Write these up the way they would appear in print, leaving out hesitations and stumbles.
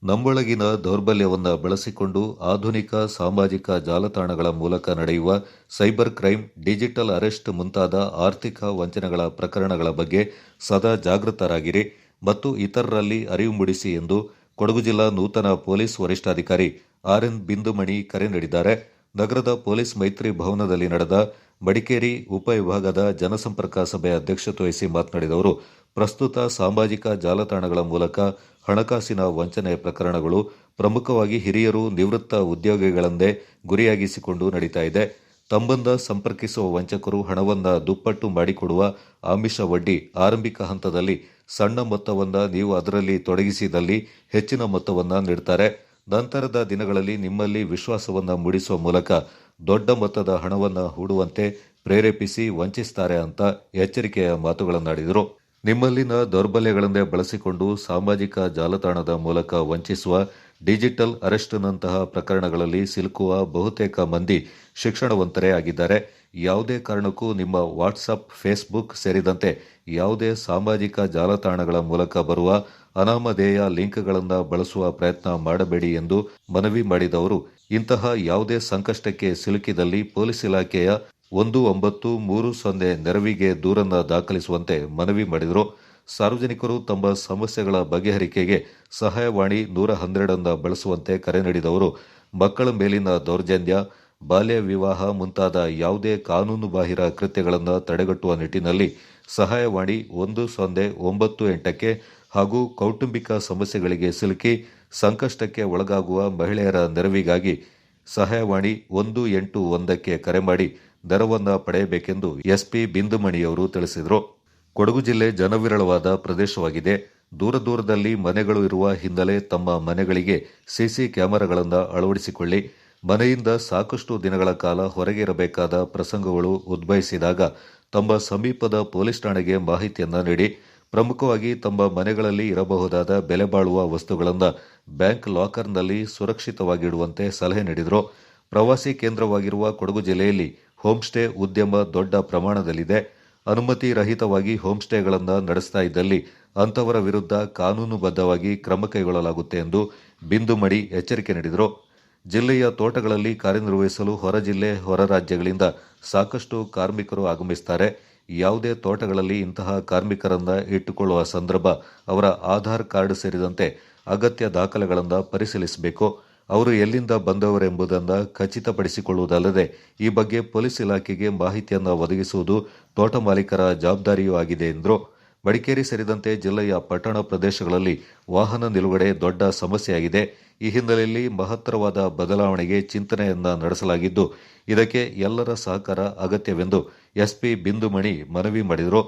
ನಮ್ಮೊಳಗಿನ ದೌರ್ಬಲ್ಯವನ್ನು ಬಳಸಿಕೊಂಡು ಆಧುನಿಕ ಸಾಮಾಜಿಕ ಜಾಲತಾಣಗಳ ಮೂಲಕ ನಡೆಯುವ ಸೈಬರ್ ಕ್ರೈಮ್, ಡಿಜಿಟಲ್ ಅರೆಸ್ಟ್ ಮುಂತಾದ ಆರ್ಥಿಕ ವಂಚನೆಗಳ ಪ್ರಕರಣಗಳ ಬಗ್ಗೆ ಸದಾ ಜಾಗೃತರಾಗಿರಿ ಮತ್ತು ಇತರರಲ್ಲಿ ಅರಿವು ಮೂಡಿಸಿ ಎಂದು ಕೊಡಗು ಜಿಲ್ಲಾ ನೂತನ ಪೊಲೀಸ್ ವರಿಷ್ಠಾಧಿಕಾರಿ ಆರ್.ಎನ್. ಬಿಂದುಮಣಿ ಕರೆ ನೀಡಿದ್ದಾರೆ. ನಗರದ ಪೊಲೀಸ್ ಮೈತ್ರಿ ಭವನದಲ್ಲಿ ನಡೆದ ಮಡಿಕೇರಿ ಉಪವಿಭಾಗದ ಜನಸಂಪರ್ಕ ಸಭೆ ಅಧ್ಯಕ್ಷತೆ ವಹಿಸಿ ಮಾತನಾಡಿದ ಅವರು, ಪ್ರಸ್ತುತ ಸಾಮಾಜಿಕ ಜಾಲತಾಣಗಳ ಮೂಲಕ ಹಣಕಾಸಿನ ವಂಚನೆ ಪ್ರಕರಣಗಳು ಪ್ರಮುಖವಾಗಿ ಹಿರಿಯರು, ನಿವೃತ್ತ ಉದ್ಯೋಗಿಗಳನ್ನೇ ಗುರಿಯಾಗಿಸಿಕೊಂಡು ನಡೀತಾ ಇದೆ. ತಮ್ಮನ್ನ ಸಂಪರ್ಕಿಸುವ ವಂಚಕರು ಹಣವನ್ನು ದುಪ್ಪಟ್ಟು ಮಾಡಿಕೊಡುವ ಆಮಿಷ ಒಡ್ಡಿ ಆರಂಭಿಕ ಹಂತದಲ್ಲಿ ಸಣ್ಣ ಮೊತ್ತವನ್ನು ನೀವು ಅದರಲ್ಲಿ ತೊಡಗಿಸಿದಲ್ಲಿ ಹೆಚ್ಚಿನ ಮೊತ್ತವನ್ನು ನೀಡುತ್ತಾರೆ. ನಂತರದ ದಿನಗಳಲ್ಲಿ ನಿಮ್ಮಲ್ಲಿ ವಿಶ್ವಾಸವನ್ನು ಮೂಡಿಸುವ ಮೂಲಕ ದೊಡ್ಡ ಮೊತ್ತದ ಹಣವನ್ನು ಹೂಡುವಂತೆ ಪ್ರೇರೇಪಿಸಿ ವಂಚಿಸುತ್ತಾರೆ ಅಂತ ಎಚ್ಚರಿಕೆಯ ಮಾತುಗಳನ್ನಾಡಿದರು. ನಿಮ್ಮಲ್ಲಿನ ದೌರ್ಬಲ್ಯಗಳನ್ನೇ ಬಳಸಿಕೊಂಡು ಸಾಮಾಜಿಕ ಜಾಲತಾಣದ ಮೂಲಕ ವಂಚಿಸುವ ಡಿಜಿಟಲ್ ಅರೆಸ್ಟ್ನಂತಹ ಪ್ರಕರಣಗಳಲ್ಲಿ ಸಿಲುಕುವ ಬಹುತೇಕ ಮಂದಿ ಶಿಕ್ಷಣವಂತರೇ ಆಗಿದ್ದಾರೆ. ಯಾವುದೇ ಕಾರಣಕ್ಕೂ ನಿಮ್ಮ ವಾಟ್ಸಪ್, ಫೇಸ್ಬುಕ್ ಸೇರಿದಂತೆ ಯಾವುದೇ ಸಾಮಾಜಿಕ ಜಾಲತಾಣಗಳ ಮೂಲಕ ಬರುವ ಅನಾಮಧೇಯ ಲಿಂಕ್ಗಳನ್ನು ಬಳಸುವ ಪ್ರಯತ್ನ ಮಾಡಬೇಡಿ ಎಂದು ಮನವಿ ಮಾಡಿದವರು, ಇಂತಹ ಯಾವುದೇ ಸಂಕಷ್ಟಕ್ಕೆ ಸಿಲುಕಿದಲ್ಲಿ ಪೊಲೀಸ್ ಇಲಾಖೆಯ 1930 ನೆರವಿಗೆ ದೂರನ್ನು ದಾಖಲಿಸುವಂತೆ ಮನವಿ ಮಾಡಿದರು. ಸಾರ್ವಜನಿಕರು ತಮ್ಮ ಸಮಸ್ಯೆಗಳ ಬಗೆಹರಿಕೆಗೆ ಸಹಾಯವಾಣಿ 112 ಬಳಸುವಂತೆ ಕರೆ ನೀಡಿದವರು, ಮಕ್ಕಳ ಮೇಲಿನ ದೌರ್ಜನ್ಯ, ಬಾಲ್ಯ ವಿವಾಹ ಮುಂತಾದ ಯಾವುದೇ ಕಾನೂನುಬಾಹಿರ ಕೃತ್ಯಗಳನ್ನು ತಡೆಗಟ್ಟುವ ನಿಟ್ಟಿನಲ್ಲಿ ಸಹಾಯವಾಣಿ 1098ಕ್ಕೆ ಹಾಗೂ ಕೌಟುಂಬಿಕ ಸಮಸ್ಯೆಗಳಿಗೆ ಸಿಲುಕಿ ಸಂಕಷ್ಟಕ್ಕೆ ಒಳಗಾಗುವ ಮಹಿಳೆಯರ ನೆರವಿಗಾಗಿ ಸಹಾಯವಾಣಿ 181ಕ್ಕೆ ಕರೆ ಮಾಡಿ ನೆರವನ್ನು ಪಡೆಯಬೇಕೆಂದು ಎಸ್ಪಿ ಬಿಂದುಮಣಿಯವರು ತಿಳಿಸಿದರು. ಕೊಡಗು ಜಿಲ್ಲೆ ಜನವಿರಳವಾದ ಪ್ರದೇಶವಾಗಿದೆ. ದೂರದಲ್ಲಿ ಮನೆಗಳು ಇರುವ ಹಿನ್ನೆಲೆ ತಮ್ಮ ಮನೆಗಳಿಗೆ ಸಿಸಿ ಕ್ಯಾಮೆರಾಗಳನ್ನು ಅಳವಡಿಸಿಕೊಳ್ಳಿ. ಮನೆಯಿಂದ ಸಾಕಷ್ಟು ದಿನಗಳ ಕಾಲ ಹೊರಗೆ ಇರಬೇಕಾದ ಪ್ರಸಂಗಗಳು ಉದ್ಭವಿಸಿದಾಗ ತಮ್ಮ ಸಮೀಪದ ಪೊಲೀಸ್ ಠಾಣೆಗೆ ಮಾಹಿತಿಯನ್ನು ನೀಡಿ. ಪ್ರಮುಖವಾಗಿ ತಮ್ಮ ಮನೆಗಳಲ್ಲಿ ಇರಬಹುದಾದ ಬೆಲೆ ಬಾಳುವ ವಸ್ತುಗಳನ್ನು ಬ್ಯಾಂಕ್ ಲಾಕರ್ನಲ್ಲಿ ಸುರಕ್ಷಿತವಾಗಿಡುವಂತೆ ಸಲಹೆ ನೀಡಿದರು. ಪ್ರವಾಸಿ ಕೇಂದ್ರವಾಗಿರುವ ಕೊಡಗು ಜಿಲ್ಲೆಯಲ್ಲಿ ಹೋಂಸ್ಟೇ ಉದ್ಯಮ ದೊಡ್ಡ ಪ್ರಮಾಣದಲ್ಲಿದೆ. ಅನುಮತಿ ರಹಿತವಾಗಿ ಹೋಂಸ್ಟೇಗಳನ್ನು ನಡೆಸ್ತಾ ಇದ್ದಲ್ಲಿ ಅಂತವರ ವಿರುದ್ಧ ಕಾನೂನುಬದ್ಧವಾಗಿ ಕ್ರಮ ಕೈಗೊಳ್ಳಲಾಗುತ್ತೆ ಎಂದು ಬಿಂದುಮಣಿ ಎಚ್ಚರಿಕೆ ನೀಡಿದರು. ಜಿಲ್ಲೆಯ ತೋಟಗಳಲ್ಲಿ ಕಾರ್ಯನಿರ್ವಹಿಸಲು ಹೊರ ಜಿಲ್ಲೆ, ಹೊರ ರಾಜ್ಯಗಳಿಂದ ಸಾಕಷ್ಟು ಕಾರ್ಮಿಕರು ಆಗಮಿಸುತ್ತಾರೆ. ಯಾವುದೇ ತೋಟಗಳಲ್ಲಿ ಇಂತಹ ಕಾರ್ಮಿಕರನ್ನು ಇಟ್ಟುಕೊಳ್ಳುವ ಸಂದರ್ಭ ಅವರ ಆಧಾರ್ ಕಾರ್ಡ್ ಸೇರಿದಂತೆ ಅಗತ್ಯ ದಾಖಲೆಗಳನ್ನು ಪರಿಶೀಲಿಸಬೇಕು. ಅವರು ಎಲ್ಲಿಂದ ಬಂದವರೆಂಬುದನ್ನು ಖಚಿತಪಡಿಸಿಕೊಳ್ಳುವುದಲ್ಲದೆ ಈ ಬಗ್ಗೆ ಪೊಲೀಸ್ ಇಲಾಖೆಗೆ ಮಾಹಿತಿಯನ್ನು ಒದಗಿಸುವುದು ತೋಟ ಮಾಲೀಕರ ಜವಾಬ್ದಾರಿಯೂ ಆಗಿದೆ ಎಂದರು. ಮಡಿಕೇರಿ ಸೇರಿದಂತೆ ಜಿಲ್ಲೆಯ ಪಟ್ಟಣ ಪ್ರದೇಶಗಳಲ್ಲಿ ವಾಹನ ನಿಲುಗಡೆ ದೊಡ್ಡ ಸಮಸ್ಯೆಯಾಗಿದೆ. ಈ ಹಿನ್ನೆಲೆಯಲ್ಲಿ ಮಹತ್ತರವಾದ ಬದಲಾವಣೆಗೆ ಚಿಂತನೆಯನ್ನ ನಡೆಸಲಾಗಿದ್ದು, ಇದಕ್ಕೆ ಎಲ್ಲರ ಸಹಕಾರ ಅಗತ್ಯವೆಂದು ಎಸ್ಪಿ ಬಿಂದುಮಣಿ ಮನವಿ ಮಾಡಿದರು.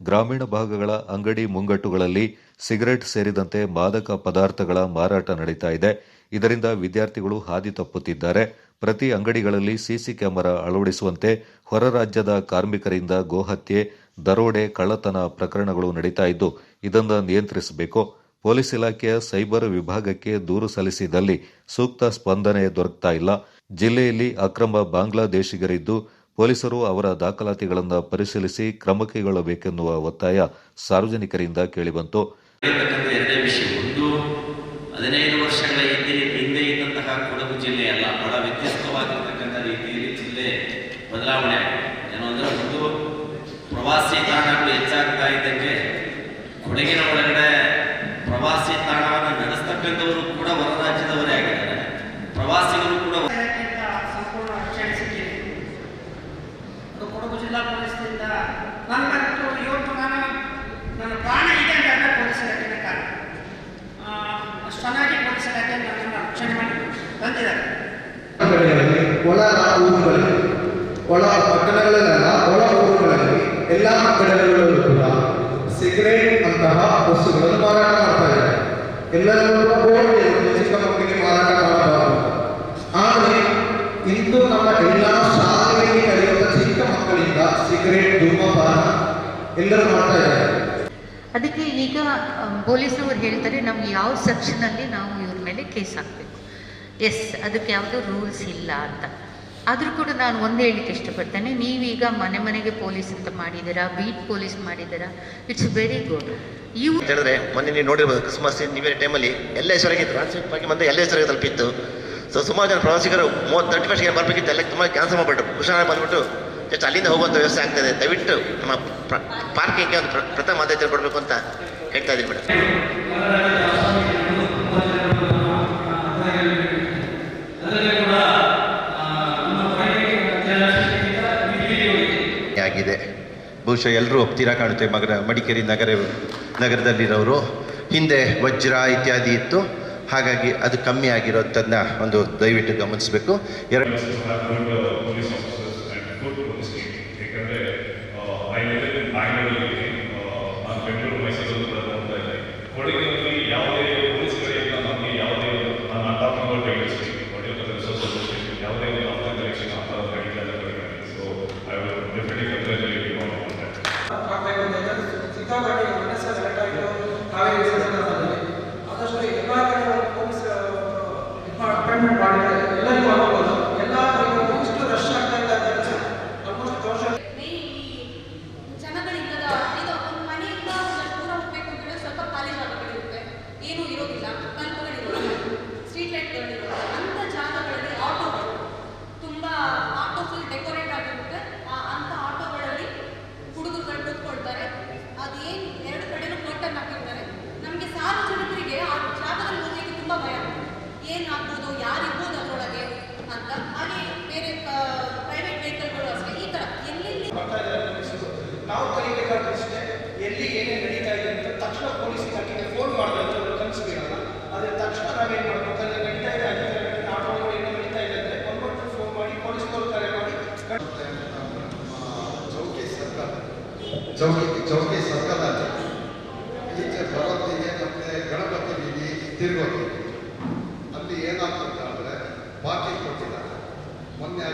ಗ್ರಾಮೀಣ ಭಾಗಗಳ ಅಂಗಡಿ ಮುಂಗಟ್ಟುಗಳಲ್ಲಿ ಸಿಗರೆಟ್ ಸೇರಿದಂತೆ ಮಾದಕ ಪದಾರ್ಥಗಳ ಮಾರಾಟ ನಡೀತಾ ಇದೆ. ಇದರಿಂದ ವಿದ್ಯಾರ್ಥಿಗಳು ಹಾದಿ ತಪ್ಪುತ್ತಿದ್ದಾರೆ. ಪ್ರತಿ ಅಂಗಡಿಗಳಲ್ಲಿ ಸಿಸಿ ಕ್ಯಾಮೆರಾ ಅಳವಡಿಸುವಂತೆ, ಹೊರ ರಾಜ್ಯದ ಕಾರ್ಮಿಕರಿಂದ ಗೋಹತ್ಯೆ, ದರೋಡೆ, ಕಳ್ಳತನ ಪ್ರಕರಣಗಳು ನಡೀತಾ ಇದ್ದು, ಇದನ್ನು ನಿಯಂತ್ರಿಸಬೇಕು. ಪೊಲೀಸ್ ಇಲಾಖೆಯ ಸೈಬರ್ ವಿಭಾಗಕ್ಕೆ ದೂರು ಸಲ್ಲಿಸಿದಲ್ಲಿ ಸೂಕ್ತ ಸ್ಪಂದನೆ ದೊರಕ್ತಾ ಇಲ್ಲ. ಜಿಲ್ಲೆಯಲ್ಲಿ ಅಕ್ರಮ ಬಾಂಗ್ಲಾದೇಶಿಗರಿದ್ದು, ಪೊಲೀಸರು ಅವರ ದಾಖಲಾತಿಗಳನ್ನು ಪರಿಶೀಲಿಸಿ ಕ್ರಮ ಕೈಗೊಳ್ಳಬೇಕೆನ್ನುವ ಒತ್ತಾಯ ಸಾರ್ವಜನಿಕರಿಂದ ಕೇಳಿಬಂತು. ಎರಡೇ ವಿಷಯ. ಒಂದು, 15 ವರ್ಷಗಳ ಹಿಂದೆ ಇದ್ದಂತಹ ಕೊಡಗು ಜಿಲ್ಲೆಯಲ್ಲ, ಬಹಳ ವ್ಯತ್ಯಸ್ತವಾಗಿರ್ತಕ್ಕಂಥ ರೀತಿಯಲ್ಲಿ ಜಿಲ್ಲೆ ಬದಲಾವಣೆ ಆಗಿದೆ. ಏನೋ ಅಂದರೆ, ಒಂದು, ಪ್ರವಾಸಿ ತಾಣಗಳು ಹೆಚ್ಚಾಗ್ತಾ ಇದ್ದಂಗೆ ಕೊಡಗಿನ ಒಳಗಡೆ ಪ್ರವಾಸಿ ತಾಣವನ್ನು ನಡೆಸ್ತಕ್ಕಂಥವರು ಕೂಡ ಹೊರ ರಾಜ್ಯದವರೇ ಆಗಿದ್ದಾರೆ. ಪ್ರವಾಸಿಗರು ಕೂಡ ಸಂಪೂರ್ಣ ರಕ್ಷಣೆ ಸಿಕ್ಕಿದೆ. ಅದು ಕೊಡಗು ಜಿಲ್ಲಾ ಪೊಲೀಸ್ನಿಂದ ನನಗಂತೂ ಇವತ್ತು ನನ್ನ ಪ್ರಾಣ ಇದೆ ಅಂತ ಪೊಲೀಸ್ ಇಲಾಖೆಯ ಕಾರಣ ಅಷ್ಟು ಚೆನ್ನಾಗಿ ಪೊಲೀಸ್ ಇಲಾಖೆ ನನ್ನನ್ನು ರಕ್ಷಣೆ ಮಾಡಿ ಬಂದಿದ್ದಾರೆ. ಒಳ ಊರುಗಳಲ್ಲಿ, ಒಳ ಪಟ್ಟಣಗಳಲ್ಲೆಲ್ಲ, ಒಳ ಊರುಗಳಲ್ಲಿ ಎಲ್ಲ ಕಡೆಗಳಲ್ಲೂ ಕೂಡ ಸಿಗರೇಟ್ ಅಂತಹ ವಸ್ತುಗಳನ್ನು ಮಾರಾಟ ಮಾಡ್ತಾ ಇದ್ದಾರೆ. ಎಲ್ಲರೂ ಕೂಡ ಚಿಕ್ಕ ಮಕ್ಕಳಿಗೆ ಮಾರಾಟ ಮಾಡಬಾರದು. ಆದರೆ ಇಂದು ನಮ್ಮ ಎಲ್ಲ ಶಾಲೆಗಳಿಗೆ ಕಲಿಯುವ ಚಿಕ್ಕ ಮಕ್ಕಳಿಂದ ಸಿಗರೇಟ್, ಧೂಮಪಾನ ಎಲ್ಲರೂ ಮಾಡ್ತಾ ಇದ್ದಾರೆ. ಅದಕ್ಕೆ ಈಗ ಪೊಲೀಸವರು ಹೇಳ್ತಾರೆ ನಮ್ಗೆ ಯಾವ ಸೆಕ್ಷನಲ್ಲಿ ನಾವು ಇವ್ರ ಮೇಲೆ ಕೇಸ್ ಹಾಕಬೇಕು. ಅದಕ್ಕೆ ಯಾವುದೂ ರೂಲ್ಸ್ ಇಲ್ಲ ಅಂತ. ಆದರೂ ಕೂಡ ನಾನು ಒಂದು ಹೇಳಲಿಕ್ಕೆ ಇಷ್ಟಪಡ್ತೇನೆ, ನೀವೀಗ ಮನೆ ಮನೆಗೆ ಪೊಲೀಸ್ ಅಂತ ಮಾಡಿದ್ದೀರಾ, ಬೀಟ್ ಪೊಲೀಸ್ ಮಾಡಿದ್ದೀರಾ, ಇಟ್ಸ್ ವೆರಿ ಗುಡ್. ಇವು ಹೇಳಿದ್ರೆ ಮೊನ್ನೆ ನೀವು ನೋಡಿರ್ಬೋದು, ಕ್ರಿಸ್ಮಸ್ ನ್ಯೂ ಇಯರ್ ಟೈಮಲ್ಲಿ ಎಲ್ಲ ಹೆಸರಾಗಿತ್ತು, ಟ್ರಾನ್ಸ್ಫರ್ ಆಗಿ ಬಂದು ಎಲ್ಲ ಹೆಸರಿಗೆ ತಲುಪಿತ್ತು. ಸೊ ಸುಮಾರು ಜನ ಪ್ರವಾಸಿಗರು 31st ಬರಬೇಕಿತ್ತು, ಎಲ್ಲ ತುಂಬ ಕ್ಯಾನ್ಸಲ್ ಮಾಡಿಬಿಟ್ಟು ಕುಶಾಲ ಬಂದ್ಬಿಟ್ಟು ಜಸ್ಟ್ ಅಲ್ಲಿಂದ ಹೋಗುವಂಥ ವ್ಯವಸ್ಥೆ ಆಗ್ತಾಯಿದೆ. ದಯವಿಟ್ಟು ನಮ್ಮ ಪಾರ್ಕಿಂಗ್ಗೆ ಒಂದು ಪ್ರಥಮ ಆದ್ಯತೆ ಕೊಡಬೇಕು ಅಂತ ಹೇಳ್ತಾ ಇದ್ದೀನಿ ಮೇಡಮ್. ಆಗಿದೆ ಬಹುಶಃ ಎಲ್ಲರೂ ಒಪ್ತೀರಾ ಕಾಣುತ್ತೆ. ಮಡಿಕೇರಿ ನಗರದಲ್ಲಿರೋರು ಹಿಂದೆ ವಜ್ರ ಇತ್ಯಾದಿ ಇತ್ತು, ಹಾಗಾಗಿ ಅದು ಕಮ್ಮಿ ಆಗಿರೋದನ್ನ ಒಂದು ದಯವಿಟ್ಟು ಗಮನಿಸಬೇಕು. ನಾವು ಕಲಿಬೇಕಾದಷ್ಟೇ ಎಲ್ಲಿ ಏನೇನು ನಡೀತಾ ಇದೆ ಅಂತ ತಕ್ಷಣ ಪೊಲೀಸ್ ಇಲಾಖೆಗೆ ಫೋನ್ ಮಾಡಬೇಕು, ಕನಸಿರಲ್ಲ. ಅದ್ರ ತಕ್ಷಣ ನಾವೇನು ಮಾಡಬೇಕು, ಅಲ್ಲಿ ನಡೀತಾ ಇದೆ, ಆಟೋಗಳು ಏನೋ ನಡೀತಾ ಇದೆ ಅಂದರೆ 9 ಫೋನ್ ಮಾಡಿ ಪೊಲೀಸ್ನವರು ಕರೆ ಮಾಡಿ ಚೌಕಿ ಸರ್ಕಲಲ್ಲಿ ಈಚೆ ಬರೋತ್ತಿಗೆ ಮತ್ತೆ ಗಣಪತಿ ಬೀದಿ ತಿರುಗೋತ್ತಿಗೆ ಅಲ್ಲಿ ಏನಾಗ್ತದೆ ಅಂದರೆ ಪಾರ್ಕಿಂಗ್ ಕೊಟ್ಟಿದ್ದಾರೆ. ಮೊನ್ನೆ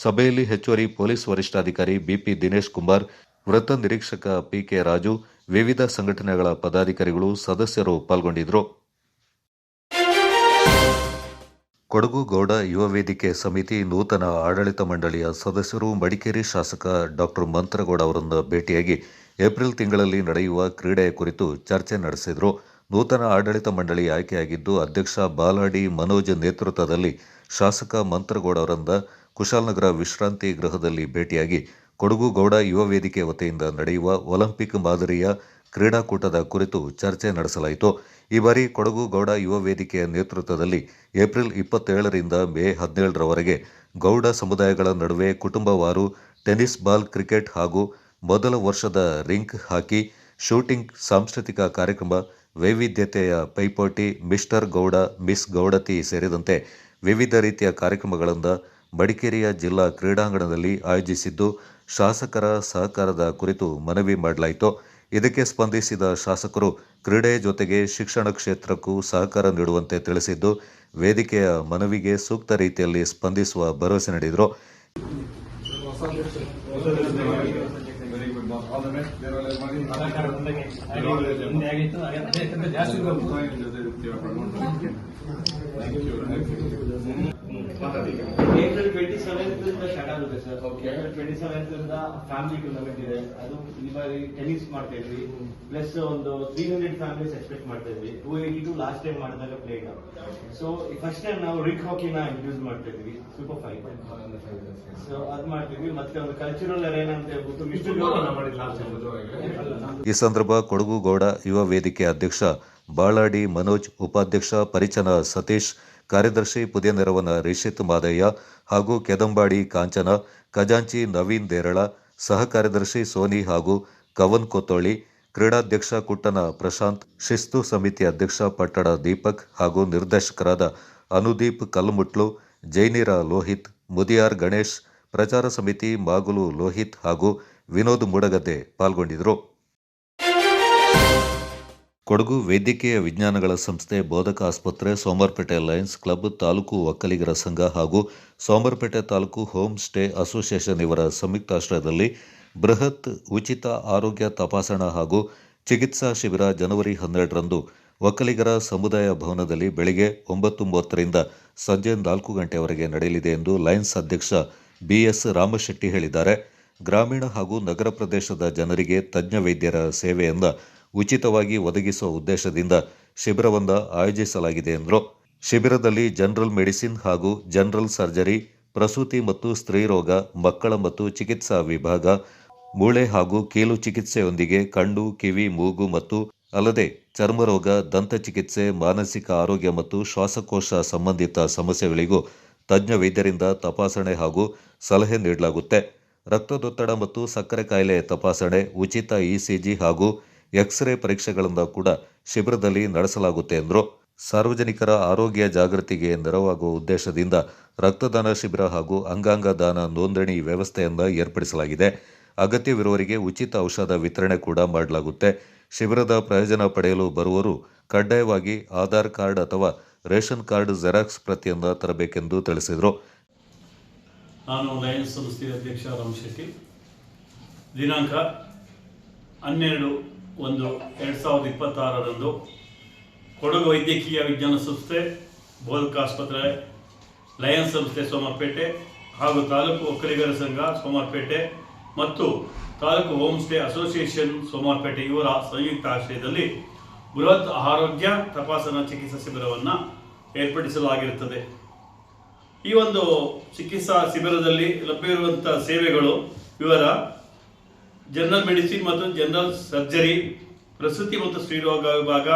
ಸಭೆಯಲ್ಲಿ ಹೆಚ್ಚುವರಿ ಪೊಲೀಸ್ ವರಿಷ್ಠಾಧಿಕಾರಿ ಬಿಪಿ ದಿನೇಶ್ ಕುಮಾರ್, ವೃತ್ತ ನಿರೀಕ್ಷಕ ಪಿಕೆ ರಾಜು, ವಿವಿಧ ಸಂಘಟನೆಗಳ ಪದಾಧಿಕಾರಿಗಳು, ಸದಸ್ಯರು ಪಾಲ್ಗೊಂಡಿದ್ದರು. ಕೊಡಗು ಗೌಡ ಯುವ ವೇದಿಕೆ ಸಮಿತಿ ನೂತನ ಆಡಳಿತ ಮಂಡಳಿಯ ಸದಸ್ಯರು ಮಡಿಕೇರಿ ಶಾಸಕ ಡಾ ಮಂತ್ರಗೌಡ ಅವರನ್ನು ಭೇಟಿಯಾಗಿ ಏಪ್ರಿಲ್ ತಿಂಗಳಲ್ಲಿ ನಡೆಯುವ ಕ್ರೀಡೆಯ ಕುರಿತು ಚರ್ಚೆ ನಡೆಸಿದರು. ನೂತನ ಆಡಳಿತ ಮಂಡಳಿ ಆಯ್ಕೆಯಾಗಿದ್ದು ಅಧ್ಯಕ್ಷ ಬಾಲಾಡಿ ಮನೋಜ್ ನೇತೃತ್ವದಲ್ಲಿ ಶಾಸಕ ಮಂತ್ರಗೌಡ ಅವರಿಂದ ಕುಶಾಲನಗರ ವಿಶ್ರಾಂತಿ ಗೃಹದಲ್ಲಿ ಭೇಟಿಯಾಗಿ ಕೊಡಗು ಗೌಡ ಯುವ ವೇದಿಕೆ ವತಿಯಿಂದ ನಡೆಯುವ ಒಲಿಂಪಿಕ್ ಮಾದರಿಯ ಕ್ರೀಡಾಕೂಟದ ಕುರಿತು ಚರ್ಚೆ ನಡೆಸಲಾಯಿತು. ಈ ಬಾರಿ ಕೊಡಗು ಗೌಡ ಯುವ ವೇದಿಕೆಯ ನೇತೃತ್ವದಲ್ಲಿ ಏಪ್ರಿಲ್ 27ರಿಂದ ಮೇ 17ರವರೆಗೆ ಗೌಡ ಸಮುದಾಯಗಳ ನಡುವೆ ಕುಟುಂಬವಾರು ಟೆನ್ನಿಸ್ ಬಾಲ್, ಕ್ರಿಕೆಟ್ ಹಾಗೂ ಮೊದಲ ವರ್ಷದ ರಿಂಕ್ ಹಾಕಿ, ಶೂಟಿಂಗ್, ಸಾಂಸ್ಕೃತಿಕ ಕಾರ್ಯಕ್ರಮ, ವೈವಿಧ್ಯತೆಯ ಪೈಪೋಟಿ, ಮಿಸ್ಟರ್ ಗೌಡ, ಮಿಸ್ ಗೌಡತಿ ಸೇರಿದಂತೆ ವಿವಿಧ ರೀತಿಯ ಕಾರ್ಯಕ್ರಮಗಳನ್ನು ಮಡಿಕೇರಿಯ ಜಿಲ್ಲಾ ಕ್ರೀಡಾಂಗಣದಲ್ಲಿ ಆಯೋಜಿಸಿದ್ದು ಶಾಸಕರ ಸಹಕಾರದ ಕುರಿತು ಮನವಿ ಮಾಡಲಾಯಿತು. ಇದಕ್ಕೆ ಸ್ಪಂದಿಸಿದ ಶಾಸಕರು ಕ್ರೀಡೆ ಜೊತೆಗೆ ಶಿಕ್ಷಣ ಕ್ಷೇತ್ರಕ್ಕೂ ಸಹಕಾರ ನೀಡುವಂತೆ ತಿಳಿಸಿದ್ದು, ವೇದಿಕೆಯ ಮನವಿಗೆ ಸೂಕ್ತ ರೀತಿಯಲ್ಲಿ ಸ್ಪಂದಿಸುವ ಭರವಸೆ ನೀಡಿದರು. ಏಪ್ರಿಲ್ 27th ಸ್ಟಾರ್ಟ್ ಆಗುತ್ತೆ sir. April 27th family tournament ಇದೆ. ಅದು ಈ ಬಾರಿ ಟೆನ್ನಿಸ್ ಮಾಡ್ತಾ ಇದ್ವಿ. ಪ್ಲಸ್ ಒಂದು 300 ಫ್ಯಾಮಿಲೀಸ್ ಎಕ್ಸ್ಪೆಕ್ಟ್ ಮಾಡ್ತಾ ಇದ್ವಿ. 282 ಲಾಸ್ಟ್ ಟೈಮ್ ಮಾಡಿದಾಗ ಪ್ಲೇಡ್. ಸೊ ಫಸ್ಟ್ ಟೈಮ್ ನಾವು ರಿಗ್ ಹಾಕಿನ ಇಂಟ್ರೊಡ್ಯೂಸ್ ಮಾಡ್ತಾ ಇದ್ವಿ, ಸೂಪರ್ 5. ಸೊ ಅದ್ ಮಾಡ್ತಿದ್ವಿ. ಮತ್ತೆ ಒಂದು ಕಲ್ಚರಲ್ ಅರೇನಾ ಅಂತ ಹೇಳ್ಬಿಟ್ಟು ಈ ಸಂದರ್ಭ ಕೊಡಗು ಗೌಡ ಯುವ ವೇದಿಕೆ ಅಧ್ಯಕ್ಷ ಬಾಳಾಡಿ ಮನೋಜ್, ಉಪಾಧ್ಯಕ್ಷ ಪರಿಚನ ಸತೀಶ್, ಕಾರ್ಯದರ್ಶಿ ಪುದಿಯನೆರವನ ರಿಷಿತ್ ಮಾದಯ್ಯ ಹಾಗೂ ಕೆದಂಬಾಡಿ ಕಾಂಚನ, ಖಜಾಂಚಿ ನವೀನ್ ದೇರಳ, ಸಹ ಕಾರ್ಯದರ್ಶಿ ಸೋನಿ ಹಾಗೂ ಕವನ್ ಕೊತ್ತೋಳಿ, ಕ್ರೀಡಾಧ್ಯಕ್ಷ ಕುಟ್ಟನ ಪ್ರಶಾಂತ್, ಶಿಸ್ತು ಸಮಿತಿ ಅಧ್ಯಕ್ಷ ಪಟ್ಟಣ ದೀಪಕ್ ಹಾಗೂ ನಿರ್ದೇಶಕರಾದ ಅನುದೀಪ್ ಕಲ್ಮುಟ್ಲು, ಜೈನಿರ ಲೋಹಿತ್, ಮುದಿಯಾರ್ ಗಣೇಶ್, ಪ್ರಚಾರ ಸಮಿತಿ ಮಾಗುಲು ಲೋಹಿತ್ ಹಾಗೂ ವಿನೋದ್ ಮೂಡಗದ್ದೆ ಪಾಲ್ಗೊಂಡಿದ್ದರು. ಕೊಡಗು ವೈದ್ಯಕೀಯ ವಿಜ್ಞಾನಗಳ ಸಂಸ್ಥೆ, ಬೋಧಕ ಆಸ್ಪತ್ರೆ, ಸೋಮವಾರಪೇಟೆ ಲಯನ್ಸ್ ಕ್ಲಬ್, ತಾಲೂಕು ಒಕ್ಕಲಿಗರ ಸಂಘ ಹಾಗೂ Somwarpet taluk home stay association ಇವರ ಸಂಯುಕ್ತಾಶ್ರಯದಲ್ಲಿ ಬೃಹತ್ ಉಚಿತ ಆರೋಗ್ಯ ತಪಾಸಣಾ ಹಾಗೂ ಚಿಕಿತ್ಸಾ ಶಿಬಿರ ಜನವರಿ 12ರಂದು ಒಕ್ಕಲಿಗರ ಸಮುದಾಯ ಭವನದಲ್ಲಿ ಬೆಳಗ್ಗೆ 9:30ರಿಂದ ಸಂಜೆ 4 ಗಂಟೆಯವರೆಗೆ ನಡೆಯಲಿದೆ ಎಂದು ಲಯನ್ಸ್ ಅಧ್ಯಕ್ಷ ಬಿಎಸ್ ರಾಮಶೆಟ್ಟಿ ಹೇಳಿದ್ದಾರೆ. ಗ್ರಾಮೀಣ ಹಾಗೂ ನಗರ ಪ್ರದೇಶದ ಜನರಿಗೆ ತಜ್ಞ ವೈದ್ಯರ ಸೇವೆಯನ್ನು ಉಚಿತವಾಗಿ ಒದಗಿಸುವ ಉದ್ದೇಶದಿಂದ ಶಿಬಿರವನ್ನು ಆಯೋಜಿಸಲಾಗಿದೆ ಎಂದರು. ಶಿಬಿರದಲ್ಲಿ ಜನರಲ್ ಮೆಡಿಸಿನ್ ಹಾಗೂ ಜನರಲ್ ಸರ್ಜರಿ, ಪ್ರಸೂತಿ ಮತ್ತು ಸ್ತ್ರೀರೋಗ, ಮಕ್ಕಳ ಮತ್ತು ಚಿಕಿತ್ಸಾ ವಿಭಾಗ, ಮೂಳೆ ಹಾಗೂ ಕೀಲು ಚಿಕಿತ್ಸೆಯೊಂದಿಗೆ ಕಣ್ಣು, ಕಿವಿ, ಮೂಗು ಮತ್ತು ಅಲ್ಲದೆ ಚರ್ಮರೋಗ, ದಂತ ಚಿಕಿತ್ಸೆ, ಮಾನಸಿಕ ಆರೋಗ್ಯ ಮತ್ತು ಶ್ವಾಸಕೋಶ ಸಂಬಂಧಿತ ಸಮಸ್ಯೆಗಳಿಗೂ ತಜ್ಞ ವೈದ್ಯರಿಂದ ತಪಾಸಣೆ ಹಾಗೂ ಸಲಹೆ ನೀಡಲಾಗುತ್ತೆ. ರಕ್ತದೊತ್ತಡ ಮತ್ತು ಸಕ್ಕರೆ ಕಾಯಿಲೆ ತಪಾಸಣೆ, ಉಚಿತ ಇಸಿಜಿ ಹಾಗೂ ಎಕ್ಸ್ರೇ ಪರೀಕ್ಷೆಗಳನ್ನು ಕೂಡ ಶಿಬಿರದಲ್ಲಿ ನಡೆಸಲಾಗುತ್ತೆ ಎಂದರು. ಸಾರ್ವಜನಿಕರ ಆರೋಗ್ಯ ಜಾಗೃತಿಗೆ ನೆರವಾಗುವ ಉದ್ದೇಶದಿಂದ ರಕ್ತದಾನ ಶಿಬಿರ ಹಾಗೂ ಅಂಗಾಂಗ ದಾನ ನೋಂದಣಿ ವ್ಯವಸ್ಥೆಯನ್ನು ಏರ್ಪಡಿಸಲಾಗಿದೆ. ಅಗತ್ಯವಿರುವವರಿಗೆ ಉಚಿತ ಔಷಧ ವಿತರಣೆ ಕೂಡ ಮಾಡಲಾಗುತ್ತೆ. ಶಿಬಿರದ ಪ್ರಯೋಜನ ಪಡೆಯಲು ಬರುವವರು ಕಡ್ಡಾಯವಾಗಿ ಆಧಾರ್ ಕಾರ್ಡ್ ಅಥವಾ ರೇಷನ್ ಕಾರ್ಡ್ ಜೆರಾಕ್ಸ್ ಪ್ರತಿಯನ್ನು ತರಬೇಕೆಂದು ತಿಳಿಸಿದರು. ನಾನು ಲಯನ್ಸ್ ಸಂಸ್ಥೆಯ ಅಧ್ಯಕ್ಷ ರಾಮಶೆಟ್ಟಿ. ದಿನಾಂಕ 12/1/2026ರಂದು ಕೊಡಗು ವೈದ್ಯಕೀಯ ವಿಜ್ಞಾನ ಸಂಸ್ಥೆ, ಬೋಧಕ ಆಸ್ಪತ್ರೆ, ಲಯನ್ಸ್ ಸಂಸ್ಥೆ ಸೋಮವಾರಪೇಟೆ ಹಾಗೂ ತಾಲೂಕು ಒಕ್ಕಲಿಗರ ಸಂಘ ಸೋಮವಾರಪೇಟೆ ಮತ್ತು taluk home stay association Somwarpet ಇವರ ಸಂಯುಕ್ತ ಆಶ್ರಯದಲ್ಲಿ ಬೃಹತ್ ಆರೋಗ್ಯ ತಪಾಸಣಾ ಚಿಕಿತ್ಸಾ ಶಿಬಿರವನ್ನು ಏರ್ಪಡಿಸಲಾಗಿರುತ್ತದೆ. ಈ ಒಂದು ಚಿಕಿತ್ಸಾ ಶಿಬಿರದಲ್ಲಿ ಲಭ್ಯವಿರುವಂಥ ಸೇವೆಗಳು ವಿವರ: ಜನರಲ್ ಮೆಡಿಸಿನ್ ಮತ್ತು ಜನರಲ್ ಸರ್ಜರಿ, ಪ್ರಸೂತಿ ಮತ್ತು ಸ್ತ್ರೀರೋಗ ವಿಭಾಗ,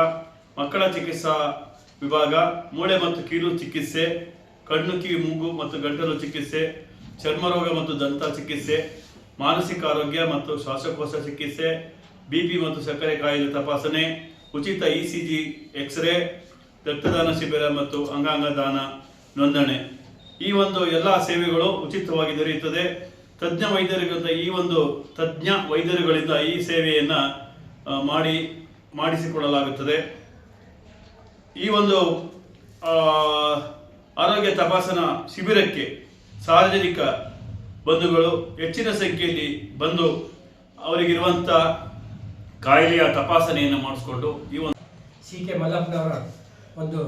ಮಕ್ಕಳ ಚಿಕಿತ್ಸಾ ವಿಭಾಗ, ಮೂಳೆ ಮತ್ತು ಕೀಲು ಚಿಕಿತ್ಸೆ, ಕಣ್ಣು, ಕಿವಿ, ಮೂಗು ಮತ್ತು ಗಂಟಲು ಚಿಕಿತ್ಸೆ, ಚರ್ಮರೋಗ ಮತ್ತು ದಂತ ಚಿಕಿತ್ಸೆ, ಮಾನಸಿಕ ಆರೋಗ್ಯ ಮತ್ತು ಶ್ವಾಸಕೋಶ ಚಿಕಿತ್ಸೆ, ಬಿಪಿ ಮತ್ತು ಸಕ್ಕರೆ ಕಾಯಿಲೆ ತಪಾಸಣೆ, ಉಚಿತ ಇಸಿಜಿ, ಎಕ್ಸ್ರೇ, ರಕ್ತದಾನ ಶಿಬಿರ ಮತ್ತು ಅಂಗಾಂಗ ದಾನ ನೋಂದಣಿ. ಈ ಒಂದು ಎಲ್ಲ ಸೇವೆಗಳು ಉಚಿತವಾಗಿ ದೊರೆಯುತ್ತದೆ. ತಜ್ಞ ವೈದ್ಯರುಗಳಿಂದ ಈ ಸೇವೆಯನ್ನು ಮಾಡಿಸಿಕೊಳ್ಳಲಾಗುತ್ತದೆ. ಈ ಒಂದು ಆರೋಗ್ಯ ತಪಾಸಣಾ ಶಿಬಿರಕ್ಕೆ ಸಾರ್ವಜನಿಕ ಬಂಧುಗಳು ಹೆಚ್ಚಿನ ಸಂಖ್ಯೆಯಲ್ಲಿ ಬಂದು ಅವರಿಗಿರುವಂಥ ಕಾಯಿಲೆಯ ತಪಾಸಣೆಯನ್ನು ಮಾಡಿಸ್ಕೊಂಡು ಈ ಒಂದು ಸಿ ಕೆ ಮಲ್ಲಪ್ಪನವರ ಒಂದು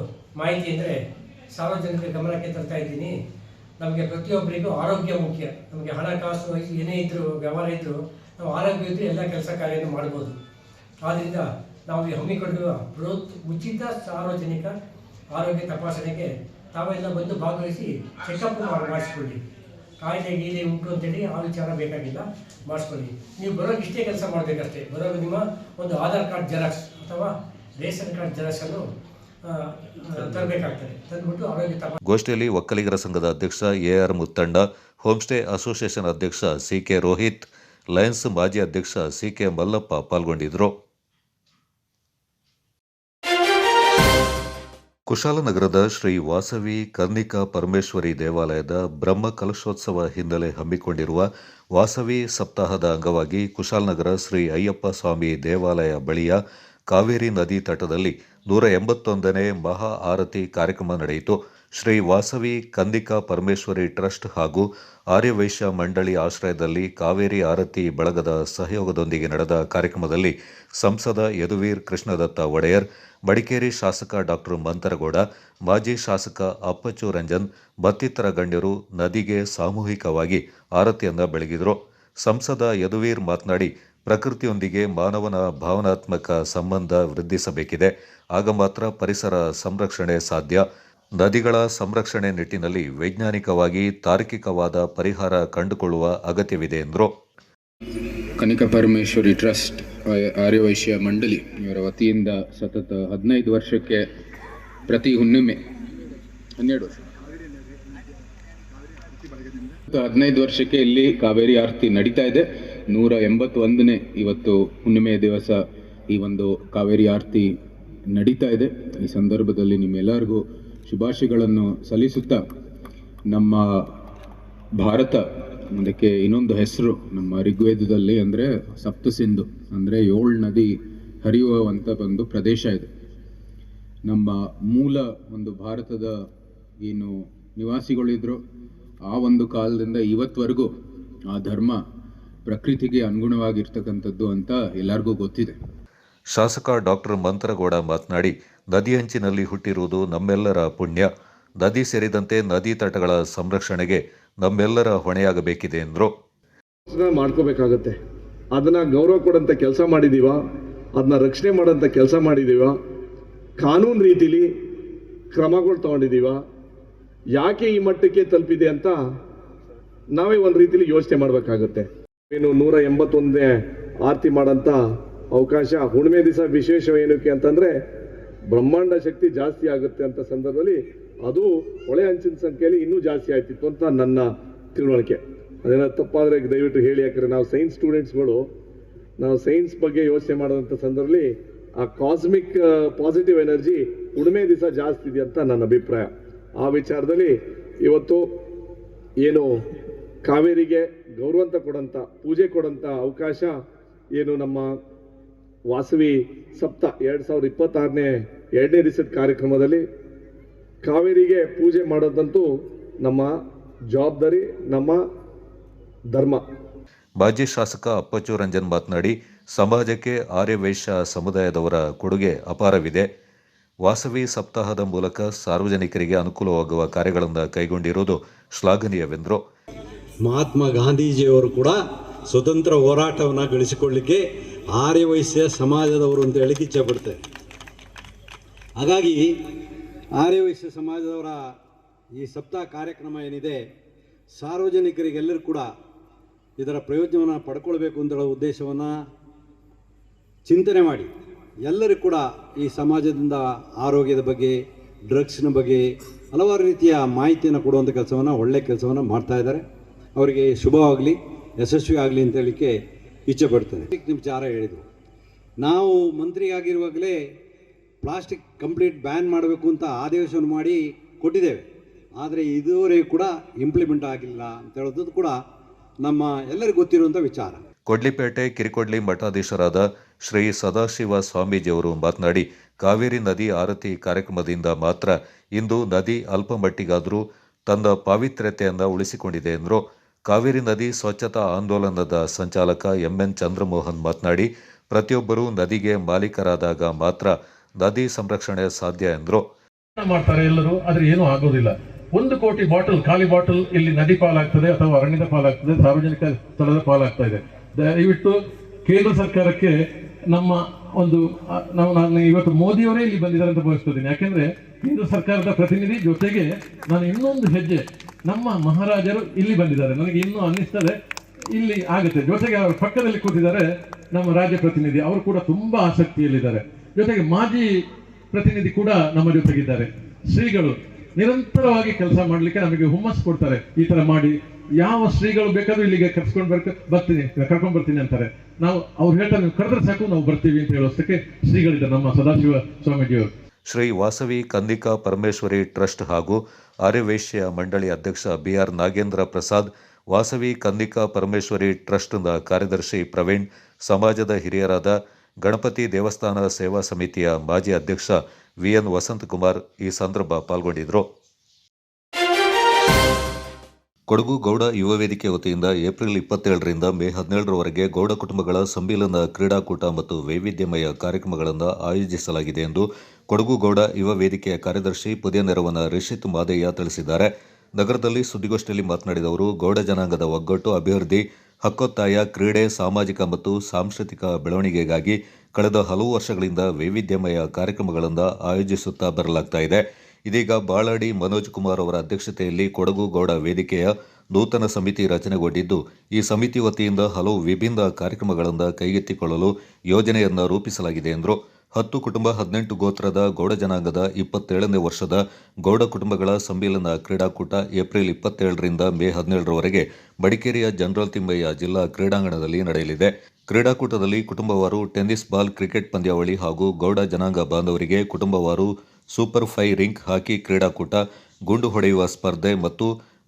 ಮಾಹಿತಿ ಅಂದರೆ ಸಾರ್ವಜನಿಕರ ಗಮನಕ್ಕೆ ತರ್ತಾ ಇದ್ದೀನಿ. ನಮಗೆ ಪ್ರತಿಯೊಬ್ಬರಿಗೂ ಆರೋಗ್ಯ ಮುಖ್ಯ. ನಮಗೆ ಹಣಕಾಸು ಏನೇ ಇದ್ದರೂ, ವ್ಯವಹಾರ ಇದ್ದರೂ, ನಾವು ಆರೋಗ್ಯ ಇದ್ದರೆ ಎಲ್ಲ ಕೆಲಸ ಕಾರ್ಯವನ್ನು ಮಾಡ್ಬೋದು. ಆದ್ದರಿಂದ ನಾವು ಹಮ್ಮಿಕೊಂಡಿರುವ ಬೃಹತ್ ಉಚಿತ ಸಾರ್ವಜನಿಕ ಆರೋಗ್ಯ ತಪಾಸಣೆಗೆ ತಾವೆಲ್ಲ ಬಂದು ಭಾಗವಹಿಸಿ ಚೆಕಪ್ ಮಾಡಿಸ್ಕೊಳ್ಳಿ. ಕಾಯಿಲೆ ಗೀಲೆ ಉಂಟು ಅಂತೇಳಿ ಆ ವಿಚಾರ ಬೇಕಾಗಿಲ್ಲ, ಮಾಡಿಸ್ಕೊಳ್ಳಿ. ನೀವು ಬರೋಕ್ಕೆ ಇಷ್ಟೇ ಕೆಲಸ ಮಾಡಬೇಕಷ್ಟೇ. ಬರೋದು ನಿಮ್ಮ ಒಂದು ಆಧಾರ್ ಕಾರ್ಡ್ ಜೆರಾಕ್ಸ್ ಅಥವಾ ರೇಷನ್ ಕಾರ್ಡ್ ಜೆರಾಕ್ಸನ್ನು ತರಬೇಕಾಗ್ತದೆ. ತಂದುಬಿಟ್ಟು ಆರೋಗ್ಯ ತಪಾಸಣೆ. ಗೋಷ್ಠಿಯಲ್ಲಿ ಒಕ್ಕಲಿಗರ ಸಂಘದ ಅಧ್ಯಕ್ಷ A R Muttanna, home stay association ಅಧ್ಯಕ್ಷ ಸಿಕೆ ರೋಹಿತ್, ಲಯನ್ಸ್ ಮಾಜಿ ಅಧ್ಯಕ್ಷ ಸಿಕೆ ಮಲ್ಲಪ್ಪ ಪಾಲ್ಗೊಂಡಿದ್ದರು. ಕುಶಾಲನಗರದ ಶ್ರೀ ವಾಸವಿ ಕರ್ಣಿಕಾ ಪರಮೇಶ್ವರಿ ದೇವಾಲಯದ ಬ್ರಹ್ಮ ಕಲಶೋತ್ಸವ ಹಿನ್ನೆಲೆ ಹಮ್ಮಿಕೊಂಡಿರುವ ವಾಸವಿ ಸಪ್ತಾಹದ ಅಂಗವಾಗಿ ಕುಶಾಲನಗರ ಶ್ರೀ ಅಯ್ಯಪ್ಪ ಸ್ವಾಮಿ ದೇವಾಲಯ ಬಳಿಯ ಕಾವೇರಿ ನದಿ ತಟದಲ್ಲಿ 181ನೇ ಮಹಾ ಆರತಿ ಕಾರ್ಯಕ್ರಮ ನಡೆಯಿತು. ಶ್ರೀ ವಾಸವಿ ಕರ್ಣಿಕಾ ಪರಮೇಶ್ವರಿ ಟ್ರಸ್ಟ್ ಹಾಗೂ ಆರ್ಯವೈಶ್ಯ ಮಂಡಳಿ ಆಶ್ರಯದಲ್ಲಿ ಕಾವೇರಿ ಆರತಿ ಬಳಗದ ಸಹಯೋಗದೊಂದಿಗೆ ನಡೆದ ಕಾರ್ಯಕ್ರಮದಲ್ಲಿ ಸಂಸದ ಯದುವೀರ್ ಕೃಷ್ಣದತ್ತ ಒಡೆಯರ್, ಮಡಿಕೇರಿ ಶಾಸಕ ಡಾಕ್ಟರ್ ಮಂತರಗೌಡ, ಮಾಜಿ ಶಾಸಕ ಅಪ್ಪಚ್ಚು ರಂಜನ್ ಮತ್ತಿತರ ಗಣ್ಯರು ನದಿಗೆ ಸಾಮೂಹಿಕವಾಗಿ ಆರತಿಯನ್ನು ಬೆಳಗಿದರು. ಸಂಸದ ಯದುವೀರ್ ಮಾತನಾಡಿ, ಪ್ರಕೃತಿಯೊಂದಿಗೆ ಮಾನವನ ಭಾವನಾತ್ಮಕ ಸಂಬಂಧ ವೃದ್ಧಿಸಬೇಕಿದೆ. ಆಗ ಮಾತ್ರ ಪರಿಸರ ಸಂರಕ್ಷಣೆ ಸಾಧ್ಯ. ನದಿಗಳ ಸಂರಕ್ಷಣೆ ನಿಟ್ಟಿನಲ್ಲಿ ವೈಜ್ಞಾನಿಕವಾಗಿ ತಾರ್ಕಿಕವಾದ ಪರಿಹಾರ ಕಂಡುಕೊಳ್ಳುವ ಅಗತ್ಯವಿದೆ ಎಂದರು. ಕನಿಕಾ ಪರಮೇಶ್ವರಿ ಟ್ರಸ್ಟ್ ಆರ್ಯವೈಶ್ಯ ಮಂಡಳಿ ಇವರ ವತಿಯಿಂದ ಸತತ 15 ವರ್ಷಕ್ಕೆ ಪ್ರತಿ ಹುಣ್ಣಿಮೆ 12 ವರ್ಷ 15 ವರ್ಷಕ್ಕೆ ಇಲ್ಲಿ ಕಾವೇರಿ ಆರತಿ ನಡೀತಾ ಇದೆ. 181ನೇ ಇವತ್ತು ಹುಣ್ಣಿಮೆ ದಿವಸ ಈ ಒಂದು ಕಾವೇರಿ ಆರತಿ ನಡೀತಾ ಇದೆ. ಈ ಸಂದರ್ಭದಲ್ಲಿ ನಿಮ್ಮೆಲ್ಲರಿಗೂ ಶುಭಾಶಯಗಳನ್ನು ಸಲ್ಲಿಸುತ್ತಾ, ನಮ್ಮ ಭಾರತ ಅದಕ್ಕೆ ಇನ್ನೊಂದು ಹೆಸರು ನಮ್ಮ ಋಗ್ವೇದದಲ್ಲಿ ಅಂದರೆ ಸಪ್ತಸಿಂಧು, ಅಂದರೆ 7 ನದಿ ಹರಿಯುವಂಥ ಒಂದು ಪ್ರದೇಶ ಇದೆ. ನಮ್ಮ ಮೂಲ ಒಂದು ಭಾರತದ ಏನು ನಿವಾಸಿಗಳಿದ್ರು ಆ ಒಂದು ಕಾಲದಿಂದ ಇವತ್ತವರೆಗೂ ಆ ಧರ್ಮ ಪ್ರಕೃತಿಗೆ ಅನುಗುಣವಾಗಿರ್ತಕ್ಕಂಥದ್ದು ಅಂತ ಎಲ್ಲರಿಗೂ ಗೊತ್ತಿದೆ. ಶಾಸಕ ಡಾಕ್ಟರ್ ಮಂತರಗೌಡ ಮಾತನಾಡಿ, ನದಿಯಂಚಿನಲ್ಲಿ ಹುಟ್ಟಿರುವುದು ನಮ್ಮೆಲ್ಲರ ಪುಣ್ಯ. ನದಿ ಸೇರಿದಂತೆ ನದಿ ತಟಗಳ ಸಂರಕ್ಷಣೆಗೆ ನಮ್ಮೆಲ್ಲರ ಹೊಣೆಯಾಗಬೇಕಿದೆ ಎಂದರು. ಮಾಡ್ಕೋಬೇಕಾಗತ್ತೆ. ಅದನ್ನ ಗೌರವ ಕೊಡಂತ ಕೆಲಸ ಮಾಡಿದೀವ, ಅದನ್ನ ರಕ್ಷಣೆ ಮಾಡೋಂಥ ಕೆಲಸ ಮಾಡಿದೀವ, ಕಾನೂನು ರೀತಿಲಿ ಕ್ರಮಗಳು ತಗೊಂಡಿದೀವ. ಯಾಕೆ ಈ ಮಟ್ಟಕ್ಕೆ ತಲುಪಿದೆ ಅಂತ ನಾವೇ ಒಂದು ರೀತಿಲಿ ಯೋಚನೆ ಮಾಡಬೇಕಾಗತ್ತೆ. ಏನು 181ನೇ ಆರತಿ ಮಾಡೋಂಥ ಅವಕಾಶ ಹುಣ್ಣಿಮೆ ದಿವಸ ವಿಶೇಷ ಏನಕ್ಕೆ ಅಂತಂದ್ರೆ ಬ್ರಹ್ಮಾಂಡ ಶಕ್ತಿ ಜಾಸ್ತಿ ಆಗುತ್ತೆ ಅಂತ ಸಂದರ್ಭದಲ್ಲಿ ಅದು ಹೊಳೆ ಹಂಚಿನ ಸಂಖ್ಯೆಯಲ್ಲಿ ಇನ್ನೂ ಜಾಸ್ತಿ ಆಯ್ತಿತ್ತು ಅಂತ ನನ್ನ ತಿಳುವಳಿಕೆ. ಅದೇನೋ ತಪ್ಪಾದರೆ ದಯವಿಟ್ಟು ಹೇಳಿ. ಯಾಕಂದರೆ ನಾವು ಸೈನ್ಸ್ ಸ್ಟೂಡೆಂಟ್ಸ್ಗಳು, ನಾವು ಸೈನ್ಸ್ ಬಗ್ಗೆ ಯೋಚನೆ ಮಾಡೋಂಥ ಸಂದರ್ಭದಲ್ಲಿ ಆ ಕಾಸ್ಮಿಕ್ ಪಾಸಿಟಿವ್ ಎನರ್ಜಿ ಹುಣ್ಣಿಮೆ ದಿವಸ ಜಾಸ್ತಿ ಇದೆ ಅಂತ ನನ್ನ ಅಭಿಪ್ರಾಯ. ಆ ವಿಚಾರದಲ್ಲಿ ಇವತ್ತು ಏನು ಕಾವೇರಿಗೆ ಗೌರವಂತ ಕೊಡೋಂಥ, ಪೂಜೆ ಕೊಡೋಂಥ ಅವಕಾಶ ಏನು ನಮ್ಮ ವಾಸವಿ ಸಪ್ತ 2026ನೇ 2ನೇ ದಿವಸದ ಕಾರ್ಯಕ್ರಮದಲ್ಲಿ ಕಾವೇರಿಗೆ ಪೂಜೆ ಮಾಡೋದಂತೂ ನಮ್ಮ ಜವಾಬ್ದಾರಿ, ನಮ್ಮ ಧರ್ಮ. ಮಾಜಿ ಶಾಸಕ ಅಪ್ಪಚ್ಚು ರಂಜನ್ ಮಾತನಾಡಿ, ಸಮಾಜಕ್ಕೆ ಆರ್ಯವೈಶ್ಯ ಸಮುದಾಯದವರ ಕೊಡುಗೆ ಅಪಾರವಿದೆ. ವಾಸವಿ ಸಪ್ತಾಹದ ಮೂಲಕ ಸಾರ್ವಜನಿಕರಿಗೆ ಅನುಕೂಲವಾಗುವ ಕಾರ್ಯಗಳನ್ನು ಕೈಗೊಂಡಿರುವುದು ಶ್ಲಾಘನೀಯವೆಂದರು. ಮಹಾತ್ಮ ಗಾಂಧೀಜಿಯವರು ಕೂಡ ಸ್ವತಂತ್ರ ಹೋರಾಟವನ್ನು ಗಳಿಸಿಕೊಳ್ಳಲಿಕ್ಕೆ ಆರ್ಯವೈಶ್ಯ ಸಮಾಜದವರು ಅಂತ ಹೇಳಿಕ್ಕೆ ಇಚ್ಛೆಪಡ್ತಾರೆ. ಹಾಗಾಗಿ ಆರ್ಯವೈಶ್ಯ ಸಮಾಜದವರ ಈ ಸಪ್ತಾಹ ಕಾರ್ಯಕ್ರಮ ಏನಿದೆ, ಸಾರ್ವಜನಿಕರಿಗೆಲ್ಲರೂ ಕೂಡ ಇದರ ಪ್ರಯೋಜನವನ್ನು ಪಡ್ಕೊಳ್ಬೇಕು ಅಂತ ಹೇಳೋ ಉದ್ದೇಶವನ್ನು ಚಿಂತನೆ ಮಾಡಿ ಎಲ್ಲರೂ ಕೂಡ ಈ ಸಮಾಜದಿಂದ ಆರೋಗ್ಯದ ಬಗ್ಗೆ, ಡ್ರಗ್ಸ್ನ ಬಗ್ಗೆ ಹಲವಾರು ರೀತಿಯ ಮಾಹಿತಿಯನ್ನು ಕೊಡುವಂಥ ಕೆಲಸವನ್ನು, ಒಳ್ಳೆಯ ಕೆಲಸವನ್ನು ಮಾಡ್ತಾ ಇದ್ದಾರೆ. ಅವರಿಗೆ ಶುಭವಾಗಲಿ, ಯಶಸ್ವಿ ಆಗಲಿ ಅಂತ ಹೇಳಲಿಕ್ಕೆ ಇಚ್ಛೆ ಪಡ್ತೇನೆ. ವಿಚಾರ ಹೇಳಿದರು, ನಾವು ಮಂತ್ರಿ ಆಗಿರುವಾಗಲೇ ಪ್ಲಾಸ್ಟಿಕ್ ಕಂಪ್ಲೀಟ್ ಬ್ಯಾನ್ ಮಾಡಬೇಕು ಅಂತ ಆದೇಶವನ್ನು ಮಾಡಿ ಕೊಟ್ಟಿದ್ದೇವೆ. ಆದರೆ ಇದುವರೆಗೂ ಕೂಡ ಇಂಪ್ಲಿಮೆಂಟ್ ಆಗಿಲ್ಲ ಅಂತ ಹೇಳೋದು ಕೂಡ ನಮ್ಮ ಎಲ್ಲರಿಗೂ ಗೊತ್ತಿರುವಂಥ ವಿಚಾರ. ಕೊಡ್ಲಿಪೇಟೆ ಕಿರಿಕೊಡ್ಲಿ ಮಠಾಧೀಶರಾದ ಶ್ರೀ ಸದಾಶಿವ ಸ್ವಾಮೀಜಿಯವರು ಮಾತನಾಡಿ, ಕಾವೇರಿ ನದಿ ಆರತಿ ಕಾರ್ಯಕ್ರಮದಿಂದ ಮಾತ್ರ ಇಂದು ನದಿ ಅಲ್ಪ ಮಟ್ಟಿಗಾದರೂ ತನ್ನ ಪಾವಿತ್ರ್ಯತೆಯನ್ನು ಉಳಿಸಿಕೊಂಡಿದೆ ಎಂದರು. ಕಾವೇರಿ ನದಿ ಸ್ವಚ್ಛತಾ ಆಂದೋಲನದ ಸಂಚಾಲಕ MN ಚಂದ್ರಮೋಹನ್ ಮಾತನಾಡಿ, ಪ್ರತಿಯೊಬ್ಬರೂ ನದಿಗೆ ಮಾಲೀಕರಾದಾಗ ಮಾತ್ರ ನದಿ ಸಂರಕ್ಷಣೆ ಸಾಧ್ಯ ಎಂದರು. ಮಾಡ್ತಾರೆ ಎಲ್ಲರೂ, ಆದ್ರೆ ಏನೂ ಆಗೋದಿಲ್ಲ. 1 ಕೋಟಿ ಬಾಟಲ್, ಖಾಲಿ ಬಾಟಲ್ ಇಲ್ಲಿ ನದಿ ಪಾಲಾಗ್ತದೆ ಅಥವಾ ಅರಣ್ಯದ ಪಾಲಾಗ್ತದೆ, ಸಾರ್ವಜನಿಕ ಸ್ಥಳದ ಪಾಲಾಗ್ತಾ ಇದೆ. ದಯವಿಟ್ಟು ಕೇಂದ್ರ ಸರ್ಕಾರಕ್ಕೆ ನಮ್ಮ ಒಂದು ನಾನು ಇವತ್ತು ಮೋದಿಯವರೇ ಇಲ್ಲಿ ಬಂದಿದ್ದಾರೆ ಅಂತ ಭಾವಿಸ್ತಿದ್ದೀನಿ. ಯಾಕೆಂದ್ರೆ ಕೇಂದ್ರ ಸರ್ಕಾರದ ಪ್ರತಿನಿಧಿ ಜೊತೆಗೆ ನಾನು ಇನ್ನೊಂದು ಹೆಜ್ಜೆ, ನಮ್ಮ ಮಹಾರಾಜರು ಇಲ್ಲಿ ಬಂದಿದ್ದಾರೆ. ನನಗೆ ಇನ್ನೂ ಅನ್ನಿಸ್ತದೆ ಇಲ್ಲಿ ಆಗುತ್ತೆ. ಜೊತೆಗೆ ಅವರ ಪಕ್ಕದಲ್ಲಿ ಕೂತಿದ್ದಾರೆ ನಮ್ಮ ರಾಜ್ಯ ಪ್ರತಿನಿಧಿ, ಅವರು ಕೂಡ ತುಂಬಾ ಆಸಕ್ತಿಯಲ್ಲಿದ್ದಾರೆ. ಜೊತೆಗೆ ಮಾಜಿ ಪ್ರತಿನಿಧಿ ಕೂಡ ನಮ್ಮ ಜೊತೆಗಿದ್ದಾರೆ. ಶ್ರೀಗಳು ನಿರಂತರವಾಗಿ ಕೆಲಸ ಮಾಡಲಿಕ್ಕೆ ನಮಗೆ ಹುಮ್ಮಸ್ಸು ಕೊಡ್ತಾರೆ. ಈ ತರ ಮಾಡಿ ಯಾವ ಶ್ರೀಗಳು ಬೇಕಾದ್ರೂ ಇಲ್ಲಿಗೆ ಕರ್ಕೊಂಡು ಕರ್ಕೊಂಡ್ ಬರ್ತೀನಿ ಅಂತಾರೆ. ನಾವು ಅವ್ರು ಹೇಳ್ತಾರೆ, ನೀವು ಕರೆದ್ರೆ ಸಾಕು ನಾವು ಬರ್ತೀವಿ ಅಂತ ಹೇಳೋಷ್ಟಕ್ಕೆ ಶ್ರೀಗಳಿದ್ದಾರೆ ನಮ್ಮ ಸದಾಶಿವ ಸ್ವಾಮೀಜಿಯವರು. ಶ್ರೀ ವಾಸವಿ ಕಂದಿಕಾ ಪರಮೇಶ್ವರಿ ಟ್ರಸ್ಟ್ ಹಾಗೂ ಆರ್ಯವೈಶ್ಯ ಮಂಡಳಿ ಅಧ್ಯಕ್ಷ ಬಿಆರ್ ನಾಗೇಂದ್ರ ಪ್ರಸಾದ್, ವಾಸವಿ ಕಂದಿಕಾ ಪರಮೇಶ್ವರಿ ಟ್ರಸ್ಟ್ನ ಕಾರ್ಯದರ್ಶಿ ಪ್ರವೀಣ್, ಸಮಾಜದ ಹಿರಿಯರಾದ ಗಣಪತಿ ದೇವಸ್ಥಾನ ಸೇವಾ ಸಮಿತಿಯ ಮಾಜಿ ಅಧ್ಯಕ್ಷ ವಿಎನ್ ವಸಂತಕುಮಾರ್ ಈ ಸಂದರ್ಭ ಪಾಲ್ಗೊಂಡಿದ್ದರು. ಕೊಡಗು ಗೌಡ ಯುವ ವೇದಿಕೆ ವತಿಯಿಂದ ಏಪ್ರಿಲ್ 27ರಿಂದ ಮೇ 17ರವರೆಗೆ ಗೌಡ ಕುಟುಂಬಗಳ ಸಮ್ಮಿಲನ ಕ್ರೀಡಾಕೂಟ ಮತ್ತು ವೈವಿಧ್ಯಮಯ ಕಾರ್ಯಕ್ರಮಗಳನ್ನು ಆಯೋಜಿಸಲಾಗಿದೆ ಎಂದು ಕೊಡಗು ಗೌಡ ಯುವ ವೇದಿಕೆಯ ಕಾರ್ಯದರ್ಶಿ ಪುದಿಯನೆರವನ ರಿಷಿತ್ ಮಾದಯ್ಯ ತಿಳಿಸಿದ್ದಾರೆ. ನಗರದಲ್ಲಿ ಸುದ್ದಿಗೋಷ್ಠಿಯಲ್ಲಿ ಮಾತನಾಡಿದ ಅವರು, ಗೌಡ ಜನಾಂಗದ ಒಗ್ಗಟ್ಟು, ಅಭಿವೃದ್ಧಿ, ಹಕ್ಕೊತ್ತಾಯ, ಕ್ರೀಡೆ, ಸಾಮಾಜಿಕ ಮತ್ತು ಸಾಂಸ್ಕೃತಿಕ ಬೆಳವಣಿಗೆಗಾಗಿ ಕಳೆದ ಹಲವು ವರ್ಷಗಳಿಂದ ವೈವಿಧ್ಯಮಯ ಕಾರ್ಯಕ್ರಮಗಳನ್ನು ಆಯೋಜಿಸುತ್ತಾ ಬರಲಾಗ್ತಾ ಇದೆ. ಇದೀಗ ಬಾಳಾಡಿ ಮನೋಜ್ ಕುಮಾರ್ ಅವರ ಅಧ್ಯಕ್ಷತೆಯಲ್ಲಿ ಕೊಡಗು ಗೌಡ ವೇದಿಕೆಯ ನೂತನ ಸಮಿತಿ ರಚನೆಗೊಂಡಿದ್ದು, ಈ ಸಮಿತಿ ವತಿಯಿಂದ ಹಲವು ವಿಭಿನ್ನ ಕಾರ್ಯಕ್ರಮಗಳನ್ನು ಕೈಗೆತ್ತಿಕೊಳ್ಳಲು ಯೋಜನೆಯನ್ನು ರೂಪಿಸಲಾಗಿದೆ ಎಂದರು. 10 ಕುಟುಂಬ 18 ಗೋತ್ರದ ಗೌಡ ಜನಾಂಗದ 27ನೇ ವರ್ಷದ ಗೌಡ ಕುಟುಂಬಗಳ ಸಮ್ಮಿಲನ ಕ್ರೀಡಾಕೂಟ ಏಪ್ರಿಲ್ 27ರಿಂದ ಮೇ 17ರವರೆಗೆ ಮಡಿಕೇರಿಯ ಜನರಲ್ ತಿಮ್ಮಯ್ಯ ಜಿಲ್ಲಾ ಕ್ರೀಡಾಂಗಣದಲ್ಲಿ ನಡೆಯಲಿದೆ. ಕ್ರೀಡಾಕೂಟದಲ್ಲಿ ಕುಟುಂಬವಾರು ಟೆನ್ನಿಸ್ ಬಾಲ್ ಕ್ರಿಕೆಟ್ ಪಂದ್ಯಾವಳಿ ಹಾಗೂ ಗೌಡ ಜನಾಂಗ ಬಾಂಧವರಿಗೆ ಕುಟುಂಬವಾರು ಸೂಪರ್ 5 ರಿಂಗ್ ಹಾಕಿ ಕ್ರೀಡಾಕೂಟ, ಗುಂಡು ಹೊಡೆಯುವ ಸ್ಪರ್ಧೆ ಮತ್ತು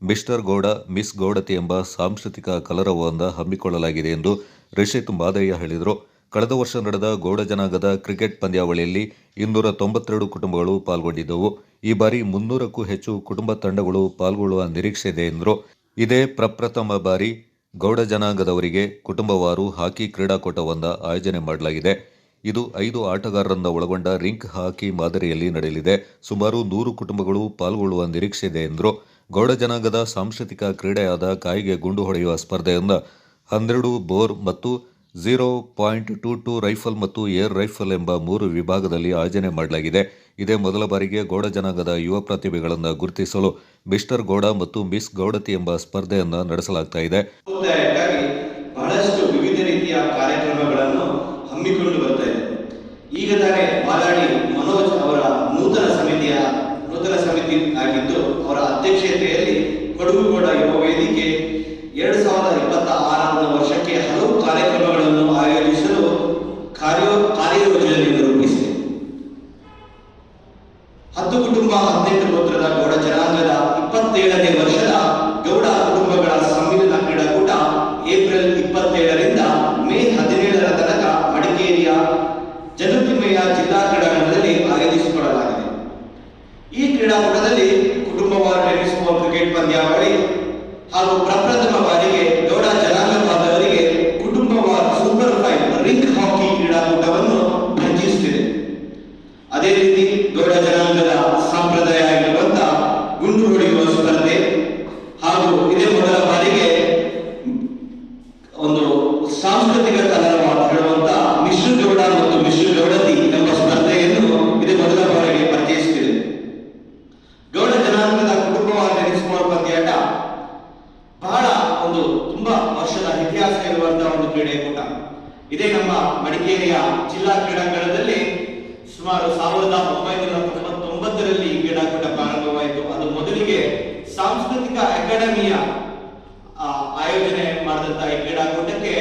ಮಿಸ್ಟರ್ ಗೌಡ ಮಿಸ್ ಗೌಡತಿ ಎಂಬ ಸಾಂಸ್ಕೃತಿಕ ಕಲರವವನ್ನು ಹಮ್ಮಿಕೊಳ್ಳಲಾಗಿದೆ ಎಂದು ರಿಷಿತ್ ಮಾದಯ್ಯ ಹೇಳಿದರು. ಕಳೆದ ವರ್ಷ ನಡೆದ ಗೌಡ ಜನಾಂಗದ ಕ್ರಿಕೆಟ್ ಪಂದ್ಯಾವಳಿಯಲ್ಲಿ 292 ಕುಟುಂಬಗಳು ಪಾಲ್ಗೊಂಡಿದ್ದವು. ಈ ಬಾರಿ 300ಕ್ಕೂ ಹೆಚ್ಚು ಕುಟುಂಬ ತಂಡಗಳು ಪಾಲ್ಗೊಳ್ಳುವ ನಿರೀಕ್ಷೆ ಇದೆ ಎಂದರು. ಇದೇ ಪ್ರಪ್ರಥಮ ಬಾರಿ ಗೌಡ ಜನಾಂಗದವರಿಗೆ ಕುಟುಂಬವಾರು ಹಾಕಿ ಕ್ರೀಡಾಕೂಟವನ್ನು ಆಯೋಜನೆ ಮಾಡಲಾಗಿದೆ. ಇದು 5 ಆಟಗಾರರನ್ನು ಒಳಗೊಂಡ ರಿಂಕ್ ಹಾಕಿ ಮಾದರಿಯಲ್ಲಿ ನಡೆಯಲಿದೆ. ಸುಮಾರು 100 ಕುಟುಂಬಗಳು ಪಾಲ್ಗೊಳ್ಳುವ ನಿರೀಕ್ಷೆ ಇದೆ ಎಂದರು. ಗೌಡ ಜನಾಂಗದ ಸಾಂಸ್ಕೃತಿಕ ಕ್ರೀಡೆಯಾದ ಕಾಯಿಗೆ ಗುಂಡು ಹೊಡೆಯುವ ಸ್ಪರ್ಧೆಯನ್ನು 12 ಬೋರ್ ಮತ್ತು 0.22 ರೈಫಲ್ ಮತ್ತು ಏರ್ ರೈಫಲ್ ಎಂಬ 3 ವಿಭಾಗದಲ್ಲಿ ಆಯೋಜನೆ ಮಾಡಲಾಗಿದೆ. ಇದೇ ಮೊದಲ ಬಾರಿಗೆ ಗೌಡ ಜನಾಂಗದ ಯುವ ಪ್ರತಿಭೆಗಳನ್ನು ಗುರುತಿಸಲು ಮಿಸ್ಟರ್ ಗೌಡ ಮತ್ತು ಮಿಸ್ ಗೌಡತಿ ಎಂಬ ಸ್ಪರ್ಧೆಯನ್ನು ನಡೆಸಲಾಗ್ತಾ ಇದೆ. ಬಹಳಷ್ಟು ವಿವಿಧ ರೀತಿಯ ಕಾರ್ಯಕ್ರಮಗಳನ್ನು ಹಮ್ಮಿಕೊಂಡು ಬರ್ತಾ ಇದೆ. ಈಗ ತಾನೇ ಬಾಲಾಡಿ ಮನೋಜ್ ಅವರ ನೂತನ ಸಮಿತಿ ಆಗಿದ್ದು, ಅವರ ಅಧ್ಯಕ್ಷತೆಯಲ್ಲಿ ಕೊಡಗು ಗೌಡ ಯುವ ವೇದಿಕೆ 2026ರ ವರ್ಷಕ್ಕೆ ಹಲವು ಕಾರ್ಯಕ್ರಮಗಳನ್ನು ಆಯೋಜಿಸಲು ಕಾರ್ಯಯೋಜನೆಯನ್ನು ರೂಪಿಸಿದೆ. 10 ಕುಟುಂಬ 18 ಗೋತ್ರದ ಗೌಡ ಜನಾಂಗದ 27ನೇ ವರ್ಷದ ಗೌಡ ಕುಟುಂಬಗಳ ಸಮ್ಮಿಲನ ಕ್ರೀಡಾಕೂಟ ಏಪ್ರಿಲ್ 27ರಿಂದ ಮೇ 17ರ ತನಕ ಮಡಿಕೇರಿಯ ಜನತಿಮ್ಮಯ್ಯ ಜಿಲ್ಲಾ ಕ್ರೀಡಾಂಗಣದಲ್ಲಿ ಆಯೋಜಿಸಿಕೊಳ್ಳಲಾಗಿದೆ. ಈ ಕ್ರೀಡಾಕೂಟದಲ್ಲಿ ಕುಟುಂಬವಾರು ಟೆನ್ನಿಸ್ ಬಾಲ್ ಕ್ರಿಕೆಟ್ ಪಂದ್ಯಾವಳಿ ಹಾಗೂ ಪ್ರಪ್ರಥಮ ಬಾರಿಗೆ ಗೌಡ ಜನಾಂಗ ಬಾಂಧವರಿಗೆ ಕುಟುಂಬವಾರು ಸೂಪರ್ 5 ರಿಂಗ್ ಹಾಕಿ ಕ್ರೀಡಾಕೂಟವನ್ನು ಪರಿಚಯಿಸುತ್ತಿದೆ. ಅದೇ ರೀತಿ ಗೌಡ ಜನಾಂಗದ ಸಂಪ್ರದಾಯ ಆಗಿರುವಂತಹ ಗುಂಡು ಹೊಡೆಯುವ ಸ್ಪರ್ಧೆ ಹಾಗೂ ಇದೇ ಮೊದಲ ಬಾರಿಗೆ ಒಂದು ಸಾಂಸ್ಕೃತಿಕ ಕಲರವ ಹೇಳುವಂತಹ ಮಿಶ್ರ ಗೌಡ ಮತ್ತು ಮಿಶ್ರ ಗೌಡತಿ ಎಂಬ ಸ್ಪರ್ಧೆಯನ್ನು ಇದೇ ಮೊದಲ ಬಾರಿಗೆ ಪರಿಚಯಿಸುತ್ತಿದೆ. ಗೌಡ ಜನಾಂಗದ ಕುಟುಂಬವಾದ ಟೆನ್ನಿಸ್ ಬಾಲ್ ಪಂದ್ಯಾಟ ಬಹಳ ತುಂಬಾ ವರ್ಷದ ಇತಿಹಾಸ ಇರುವಂತಹ ಒಂದು ಕ್ರೀಡಾಕೂಟ. ಇದೇ ನಮ್ಮ ಮಡಿಕೇರಿಯ ಜಿಲ್ಲಾ ಕ್ರೀಡಾಂಗಣದಲ್ಲಿ ಸುಮಾರು 1999ರಲ್ಲಿ ಈ ಕ್ರೀಡಾಕೂಟ ಪ್ರಾರಂಭವಾಯಿತು. ಅದು ಮೊದಲಿಗೆ ಸಾಂಸ್ಕೃತಿಕ ಅಕಾಡೆಮಿಯ ಆಯೋಜನೆ ಮಾಡಿದಂತಹ ಈ ಕ್ರೀಡಾಕೂಟಕ್ಕೆ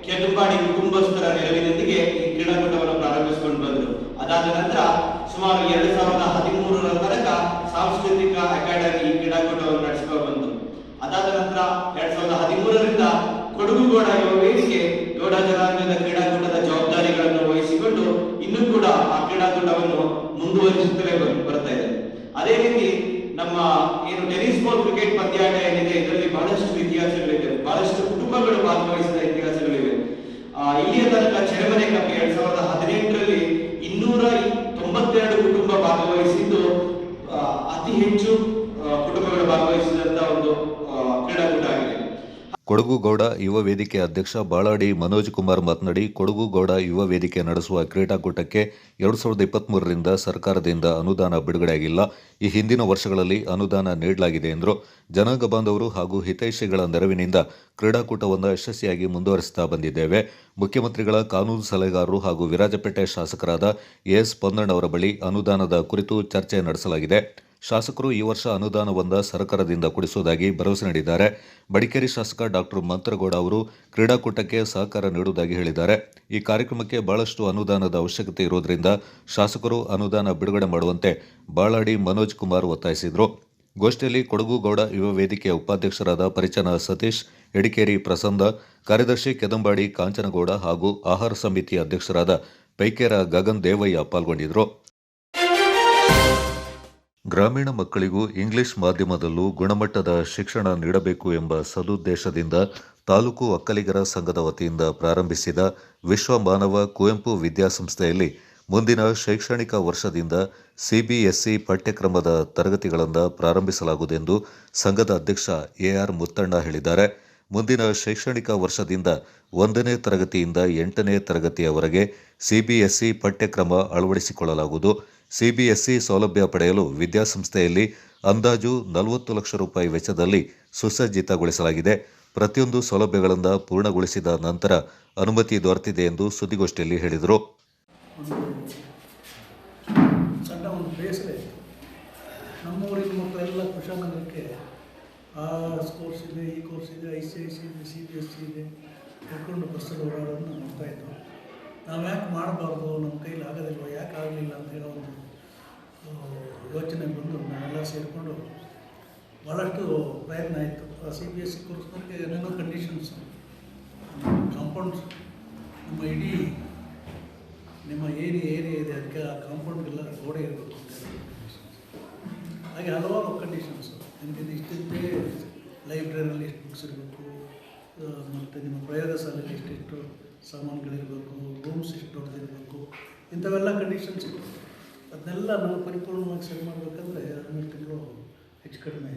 ಕೆದುಂಬಾಡಿ ಕುಟುಂಬಸ್ಥರ ನೆರವಿನೊಂದಿಗೆ ಈ ಕ್ರೀಡಾಕೂಟವನ್ನು ಪ್ರಾರಂಭಿಸಿಕೊಂಡು ಬಂದರು. ಅದಾದ ನಂತರ ಸುಮಾರು 2013ರ ತನಕ ಸಾಂಸ್ಕೃತಿಕ ಅಕಾಡೆಮಿ ಈ ಕ್ರೀಡಾಕೂಟವನ್ನು ನಡೆಸಿಕೊಂಡು ಬಂತು. ಅದಾದ ನಂತರ 2013ರಿಂದ ಕೊಡಗು ಗೌಡ ಯುವ ವೇದಿಕೆ ಗೌಡ ಜನಾಂಗದ ಕ್ರೀಡಾಕೂಟದ ಜವಾಬ್ದಾರಿಗಳನ್ನು ವಹಿಸಿಕೊಂಡು ಇನ್ನೂ ಕೂಡ ಆ ಕ್ರೀಡಾಕೂಟವನ್ನು ಮುಂದುವರಿಸುತ್ತಲೇ ಬರ್ತಾ ಇದೆ. ಅದೇ ರೀತಿ ನಮ್ಮ ಏನು ಟೆನ್ನಿಸ್ ಬಾಲ್ ಕ್ರಿಕೆಟ್ ಪಂದ್ಯಾಟ ಏನಿದೆ, ಇದರಲ್ಲಿ ಬಹಳಷ್ಟು ಇತಿಹಾಸಗಳಿವೆ, ಬಹಳಷ್ಟು ಕುಟುಂಬಗಳು ಭಾಗವಹಿಸಿದ ಇತಿಹಾಸಗಳಿವೆ. ಇಲ್ಲಿಯ ತನಕ ಚೆರೆಮನೆ ಕಪ್ 2018ರಲ್ಲಿ 292 ಕುಟುಂಬ ಭಾಗವಹಿಸಿದ್ದು ಅತಿ ಹೆಚ್ಚು ಕುಟುಂಬಗಳು ಭಾಗವಹಿಸಿದಂತ ಒಂದು ಕ್ರೀಡಾಕೂಟ ಆಗಿದೆ. ಕೊಡಗು ಗೌಡ ಯುವ ವೇದಿಕೆ ಅಧ್ಯಕ್ಷ ಬಾಳಾಡಿ ಮನೋಜ್ ಕುಮಾರ್ ಮಾತನಾಡಿ, ಕೊಡಗು ಗೌಡ ಯುವ ವೇದಿಕೆ ನಡೆಸುವ ಕ್ರೀಡಾಕೂಟಕ್ಕೆ 2023ರಿಂದ ಸರ್ಕಾರದಿಂದ ಅನುದಾನ ಬಿಡುಗಡೆಯಾಗಿಲ್ಲ. ಈ ಹಿಂದಿನ ವರ್ಷಗಳಲ್ಲಿ ಅನುದಾನ ನೀಡಲಾಗಿದೆ ಎಂದರು. ಜನಾಂಗ ಬಾಂಧವರು ಹಾಗೂ ಹಿತೈಷಿಗಳ ನೆರವಿನಿಂದ ಕ್ರೀಡಾಕೂಟವನ್ನು ಯಶಸ್ವಿಯಾಗಿ ಮುಂದುವರಿಸುತ್ತಾ ಬಂದಿದ್ದೇವೆ. ಮುಖ್ಯಮಂತ್ರಿಗಳ ಕಾನೂನು ಸಲಹೆಗಾರರು ಹಾಗೂ ವಿರಾಜಪೇಟೆ ಶಾಸಕರಾದ ಎಸ್ ಪೊನ್ನಣ್ಣ ಅವರ ಬಳಿ ಅನುದಾನದ ಕುರಿತು ಚರ್ಚೆ ನಡೆಸಲಾಗಿದೆ. ಶಾಸಕರು ಈ ವರ್ಷ ಅನುದಾನವನ್ನು ಸರ್ಕಾರದಿಂದ ಕೊಡಿಸುವುದಾಗಿ ಭರವಸೆ ನೀಡಿದ್ದಾರೆ. ಮಡಿಕೇರಿ ಶಾಸಕ ಡಾಕ್ಟರ್ ಮಂತ್ರಗೌಡ ಅವರು ಕ್ರೀಡಾಕೂಟಕ್ಕೆ ಸಹಕಾರ ನೀಡುವುದಾಗಿ ಹೇಳಿದ್ದಾರೆ. ಈ ಕಾರ್ಯಕ್ರಮಕ್ಕೆ ಬಹಳಷ್ಟು ಅನುದಾನದ ಅವಶ್ಯಕತೆ ಇರುವುದರಿಂದ ಶಾಸಕರು ಅನುದಾನ ಬಿಡುಗಡೆ ಮಾಡುವಂತೆ ಬಾಳಾಡಿ ಮನೋಜ್ ಕುಮಾರ್ ಒತ್ತಾಯಿಸಿದರು. ಗೋಷ್ಠಿಯಲ್ಲಿ ಕೊಡಗು ಗೌಡ ಯುವ ವೇದಿಕೆಯ ಉಪಾಧ್ಯಕ್ಷರಾದ ಪರಿಚನ ಸತೀಶ್, ಎಡಿಕೇರಿ ಪ್ರಸನ್ನ, ಕಾರ್ಯದರ್ಶಿ ಕೆದಂಬಾಡಿ ಕಾಂಚನಗೌಡ ಹಾಗೂ ಆಹಾರ ಸಮಿತಿ ಅಧ್ಯಕ್ಷರಾದ ಪೈಕೇರ ಗಗನ್ ದೇವಯ್ಯ ಪಾಲ್ಗೊಂಡಿದ್ದರು. ಗ್ರಾಮೀಣ ಮಕ್ಕಳಿಗೂ ಇಂಗ್ಲಿಷ್ ಮಾಧ್ಯಮದಲ್ಲೂ ಗುಣಮಟ್ಟದ ಶಿಕ್ಷಣ ನೀಡಬೇಕು ಎಂಬ ಸದುದ್ದೇಶದಿಂದ ತಾಲೂಕು ಒಕ್ಕಲಿಗರ ಸಂಘದ ವತಿಯಿಂದ ಪ್ರಾರಂಭಿಸಿದ ವಿಶ್ವ ಮಾನವ ಕುವೆಂಪು ವಿದ್ಯಾಸಂಸ್ಥೆಯಲ್ಲಿ ಮುಂದಿನ ಶೈಕ್ಷಣಿಕ ವರ್ಷದಿಂದ ಸಿಬಿಎಸ್ಇ ಪಠ್ಯಕ್ರಮದ ತರಗತಿಗಳನ್ನು ಪ್ರಾರಂಭಿಸಲಾಗುವುದೆಂದು ಸಂಘದ ಅಧ್ಯಕ್ಷ ಎಆರ್ ಮುತ್ತಣ್ಣ ಹೇಳಿದ್ದಾರೆ. ಮುಂದಿನ ಶೈಕ್ಷಣಿಕ ವರ್ಷದಿಂದ 1ನೇ ತರಗತಿಯಿಂದ 8ನೇ ತರಗತಿಯವರೆಗೆ ಸಿಬಿಎಸ್ಇ ಪಠ್ಯಕ್ರಮ ಅಳವಡಿಸಿಕೊಳ್ಳಲಾಗುವುದು. ಸಿಬಿಎಸ್ಇ ಸೌಲಭ್ಯ ಪಡೆಯಲು ವಿದ್ಯಾಸಂಸ್ಥೆಯಲ್ಲಿ ಅಂದಾಜು 40 ಲಕ್ಷ ರೂಪಾಯಿ ವೆಚ್ಚದಲ್ಲಿ ಸುಸಜ್ಜಿತಗೊಳಿಸಲಾಗಿದೆ. ಪ್ರತಿಯೊಂದು ಸೌಲಭ್ಯಗಳನ್ನು ಪೂರ್ಣಗೊಳಿಸಿದ ನಂತರ ಅನುಮತಿ ದೊರೆತಿದೆ ಎಂದು ಸುದ್ದಿಗೋಷ್ಠಿಯಲ್ಲಿ ಹೇಳಿದರು. ಸಣ್ಣ ಒಂದು ಬೇಸರ ಇತ್ತು. ನಮ್ಮೂರಿನ ಮಕ್ಕಳೆಲ್ಲ ಕುಶಾಲನಗರಕ್ಕೆ ಆ ಕೋರ್ಸ್ ಇದೆ, ಈ ಕೋರ್ಸ್ ಇದೆ, ICIC ಇದೆ, CBSE ಇದೆ, ಕರ್ಕೊಂಡು ಬಸ್ಸಲ್ಲಿ ಓಡಾಡೋದನ್ನ ನೋಡ್ತಾಯಿದ್ದು. ನಾವು ಯಾಕೆ ಮಾಡಬಾರ್ದು, ನಮ್ಮ ಕೈಲಿ ಆಗೋದಿಲ್ವ, ಯಾಕೆ ಆಗಲಿಲ್ಲ ಅಂತ ಹೇಳೋ ಒಂದು ಯೋಚನೆ ಬಂದು ನಾವೆಲ್ಲ ಸೇರಿಕೊಂಡು ಭಾಳಷ್ಟು ಪ್ರಯತ್ನ ಆಯಿತು. ಆ CBSE ಕೋರ್ಸ್ನವ್ರಿಗೆ ಏನೇನೋ ಕಂಡೀಷನ್ಸ್, ಕಾಂಪೌಂಡ್ಸ್, ನಮ್ಮ ಇಡೀ ನಿಮ್ಮ ಏರಿಯಾ ಇದೆ, ಅದಕ್ಕೆ ಆ ಕಾಂಪೌಂಡ್ಗೆಲ್ಲ ಗೋಡೆ ಇರಬೇಕು ಅಂತ ಹೇಳಿ ಹಾಗೆ ಹಲವಾರು ಕಂಡೀಷನ್ಸು. ನಿಮಗೆ ಇಷ್ಟಿದ್ದೇ ಲೈಬ್ರರಿಯಲ್ಲಿ ಎಷ್ಟು ಬುಕ್ಸ್ ಇರಬೇಕು, ಮತ್ತು ನಿಮ್ಮ ಪ್ರಯೋಗಶಾಲೆಯಲ್ಲಿ ಎಷ್ಟೆಷ್ಟು ಸಾಮಾನುಗಳಿರಬೇಕು, ರೂಮ್ಸ್ ಎಷ್ಟು ದೊಡ್ಡದಿರಬೇಕು, ಇಂಥವೆಲ್ಲ ಕಂಡೀಷನ್ಸ್ ಇತ್ತು. ಅದನ್ನೆಲ್ಲ ನಾವು ಪರಿಪೂರ್ಣವಾಗಿ ಸರಿ ಮಾಡಬೇಕಂದ್ರೆ 12 ತಿಂಗಳು ಹೆಚ್ಚು ಕಡಿಮೆ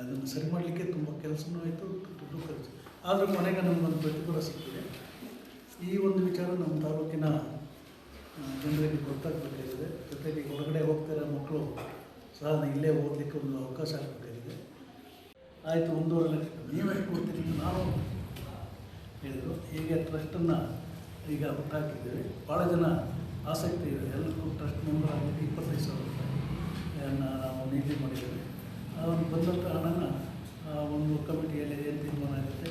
ಅದನ್ನು ಸರಿ ಮಾಡಲಿಕ್ಕೆ ತುಂಬ ಕೆಲಸನೂ ಆಯಿತು, ದುಡ್ಡು ಖರ್ಚು. ಆದರೂ ಕೊನೆಗೆ ನಮಗೊಂದು ಪ್ರತಿಫಲ ಸಿಕ್ಕಿದೆ. ಈ ಒಂದು ವಿಚಾರ ನಮ್ಮ ತಾಲೂಕಿನ ಜನರಿಗೆ ಗೊತ್ತಾಗಬೇಕಾಗಿದೆ. ಜೊತೆಗೆ ಹೊರಗಡೆ ಹೋಗ್ತಿರೋ ಮಕ್ಕಳು ಸಹ ಇಲ್ಲೇ ಓದಲಿಕ್ಕೆ ಒಂದು ಅವಕಾಶ ಆಗಬೇಕಾಗಿದೆ. ಆಯಿತು, 1.5 ಲಕ್ಷ ನೀವೆಷ್ಟು ಕೊಡ್ತೀರಿ ನಾವು ಹೇಳಿದರು. ಹೀಗೆ ಟ್ರಸ್ಟನ್ನು ಈಗ ಹುಟ್ಟಾಕಿದ್ದೇವೆ. ಭಾಳ ಜನ ಆಸಕ್ತಿ ಇದೆ. ಎಲ್ಲರೂ ಟ್ರಸ್ಟ್ ಮೆಂಬರ್ ಆಗಲಿಕ್ಕೆ 25,000 ರೂಪಾಯಿಯನ್ನು ನಾವು ನಿಗದಿ ಮಾಡಿದ್ದೇವೆ. ಅವನು ಬಂದಂಥ ಹಣನ ಒಂದು ಕಮಿಟಿಯಲ್ಲಿ ಏನು ತೀರ್ಮಾನ ಆಗುತ್ತೆ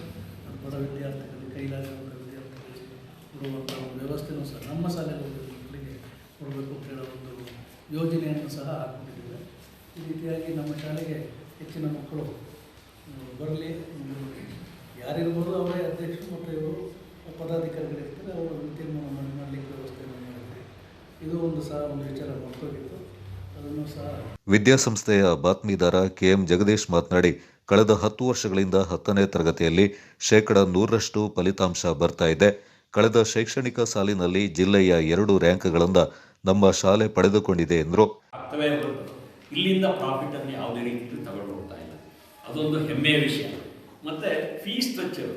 ಅದು ಬಡ ವಿದ್ಯಾರ್ಥಿಗಳಿಗೆ, ಕೈಲಾಗದ ವಿದ್ಯಾರ್ಥಿಗಳಿಗೆ ಕೊಡುವಂಥ ಒಂದು ವ್ಯವಸ್ಥೆಯೂ ಸಹ ನಮ್ಮ ಶಾಲೆಯಲ್ಲಿ ಮಕ್ಕಳಿಗೆ ಕೊಡಬೇಕು ಅಂತ ಹೇಳೋ ಒಂದು ಯೋಜನೆಯನ್ನು ಸಹ ಹಾಕ್ಕೊಂಡಿದ್ದೇವೆ. ಈ ರೀತಿಯಾಗಿ ನಮ್ಮ ಶಾಲೆಗೆ ಹೆಚ್ಚಿನ ಮಕ್ಕಳು ಬರಲಿ. ಯಾರಿರ್ಬೋದು ಅವರೇ ಅಧ್ಯಕ್ಷರು ಮತ್ತು ಇವರು ಪದಾಧಿಕಾರಿಗಳಿರ್ತಾರೆ, ಅವರು ತೀರ್ಮಾನ ಮಾಡಲಿಕ್ಕೆ ವ್ಯವಸ್ಥೆಯನ್ನು ಮಾಡಿದ್ದಾರೆ. ಇದು ಒಂದು ಸಹ ಒಂದು ವಿಚಾರ ಮರ್ತೋಗಿತ್ತು, ಅದನ್ನು ಸಹ. ವಿದ್ಯಾಸಂಸ್ಥೆಯ ಬಾತ್ಮೀದಾರ ಕೆಎಂ ಜಗದೀಶ್ ಮಾತನಾಡಿ, ಕಳೆದ 10 ವರ್ಷಗಳಿಂದ 10ನೇ ತರಗತಿಯಲ್ಲಿ 100% ಫಲಿತಾಂಶ ಬರ್ತಾ ಇದೆ. ಕಳೆದ ಶೈಕ್ಷಣಿಕ ಸಾಲಿನಲ್ಲಿ ಜಿಲ್ಲೆಯ 2 ರ್ಯಾಂಕ್ಗಳನ್ನು ನಮ್ಮ ಶಾಲೆ ಪಡೆದುಕೊಂಡಿದೆ ಎಂದರು. ಇಲ್ಲಿಂದ ಪ್ರಾಫಿಟ್ ಅನ್ನು ಯಾವುದೇ ರೀತಿಯಲ್ಲಿ ತಗೊಂಡು ಹೋಗ್ತಾ ಇಲ್ಲ, ಅದೊಂದು ಹೆಮ್ಮೆಯ ವಿಷಯ. ಮತ್ತು ಫೀಸ್ ಸ್ಟ್ರಕ್ಚರ್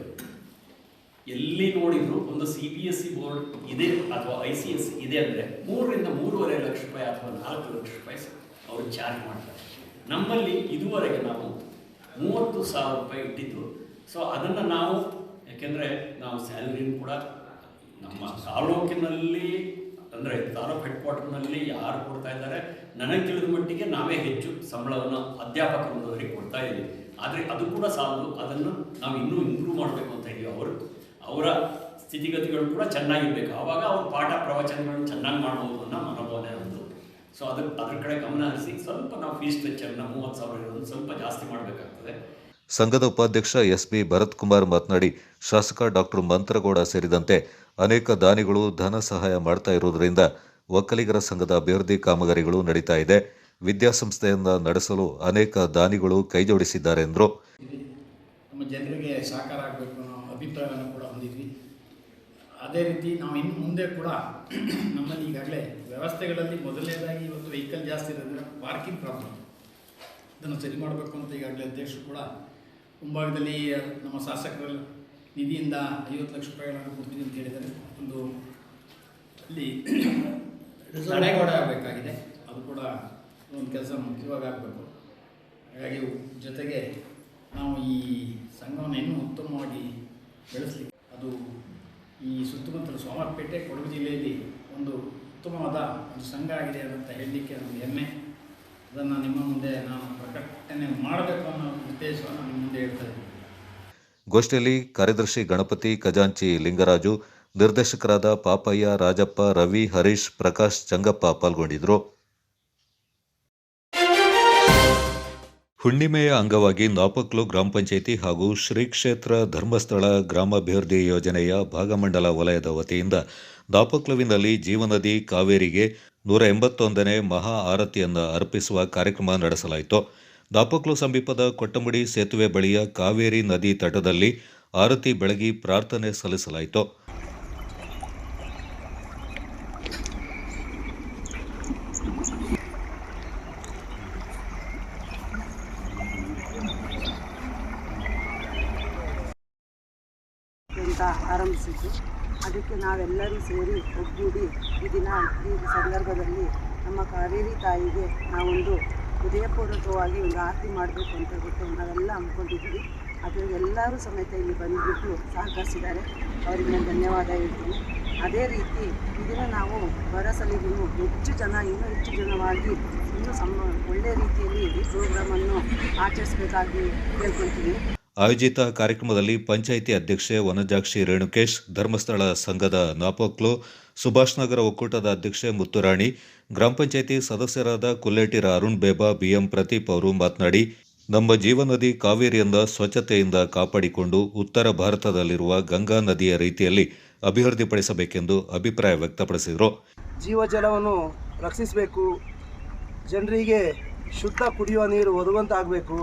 ಎಲ್ಲಿ ನೋಡಿದ್ರು ಒಂದು CBSE ಬೋರ್ಡ್ ಇದೆ ಅಥವಾ ICSE ಇದೆ ಅಂದರೆ 3 ರಿಂದ 3.5 ಲಕ್ಷ ರೂಪಾಯಿ ಅಥವಾ 4 ಲಕ್ಷ ರೂಪಾಯಿ ಅವರು ಚಾರ್ಜ್ ಮಾಡ್ತಾರೆ. ನಮ್ಮಲ್ಲಿ ಇದುವರೆಗೆ ನಾವು 30,000 ರೂಪಾಯಿ ಇಟ್ಟಿದ್ದು. ಸೊ ಅದನ್ನು ನಾವು, ಯಾಕೆಂದರೆ ನಾವು ಸ್ಯಾಲರಿನೂ ಕೂಡ ನಮ್ಮ ತಾಲೂಕಿನಲ್ಲಿ ಅಂದರೆ ತಾಲೂಕು ಹೆಡ್ ಕ್ವಾರ್ಟರ್ನಲ್ಲಿ ಯಾರು ಕೊಡ್ತಾ ಇದ್ದಾರೆ, ನನಗೆ ತಿಳಿದ ಮಟ್ಟಿಗೆ ನಾವೇ ಹೆಚ್ಚು ಸಂಬಳವನ್ನು ಅಧ್ಯಾಪಕರವರಿಗೆ ಕೊಡ್ತಾ ಇದ್ದೀವಿ. ಆದರೆ ಅದು ಕೂಡ ಸಾಲದು, ಅದನ್ನು ನಾವು ಇನ್ನೂ ಇಂಪ್ರೂವ್ ಮಾಡಬೇಕು ಅಂತ ಇದ್ದೀವಿ. ಅವರ ಸ್ಥಿತಿಗತಿಗಳು ಕೂಡ ಚೆನ್ನಾಗಿರಬೇಕು. ಆವಾಗ ಅವ್ರ ಪಾಠ ಪ್ರವಚನಗಳನ್ನು ಚೆನ್ನಾಗಿ ಮಾಡ್ಬೋದು ಅನ್ನೋ ಮನೋಭಾವನೆ ಒಂದು. ಸೊ ಅದ್ರ ಕಡೆ ಗಮನ ಹರಿಸಿ ಸ್ವಲ್ಪ ನಾವು ಫೀಸ್ ಸ್ಟ್ರಕ್ಚರ್ನ 30,000 ಇರೋದನ್ನು ಸ್ವಲ್ಪ ಜಾಸ್ತಿ ಮಾಡಬೇಕಾಗ್ತದೆ. ಸಂಘದ ಉಪಾಧ್ಯಕ್ಷ SB ಭರತ್ ಕುಮಾರ್ ಮಾತನಾಡಿ, ಶಾಸಕ ಡಾಕ್ಟರ್ ಮಂತ್ರಗೌಡ ಸೇರಿದಂತೆ ಅನೇಕ ದಾನಿಗಳು ಧನ ಸಹಾಯ ಮಾಡ್ತಾ ಇರುವುದರಿಂದ ಒಕ್ಕಲಿಗರ ಸಂಘದ ಅಭಿವೃದ್ಧಿ ಕಾಮಗಾರಿಗಳು ನಡೀತಾ ಇದೆ. ವಿದ್ಯಾಸಂಸ್ಥೆಯನ್ನು ನಡೆಸಲು ಅನೇಕ ದಾನಿಗಳು ಕೈಜೋಡಿಸಿದ್ದಾರೆ ಎಂದರು. ನಮ್ಮ ಜನರಿಗೆ ಸಹಕಾರ ಆಗಬೇಕು ಅನ್ನೋ ಅಭಿಪ್ರಾಯವನ್ನು ಕೂಡ ಹೊಂದಿದ್ವಿ. ಅದೇ ರೀತಿ ನಾವು ಇನ್ನು ಮುಂದೆ ಕೂಡ ನಮ್ಮಲ್ಲಿ ಈಗಾಗಲೇ ವ್ಯವಸ್ಥೆಗಳಲ್ಲಿ ಮೊದಲನೇದಾಗಿ ಇವತ್ತು ವೆಹಿಕಲ್ ಜಾಸ್ತಿ ಇರೋದ್ರಿಂದ ಪಾರ್ಕಿಂಗ್ ಪ್ರಾಬ್ಲಮ್, ಇದನ್ನು ಸರಿ ಮಾಡಬೇಕು ಅಂತ ಈಗಾಗಲೇ ಅಧ್ಯಕ್ಷರು ಕೂಡ ಮುಂಭಾಗದಲ್ಲಿ ನಮ್ಮ ಶಾಸಕರ ನಿಧಿಯಿಂದ 50 ಲಕ್ಷ ರೂಪಾಯಿಗಳನ್ನು ಕೊಡ್ತೀವಿ ಅಂತ ಹೇಳಿದರೆ ಒಂದು ಅಲ್ಲಿ ತಡೆಗೋಡೆ ಆಗಬೇಕಾಗಿದೆ. ಅದು ಕೂಡ ಒಂದು ಕೆಲಸ ಮುಖ್ಯವಾಗಿ ಆಗಬೇಕು. ಹಾಗಾಗಿ ಜೊತೆಗೆ ನಾವು ಈ ಸಂಘವನ್ನು ಇನ್ನೂ ಉತ್ತಮವಾಗಿ ಬೆಳೆಸಲಿಕ್ಕೆ, ಅದು ಈ ಸುತ್ತಮುತ್ತಲ ಸೋಮವಾರಪೇಟೆ ಕೊಡಗು ಜಿಲ್ಲೆಯಲ್ಲಿ ಒಂದು ಉತ್ತಮವಾದ ಒಂದು ಸಂಘ ಆಗಿದೆ ಅಂತ ಹೇಳಲಿಕ್ಕೆ ನಮಗೆ ಹೆಮ್ಮೆ. ಅದನ್ನು ನಿಮ್ಮ ಮುಂದೆ ನಾನು ಪ್ರಕಟಣೆ ಮಾಡಬೇಕು ಅನ್ನೋ ಉದ್ದೇಶವನ್ನು ನಿಮ್ಮ ಮುಂದೆ ಹೇಳ್ತಾ ಇದ್ದೀನಿ. ಗೋಷ್ಠಿಯಲ್ಲಿ ಕಾರ್ಯದರ್ಶಿ ಗಣಪತಿ, ಖಜಾಂಚಿ ಲಿಂಗರಾಜು, ನಿರ್ದೇಶಕರಾದ ಪಾಪಯ್ಯ, ರಾಜಪ್ಪ, ರವಿ, ಹರೀಶ್, ಪ್ರಕಾಶ್, ಚಂಗಪ್ಪ ಪಾಲ್ಗೊಂಡಿದ್ದರು. ಹುಣ್ಣಿಮೆಯ ಅಂಗವಾಗಿ ನಾಪಕ್ಲು ಗ್ರಾಮ ಪಂಚಾಯಿತಿ ಹಾಗೂ ಶ್ರೀ ಕ್ಷೇತ್ರ ಧರ್ಮಸ್ಥಳ ಗ್ರಾಮಾಭಿವೃದ್ಧಿ ಯೋಜನೆಯ ಭಾಗಮಂಡಲ ವಲಯದ ವತಿಯಿಂದ ನಾಪಕ್ಲುವಿನಲ್ಲಿ ಜೀವನದಿ ಕಾವೇರಿಗೆ 181ನೇ ಮಹಾ ಆರತಿಯನ್ನು ಅರ್ಪಿಸುವ ಕಾರ್ಯಕ್ರಮ ನಡೆಸಲಾಯಿತು. ನಾಪಕ್ಲು ಸಮೀಪದ ಕೊಟ್ಟಮುಡಿ ಸೇತುವೆ ಬಳಿಯ ಕಾವೇರಿ ನದಿ ತಟದಲ್ಲಿ ಆರತಿ ಬೆಳಗಿ ಪ್ರಾರ್ಥನೆ ಸಲ್ಲಿಸಲಾಯಿತು. ಅಂತ ಆರಂಭಿಸಿದ್ದು, ಅದಕ್ಕೆ ನಾವೆಲ್ಲರೂ ಸೇರಿ ಒಗ್ಗೂಡಿ ಈ ಸಂದರ್ಭದಲ್ಲಿ ನಮ್ಮ ಕಾವೇರಿ ತಾಯಿಗೆ ನಾವೊಂದು ಹೃದಯಪೂರ್ವಕವಾಗಿ ಒಂದು ಆರತಿ ಮಾಡಬೇಕು ಅಂತ ಗೊತ್ತು ನಾವೆಲ್ಲ ಅಂದ್ಕೊಂಡಿದ್ದೀವಿ. ಅದರಲ್ಲಿ ಎಲ್ಲರೂ ಸಮೇತ ಇಲ್ಲಿ ಬಂದುಬಿಟ್ಟು ಸಹಕರಿಸಿದ್ದಾರೆ, ಅವರಿಗೆ ನಾನು ಧನ್ಯವಾದ ಹೇಳ್ತೀನಿ. ಅದೇ ರೀತಿ ಇದನ್ನು ನಾವು ಬರಸಲಿಗೂ ಹೆಚ್ಚು ಜನವಾಗಿ ಇನ್ನೂ ಒಳ್ಳೆಯ ರೀತಿಯಲ್ಲಿ ಈ ಪ್ರೋಗ್ರಾಮನ್ನು ಆಚರಿಸಬೇಕಾಗಿ ಕೇಳ್ಕೊಳ್ತೀನಿ. ಆಯೋಜಿತ ಕಾರ್ಯಕ್ರಮದಲ್ಲಿ ಪಂಚಾಯಿತಿ ಅಧ್ಯಕ್ಷೆ ವನಜಾಕ್ಷಿ ರೇಣುಕೇಶ್, ಧರ್ಮಸ್ಥಳ ಸಂಘದ ನಾಪಕ್ಲು, ಸುಭಾಷ್ ನಗರ ಒಕ್ಕೂಟದ ಅಧ್ಯಕ್ಷೆ ಮುತ್ತುರಾಣಿ, ಗ್ರಾಮ ಪಂಚಾಯಿತಿ ಸದಸ್ಯರಾದ ಕುಲ್ಲೇಟಿರ ಅರುಣ್ ಬೇಬಾ, ಬಿಎಂ ಪ್ರದೀಪ್ ಅವರು ಮಾತನಾಡಿ, ನಮ್ಮ ಜೀವನದಿ ಕಾವೇರಿಯಿಂದ ಸ್ವಚ್ಛತೆಯಿಂದ ಕಾಪಾಡಿಕೊಂಡು ಉತ್ತರ ಭಾರತದಲ್ಲಿರುವ ಗಂಗಾ ನದಿಯ ರೀತಿಯಲ್ಲಿ ಅಭಿವೃದ್ಧಿಪಡಿಸಬೇಕೆಂದು ಅಭಿಪ್ರಾಯ ವ್ಯಕ್ತಪಡಿಸಿದರು. ಜೀವಜಲವನ್ನು ರಕ್ಷಿಸಬೇಕು, ಜನರಿಗೆ ಶುದ್ಧ ಕುಡಿಯುವ ನೀರು ಒದಗುವಂತಾಗಬೇಕು,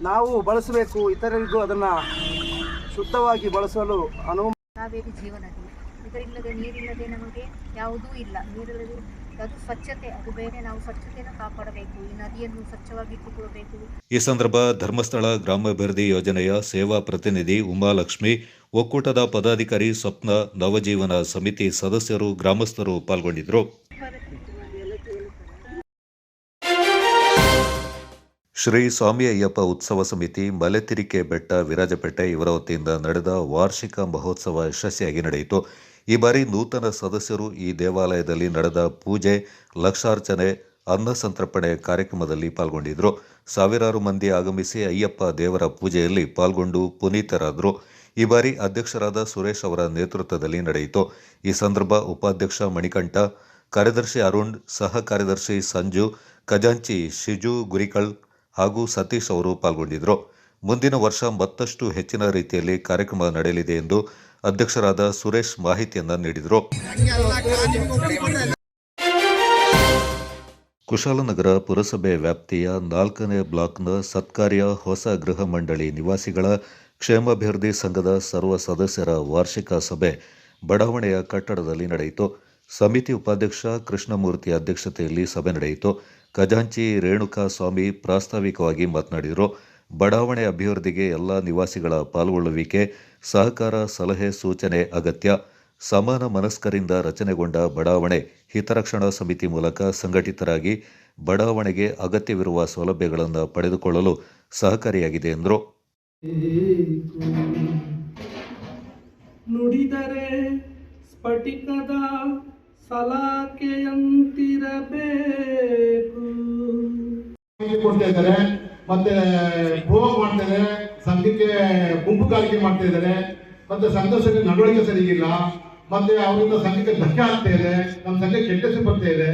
ನಾವು ಬಳಸಬೇಕು, ಇತರರಿಗೂ ಅದನ್ನು ಶುದ್ಧವಾಗಿ ಬಳಸಲು ಅನುವು. ಕಾವೇರಿ ಜೀವನದಿ, ಇದರಿಲ್ಲದೆ ನೀರಿಲ್ಲದೆ ನಮಗೆ ಯಾವುದೂ ಇಲ್ಲ. ನೀರಿಲ್ಲದೆ ಅದು ಸ್ವಚ್ಛತೆ, ಅದು ಬೇರೆ. ನಾವು ಸ್ವಚ್ಛತೆಯನ್ನು ಕಾಪಾಡಬೇಕು, ಈ ನದಿಯನ್ನು ಸ್ವಚ್ಛವಾಗಿ ಇಟ್ಟುಕೊಳ್ಳಬೇಕು. ಈ ಸಂದರ್ಭ ಧರ್ಮಸ್ಥಳ ಗ್ರಾಮಾಭಿವೃದ್ಧಿ ಯೋಜನೆಯ ಸೇವಾ ಪ್ರತಿನಿಧಿ ಉಮಾಲಕ್ಷ್ಮಿ, ಒಕ್ಕೂಟದ ಪದಾಧಿಕಾರಿ ಸ್ವಪ್ನ, ನವಜೀವನ ಸಮಿತಿ ಸದಸ್ಯರು, ಗ್ರಾಮಸ್ಥರು ಪಾಲ್ಗೊಂಡಿದ್ದರು. ಶ್ರೀ ಸ್ವಾಮಿ ಅಯ್ಯಪ್ಪ ಉತ್ಸವ ಸಮಿತಿ, ಮಲೆತಿರಿಕೆ ಬೆಟ್ಟ, ವಿರಾಜಪೇಟೆ ಇವರ ವತಿಯಿಂದ ನಡೆದ ವಾರ್ಷಿಕ ಮಹೋತ್ಸವ ಯಶಸ್ವಿಯಾಗಿ ನಡೆಯಿತು. ಈ ಬಾರಿ ನೂತನ ಸದಸ್ಯರು ಈ ದೇವಾಲಯದಲ್ಲಿ ನಡೆದ ಪೂಜೆ, ಲಕ್ಷಾರ್ಚನೆ, ಅನ್ನ ಸಂತರ್ಪಣೆ ಕಾರ್ಯಕ್ರಮದಲ್ಲಿ ಪಾಲ್ಗೊಂಡಿದ್ದರು. ಸಾವಿರಾರು ಮಂದಿ ಆಗಮಿಸಿ ಅಯ್ಯಪ್ಪ ದೇವರ ಪೂಜೆಯಲ್ಲಿ ಪಾಲ್ಗೊಂಡು ಪುನೀತರಾದರು. ಈ ಬಾರಿ ಅಧ್ಯಕ್ಷರಾದ ಸುರೇಶ್ ಅವರ ನೇತೃತ್ವದಲ್ಲಿ ನಡೆಯಿತು. ಈ ಸಂದರ್ಭ ಉಪಾಧ್ಯಕ್ಷ ಮಣಿಕಂಠ, ಕಾರ್ಯದರ್ಶಿ ಅರುಣ್, ಸಹ ಕಾರ್ಯದರ್ಶಿ ಸಂಜು, ಖಜಾಂಚಿ ಶಿಜು ಗುರಿಕಳ್ ಹಾಗೂ ಸತೀಶ್ ಅವರು ಪಾಲ್ಗೊಂಡಿದ್ದರು. ಮುಂದಿನ ವರ್ಷ ಮತ್ತಷ್ಟು ಹೆಚ್ಚಿನ ರೀತಿಯಲ್ಲಿ ಕಾರ್ಯಕ್ರಮ ನಡೆಯಲಿದೆ ಎಂದು ಅಧ್ಯಕ್ಷರಾದ ಸುರೇಶ್ ಮಾಹಿತಿಯನ್ನು ನೀಡಿದರು. ಕುಶಾಲನಗರ ಪುರಸಭೆ ವ್ಯಾಪ್ತಿಯ 4ನೇ ಬ್ಲಾಕ್ನ ಸತ್ಕಾರ್ಯ ಹೊಸ ಗೃಹ ಮಂಡಳಿ ನಿವಾಸಿಗಳ ಕ್ಷೇಮಾಭಿವೃದ್ಧಿ ಸಂಘದ ಸರ್ವ ಸದಸ್ಯರ ವಾರ್ಷಿಕ ಸಭೆ ಬಡಾವಣೆಯ ಕಟ್ಟಡದಲ್ಲಿ ನಡೆಯಿತು. ಸಮಿತಿ ಉಪಾಧ್ಯಕ್ಷ ಕೃಷ್ಣಮೂರ್ತಿ ಅಧ್ಯಕ್ಷತೆಯಲ್ಲಿ ಸಭೆ ನಡೆಯಿತು. ಖಜಾಂಚಿ ರೇಣುಕಾ ಸ್ವಾಮಿ ಪ್ರಾಸ್ತಾವಿಕವಾಗಿ ಮಾತನಾಡಿದರು. ಬಡಾವಣೆ ಅಭಿವೃದ್ಧಿಗೆ ಎಲ್ಲ ನಿವಾಸಿಗಳ ಪಾಲ್ಗೊಳ್ಳುವಿಕೆ, ಸಹಕಾರ, ಸಲಹೆ, ಸೂಚನೆ ಅಗತ್ಯ. ಸಮಾನ ಮನಸ್ಕರಿಂದ ರಚನೆಗೊಂಡ ಬಡಾವಣೆ ಹಿತರಕ್ಷಣಾ ಸಮಿತಿ ಮೂಲಕ ಸಂಘಟಿತರಾಗಿ ಬಡಾವಣೆಗೆ ಅಗತ್ಯವಿರುವ ಸೌಲಭ್ಯಗಳನ್ನು ಪಡೆದುಕೊಳ್ಳಲು ಸಹಕಾರಿಯಾಗಿದೆ ಎಂದರು. ನುಡಿದರೆ ಸ್ಫಟಿಕದ ಸಲಾಕೆಯಂತಿರಬೇಕು. ಕೊಡ್ತಾ ಇದ್ದಾರೆ, ಮತ್ತೆ ಪ್ರೋಗ್ ಮಾಡ್ತಾ ಇದ್ದಾರೆ, ಸಂಘಕ್ಕೆ ಗುಂಪುಗಾರಿಕೆ ಮಾಡ್ತಾ ಇದ್ದಾರೆ, ಮತ್ತೆ ಸಂಘರ್ಷಕ್ಕೆ ನಡವಳಿಕೆ ಸರಿಗಿಲ್ಲ, ಮತ್ತೆ ಅವರಿಂದ ಸಂಘಕ್ಕೆ ಧಕ್ಕೆ ಆಗ್ತಾ ಇದೆ, ನಮ್ಮ ಸಂಘಕ್ಕೆ ಕೆಟ್ಟ ಹೆಸರು ಬರ್ತಾ ಇದೆ.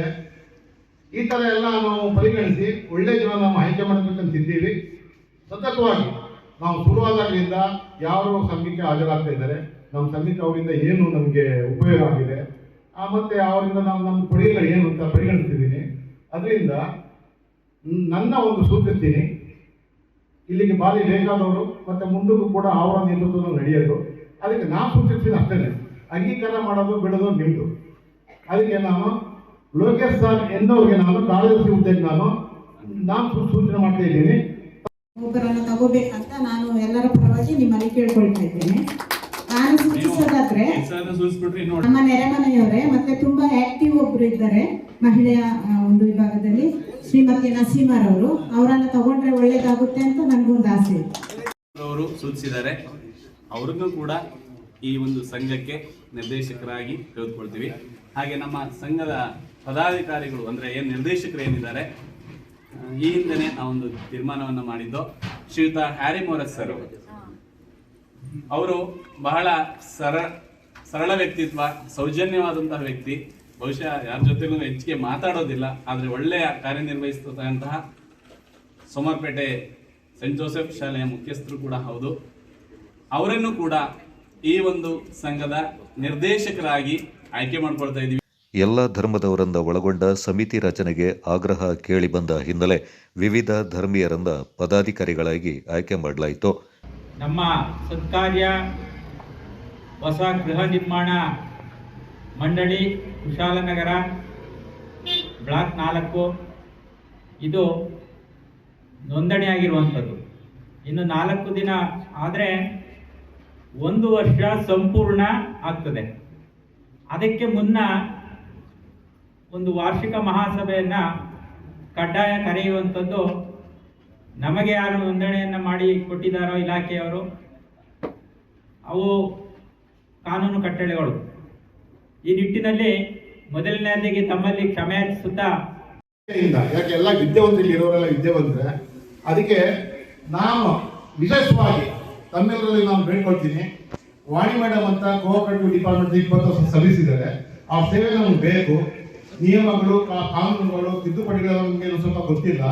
ಈ ತರ ಎಲ್ಲ ನಾವು ಪರಿಗಣಿಸಿ ಒಳ್ಳೆ ಜನ ನಾವು ಆಯ್ಕೆ ಮಾಡಬೇಕಂತಿದ್ದೀವಿ. ಸತತವಾಗಿ ನಾವು ಶುರುವಾದಾಗಲಿಂದ ಯಾರು ಸಂಘಕ್ಕೆ ಹಾಜರಾಗ್ತಾ ಇದ್ದಾರೆ, ನಮ್ಮ ಸಂಘಕ್ಕೆ ಅವರಿಂದ ಏನು ನಮಗೆ ಉಪಯೋಗ ಆಗಿದೆ, ಮತ್ತೆ ಅವರಿಂದ ನಾವು ನಮ್ಮ ಕೊಡುಗೆಗಳು ಏನು ಅಂತ ಪರಿಗಣಿಸ್ತಿದ್ದೀನಿ. ಅದರಿಂದ ನನ್ನ ಒಂದು ಸೂಚಿಸ್ತೀನಿ, ಇಲ್ಲಿಗೆ ಬಾರಿ ಬೇಕಾದವರು ಮತ್ತೆ ಮುಂದಕ್ಕೂ ಕೂಡ ಅವರ ನೇತೃತ್ವದಲ್ಲಿ ನಡೆಯೋದು. ಅದಕ್ಕೆ ನಾನು ಸೂಚಿಸ್ತೀನಿ ಅಷ್ಟೇ, ಅಂಗೀಕಾರ ಮಾಡೋದು ಬಿಡೋದು ನಿಮ್ಮದು. ಅದಕ್ಕೆ ನಾನು ಲೋಕೇಶ್ ಸರ್ ಎಂದವ್ರಿಗೆ ನಾನು ಕಾರ್ಯದರ್ಶಿ ಹುದ್ದೆಗೆ ನಾನು ಸೂಚನೆ ಮಾಡ್ತಾ ಇದ್ದೀನಿ. ಒಬ್ಬರನ್ನು ತಗೋಬೇಕಂತ ನಾನು ಎಲ್ಲರ ಪರವಾಗಿ ನಿಮ್ಮಲ್ಲಿ ಕೇಳ್ಕೊಳ್ತಾ ಇದ್ದೇನೆ. ನಾನು ಸೂಚಿಸೋದಾದ್ರೆ ನಮ್ಮ ನೆರೆಮನೆಯವರೇ ಮತ್ತೆ ತುಂಬಾ ಆಕ್ಟಿವ್ ಒಬ್ರು ಇದ್ದಾರೆ ಮಹಿಳೆಯ ಒಂದು ವಿಭಾಗದಲ್ಲಿ, ಶ್ರೀಮತಿ ನಸೀಮರವರು. ಅವರನ್ನು ತಗೊಂಡ್ರೆ ಒಳ್ಳೇದಾಗುತ್ತೆ ಅಂತ ನನಗೊಂದು ಆಸೆ. ಅವರು ಸೂಚಿಸಿದ್ದಾರೆ, ಅವ್ರನ್ನೂ ಕೂಡ ಈ ಒಂದು ಸಂಘಕ್ಕೆ ನಿರ್ದೇಶಕರಾಗಿ ತೆಗೆದುಕೊಳ್ತೀವಿ. ಹಾಗೆ ನಮ್ಮ ಸಂಘದ ಪದಾಧಿಕಾರಿಗಳು ಅಂದರೆ ಏನು ನಿರ್ದೇಶಕರು ಏನಿದ್ದಾರೆ ಈ ಹಿಂದೆನೆ ನಾವೊಂದು ತೀರ್ಮಾನವನ್ನು ಮಾಡಿದ್ದು. ಶ್ರೀಯುತ ಹ್ಯಾರಿ ಮೋರಸ್ ಸರ್ ಅವರು ಬಹಳ ಸರಳ ವ್ಯಕ್ತಿತ್ವ, ಸೌಜನ್ಯವಾದಂತಹ ವ್ಯಕ್ತಿ. ಬಹುಶಃ ಯಾರ ಜೊತೆಗೂ ಹೆಚ್ಚಿಗೆ ಮಾತಾಡೋದಿಲ್ಲ, ಆದರೆ ಒಳ್ಳೆಯ ಕಾರ್ಯನಿರ್ವಹಿಸ್ತಕ್ಕಂತಹ ಸೋಮವಾರಪೇಟೆ ಸೆಂಟ್ ಜೋಸೆಫ್ ಶಾಲೆಯ ಮುಖ್ಯಸ್ಥರು ಕೂಡ ಹೌದು. ಅವರನ್ನು ಕೂಡ ಈ ಒಂದು ಸಂಘದ ನಿರ್ದೇಶಕರಾಗಿ ಆಯ್ಕೆ ಮಾಡ್ಕೊಳ್ತಾ ಇದ್ದೀವಿ. ಎಲ್ಲ ಧರ್ಮದವರನ್ನ ಒಳಗೊಂಡ ಸಮಿತಿ ರಚನೆಗೆ ಆಗ್ರಹ ಕೇಳಿಬಂದ ಹಿನ್ನೆಲೆ ವಿವಿಧ ಧರ್ಮೀಯರನ್ನ ಪದಾಧಿಕಾರಿಗಳಾಗಿ ಆಯ್ಕೆ ಮಾಡಲಾಯಿತು. ನಮ್ಮ ಸತ್ಕಾರ್ಯ ಹೊಸ ಗೃಹ ನಿರ್ಮಾಣ ಮಂಡಳಿ ಕುಶಾಲನಗರ ಬ್ಲಾಕ್ 4 ಇದು ನೋಂದಣಿಯಾಗಿರುವಂಥದ್ದು. ಇನ್ನು 4 ದಿನ ಆದರೆ 1 ವರ್ಷ ಸಂಪೂರ್ಣ ಆಗ್ತದೆ. ಅದಕ್ಕೆ ಮುನ್ನ ಒಂದು ವಾರ್ಷಿಕ ಮಹಾಸಭೆಯನ್ನು ಕಡ್ಡಾಯ ಕರೆಯುವಂಥದ್ದು ನಮಗೆ ಯಾರು ನೋಂದಣಿಯನ್ನು ಮಾಡಿ ಕೊಟ್ಟಿದ್ದಾರೋ ಇಲಾಖೆಯವರು, ಅವು ಕಾನೂನು ಕಟ್ಟಳೆಗಳು. ಈ ನಿಟ್ಟಿನಲ್ಲಿ ಮೊದಲನೇದಾಗಿ ತಮ್ಮಲ್ಲಿ ಕ್ಷಮೆ ಯಾಚಿಸುತ್ತಾ, ಯಾಕೆ ಎಲ್ಲ ವಿದ್ಯಾವಂತರಲ್ಲಿ ಇರೋರೆಲ್ಲ ವಿದ್ಯಾವಂತರೆ, ಅದಕ್ಕೆ ನಾನು ವಿಶೇಷವಾಗಿ ತಮ್ಮೆಲ್ಲರಲ್ಲಿ ನಾನು ಬೇಡ್ಕೊಳ್ತೀನಿ. ವಾಣಿ ಮೇಡಮ್ ಅಂತ ಕೋಆಪರೇಟಿವ್ ಡಿಪಾರ್ಟ್ಮೆಂಟ್ 20 ವರ್ಷ ಸರ್ವಿಸ್ ಇದ್ದಾರೆ. ಆ ಸೇವೆ ನಮ್ಗೆ ಬೇಕು. ನಿಯಮಗಳು, ಕಾನೂನುಗಳು, ತಿದ್ದುಪಡಿಗಳು ನಮಗೆ ಸ್ವಲ್ಪ ಗೊತ್ತಿಲ್ಲ.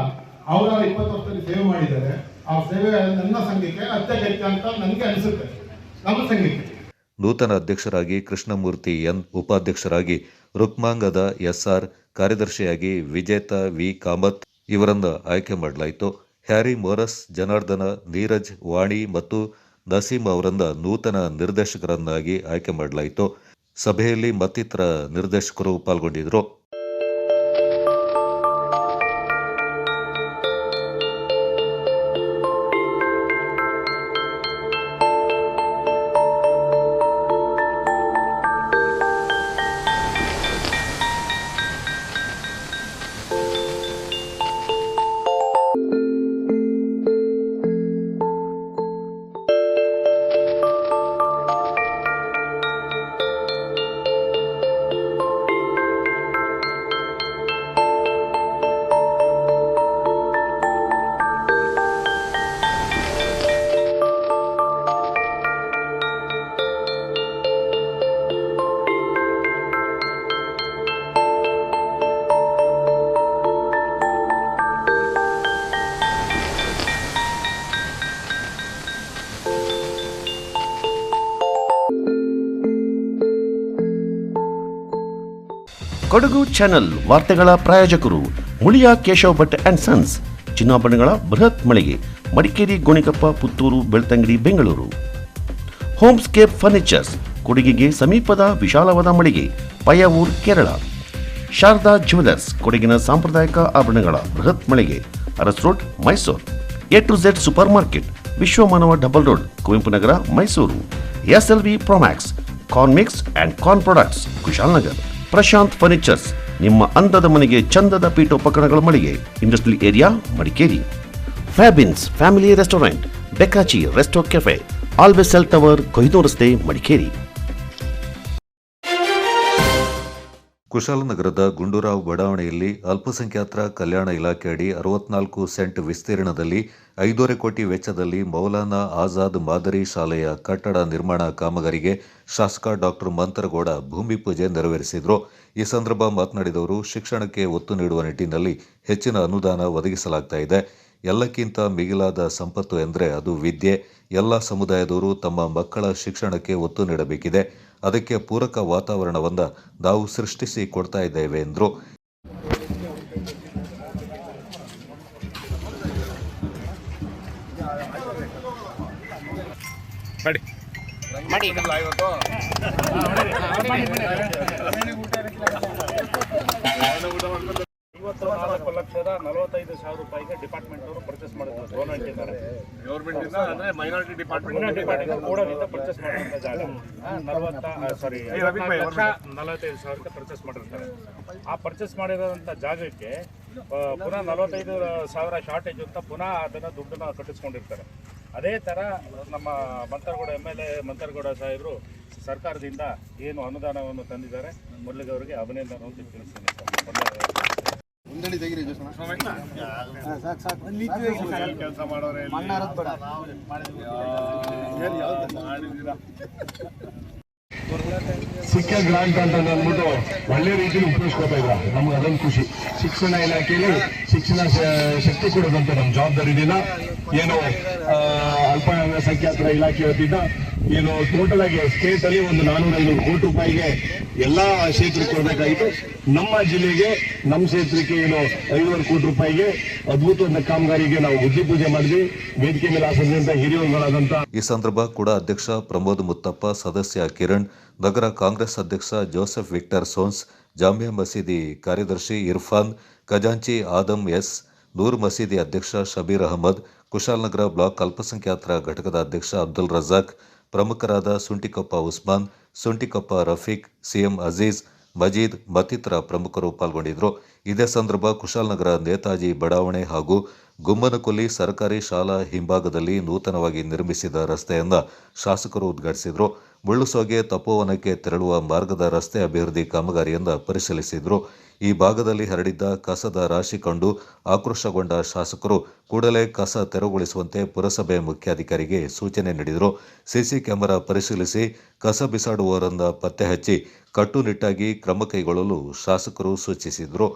ಅವರ 20 ವರ್ಷದಲ್ಲಿ ಸೇವೆ ಮಾಡಿದ್ದಾರೆ. ಆ ಸೇವೆ ನನ್ನ ಸಂಘಕ್ಕೆ ಅತ್ಯಗತ್ಯ ಅಂತ ನನಗೆ ಅನಿಸುತ್ತೆ, ನಮ್ಮ ಸಂಘಕ್ಕೆ. ನೂತನ ಅಧ್ಯಕ್ಷರಾಗಿ ಕೃಷ್ಣಮೂರ್ತಿ ಎನ್, ಉಪಾಧ್ಯಕ್ಷರಾಗಿ ರುಕ್ಮಾಂಗದ SR, ಕಾರ್ಯದರ್ಶಿಯಾಗಿ ವಿಜೇತ ವಿ ಕಾಮತ್ ಇವರನ್ನು ಆಯ್ಕೆ ಮಾಡಲಾಯಿತು. ಹ್ಯಾರಿ ಮೋರಸ್, ಜನಾರ್ದನ, ನೀರಜ್, ವಾಣಿ ಮತ್ತು ನಸೀಂ ಅವರನ್ನ ನೂತನ ನಿರ್ದೇಶಕರನ್ನಾಗಿ ಆಯ್ಕೆ ಮಾಡಲಾಯಿತು. ಸಭೆಯಲ್ಲಿ ಮತ್ತಿತರ ನಿರ್ದೇಶಕರು ಪಾಲ್ಗೊಂಡಿದ್ದರು. ಕೊಡಗು ಚಾನೆಲ್ ವಾರ್ತೆಗಳ ಪ್ರಾಯೋಜಕರು ಮುಳಿಯ ಕೇಶವ್ ಭಟ್ ಅಂಡ್ ಸನ್ಸ್, ಚಿನ್ನಾಭರಣಗಳ ಬೃಹತ್ ಮಳಿಗೆ, ಮಡಿಕೇರಿ, ಗೋಣಿಕೊಪ್ಪ, ಪುತ್ತೂರು, ಬೆಳ್ತಂಗಡಿ, ಬೆಂಗಳೂರು. ಹೋಮ್ಸ್ಕೇಪ್ ಫರ್ನಿಚರ್ಸ್, ಕೊಡಗಿಗೆ ಸಮೀಪದ ವಿಶಾಲವಾದ ಮಳಿಗೆ, ಪಯ್ಯಾವೂರ್, ಕೇರಳ. ಶಾರದಾ ಜ್ಯುವೆಲರ್ಸ್, ಕೊಡಗಿನ ಸಾಂಪ್ರದಾಯಿಕ ಆಭರಣಗಳ ಬೃಹತ್ ಮಳಿಗೆ, Aras road, Mysuru. A to Z super market, Vishwamanava double road, Kuvempu Nagar, Mysuru. SLV Promax, corn mix and corn products, Kushalnagar. Prashanth furnitures, ನಿಮ್ಮ ಅಂದದ ಮನೆಗೆ ಚಂದದ ಪೀಠೋಪಕರಣಗಳ ಮಳಿಗೆ, industrial area, Madikeri. Fabins family restaurant, ಬೆಕಾಚಿ resto cafe, always cell tower, Kohinoor ರಸ್ತೆ, ಮಡಿಕೇರಿ. ಕುಶಾಲನಗರದ ಗುಂಡೂರಾವ್ ಬಡಾವಣೆಯಲ್ಲಿ ಅಲ್ಪಸಂಖ್ಯಾತರ ಕಲ್ಯಾಣ ಇಲಾಖೆ ಅಡಿ 64 ಸೆಂಟ್ ವಿಸ್ತೀರ್ಣದಲ್ಲಿ 5.5 ಕೋಟಿ ವೆಚ್ಚದಲ್ಲಿ ಮೌಲಾನಾ ಆಜಾದ್ ಮಾದರಿ ಶಾಲೆಯ ಕಟ್ಟಡ ನಿರ್ಮಾಣ ಕಾಮಗಾರಿಗೆ ಶಾಸಕ ಡಾಕ್ಟರ್ ಮಂತರಗೌಡ ಭೂಮಿ ಪೂಜೆ ನೆರವೇರಿಸಿದರು. ಈ ಸಂದರ್ಭ ಮಾತನಾಡಿದವರು, ಶಿಕ್ಷಣಕ್ಕೆ ಒತ್ತು ನೀಡುವ ನಿಟ್ಟಿನಲ್ಲಿ ಹೆಚ್ಚಿನ ಅನುದಾನ ಒದಗಿಸಲಾಗ್ತಾ ಇದೆ. ಎಲ್ಲಕ್ಕಿಂತ ಮಿಗಿಲಾದ ಸಂಪತ್ತು ಎಂದರೆ ಅದು ವಿದ್ಯೆ. ಎಲ್ಲ ಸಮುದಾಯದವರು ತಮ್ಮ ಮಕ್ಕಳ ಶಿಕ್ಷಣಕ್ಕೆ ಒತ್ತು ನೀಡಬೇಕಿದೆ. ಅದಕ್ಕೆ ಪೂರಕ ವಾತಾವರಣವನ್ನು ನಾವು ಸೃಷ್ಟಿಸಿ ಕೊಡ್ತಾ ಇದ್ದೇವೆ ಎಂದರು. ₹45,000 ಡಿಪಾರ್ಟ್ಮೆಂಟ್ ಅವರು ಪರ್ಚೇಸ್ ಮಾಡಿದ್ರು. ಗೌರ್ಮೆಂಟ್ ಇದ್ದಾರೆ, ಗೌರ್ಮೆಂಟ್ ಇಂದ ಅಂದ್ರೆ ಮೈನಾರಿಟಿ ಡಿಪಾರ್ಟ್ಮೆಂಟ್ ಕೂಡ ಪರ್ಚೇಸ್ ಮಾಡಿರೋ ಜಾಗ 45,000 ಪರ್ಚೇಸ್ ಮಾಡಿರ್ತಾರೆ. ಆ ಪರ್ಚೇಸ್ ಮಾಡಿರೋಂಥ ಜಾಗಕ್ಕೆ ಪುನಃ 45,000 ಶಾರ್ಟೇಜ್ ಅಂತ ಪುನಃ ಅದನ್ನು ದುಡ್ಡನ್ನು ಕಟ್ಟಿಸ್ಕೊಂಡಿರ್ತಾರೆ. ಅದೇ ಥರ ನಮ್ಮ ಮಂತರಗೌಡ MLA ಮಂತರಗೌಡ ಸಾಹೇಬರು ಸರ್ಕಾರದಿಂದ ಏನು ಅನುದಾನವನ್ನು ತಂದಿದ್ದಾರೆ, ಮೊದಲಿಗೆ ಅವರಿಗೆ ಅಭಿನಂದನೆ ಅಂತ ತಿಳಿಸ್ತೀನಿ. ಕೆಲಸ ಮಾಡೋರೆ ಸಿಕ್ಕ ಗ್ರಾಂಟ್ ಅಂತ ಅಂದ್ಬಿಟ್ಟು ಒಳ್ಳೆ ರೀತಿಯಲ್ಲಿ ಉಪಯೋಗಿಸ್ಕೊತಾ ಇದ್ರ. ನಮ್ಗೆ ಅದೊಂದು ಖುಷಿ. ಶಿಕ್ಷಣ ಇಲಾಖೆಯಲ್ಲಿ ಶಿಕ್ಷಣ ಶಕ್ತಿ ಕೊಡೋದಂತ ನಮ್ಮ ಜವಾಬ್ದಾರಿ ಇದೀನ. ಏನು ಅಲ್ಪಸಂಖ್ಯಾತರ ಇಲಾಖೆ ವತಿಯಿಂದ ಏನು ಟೋಟಲ್ ಆಗಿ ಸ್ಟೇಟ್ ಅಲ್ಲಿ ಒಂದು 450 ಕೋಟಿ ರೂಪಾಯಿಗೆ ಎಲ್ಲಾ ಕ್ಷೇತ್ರಕ್ಕೆ ಕೊಡಬೇಕಾಗಿತ್ತು. ನಮ್ಮ ಜಿಲ್ಲೆಗೆ ನಮ್ಮ ಕ್ಷೇತ್ರಕ್ಕೆ ಏನು 500 ಕೋಟಿ ರೂಪಾಯಿಗೆ ಅದ್ಭುತವಾದ ಕಾಮಗಾರಿಗೆ ನಾವು ಬುದ್ಧಿ ಪೂಜೆ ಮಾಡಿದ್ವಿ. ವೇದಿಕೆ ಮೇಲೆ ಆಸಕ್ತಿಯಿಂದ ಹಿರಿಯರುಗಳಾದಂತ ಈ ಸಂದರ್ಭ ಕೂಡ ಅಧ್ಯಕ್ಷ ಪ್ರಮೋದ್ ಮುತ್ತಪ್ಪ, ಸದಸ್ಯ ಕಿರಣ್, ನಗರ ಕಾಂಗ್ರೆಸ್ ಅಧ್ಯಕ್ಷ ಜೋಸೆಫ್ ವಿಕ್ಟರ್ ಸೋನ್ಸ್, ಜಾಮಿಯಾ ಮಸೀದಿ ಕಾರ್ಯದರ್ಶಿ ಇರ್ಫಾನ್, ಖಜಾಂಚಿ ಆದಂ ಎಸ್, ನೂರ್ ಮಸೀದಿ ಅಧ್ಯಕ್ಷ ಶಬೀರ್ ಅಹಮದ್, ಕುಶಾಲನಗರ ಬ್ಲಾಕ್ ಅಲ್ಪಸಂಖ್ಯಾತರ ಘಟಕದ ಅಧ್ಯಕ್ಷ ಅಬ್ದುಲ್ ರಜಾಕ್, ಪ್ರಮುಖರಾದ ಸುಂಟಿಕೊಪ್ಪ ಉಸ್ಮಾನ್, ಸುಂಟಿಕೊಪ್ಪ ರಫೀಕ್, ಸಿಎಂ ಅಜೀಜ್, ಮಜೀದ್ ಮತ್ತಿತರ ಪ್ರಮುಖರು ಪಾಲ್ಗೊಂಡಿದ್ದರು. ಇದೇ ಸಂದರ್ಭ ಕುಶಾಲನಗರ ನೇತಾಜಿ ಬಡಾವಣೆ ಹಾಗೂ ಗುಮ್ಮನಕೊಲ್ಲಿ ಸರ್ಕಾರಿ ಶಾಲಾ ಹಿಂಭಾಗದಲ್ಲಿ ನೂತನವಾಗಿ ನಿರ್ಮಿಸಿದ ರಸ್ತೆಯನ್ನು ಶಾಸಕರು ಉದ್ಘಾಟಿಸಿದರು. ಮುಳ್ಳುಸೋಗೆ ತಪೋವನಕ್ಕೆ ತೆರಳುವ ಮಾರ್ಗದ ರಸ್ತೆ ಅಭಿವೃದ್ಧಿ ಕಾಮಗಾರಿಯನ್ನು ಪರಿಶೀಲಿಸಿದರು. ಈ ಭಾಗದಲ್ಲಿ ಹರಡಿದ್ದ ಕಸದ ರಾಶಿ ಕಂಡು ಆಕ್ರೋಶಗೊಂಡ ಶಾಸಕರು ಕೂಡಲೇ ಕಸ ತೆರವುಗೊಳಿಸುವಂತೆ ಪುರಸಭೆ ಮುಖ್ಯಾಧಿಕಾರಿಗೆ ಸೂಚನೆ ನೀಡಿದರು. ಸಿಸಿ ಕ್ಯಾಮೆರಾ ಪರಿಶೀಲಿಸಿ ಕಸ ಬಿಸಾಡುವವರನ್ನು ಪತ್ತೆ ಹಚ್ಚಿ ಕಟ್ಟುನಿಟ್ಟಾಗಿ ಕ್ರಮ ಕೈಗೊಳ್ಳಲು ಶಾಸಕರು ಸೂಚಿಸಿದರು.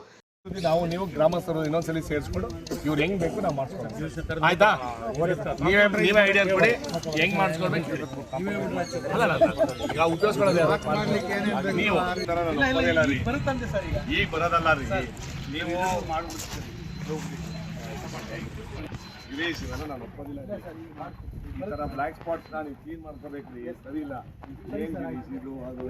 ನಾವು ನೀವು ಗ್ರಾಮಸ್ಥರು ಇನ್ನೊಂದ್ಸಲಿ ಸೇರಿಸ್ಕೊಂಡು ಇವ್ರು ಹೆಂಗ್ ಬೇಕು ನಾವು ಮಾಡಿಸ್ಕೊಡ್ತೀವಿ. ಆಯ್ತಾ? ನೀವೇ ಐಡಿಯಾ ಕೊಡಿ ಹೆಂಗ್ ಮಾಡಿಸ್ಕೊಳ್ಬೇಕು. ಈಗ ಉಪಯೋಗಿಸ್ಕೊಳ್ಳೋದು ನೀವು ಈಗ ಬರೋದಲ್ಲ ರೀ, ನೀವು ಇವೆಲ್ಲ ನಾನು ಒಪ್ಪೋದಿಲ್ಲ. ಈ ಥರ ಬ್ಲ್ಯಾಕ್ ಸ್ಪಾಟ್ಸ್ ನಾನು ಕ್ಲೀನ್ ಮಾಡ್ಕೋಬೇಕ್ರಿ, ಸರಿ ಇಲ್ಲ. ಏನ್ ಇದು ಅದು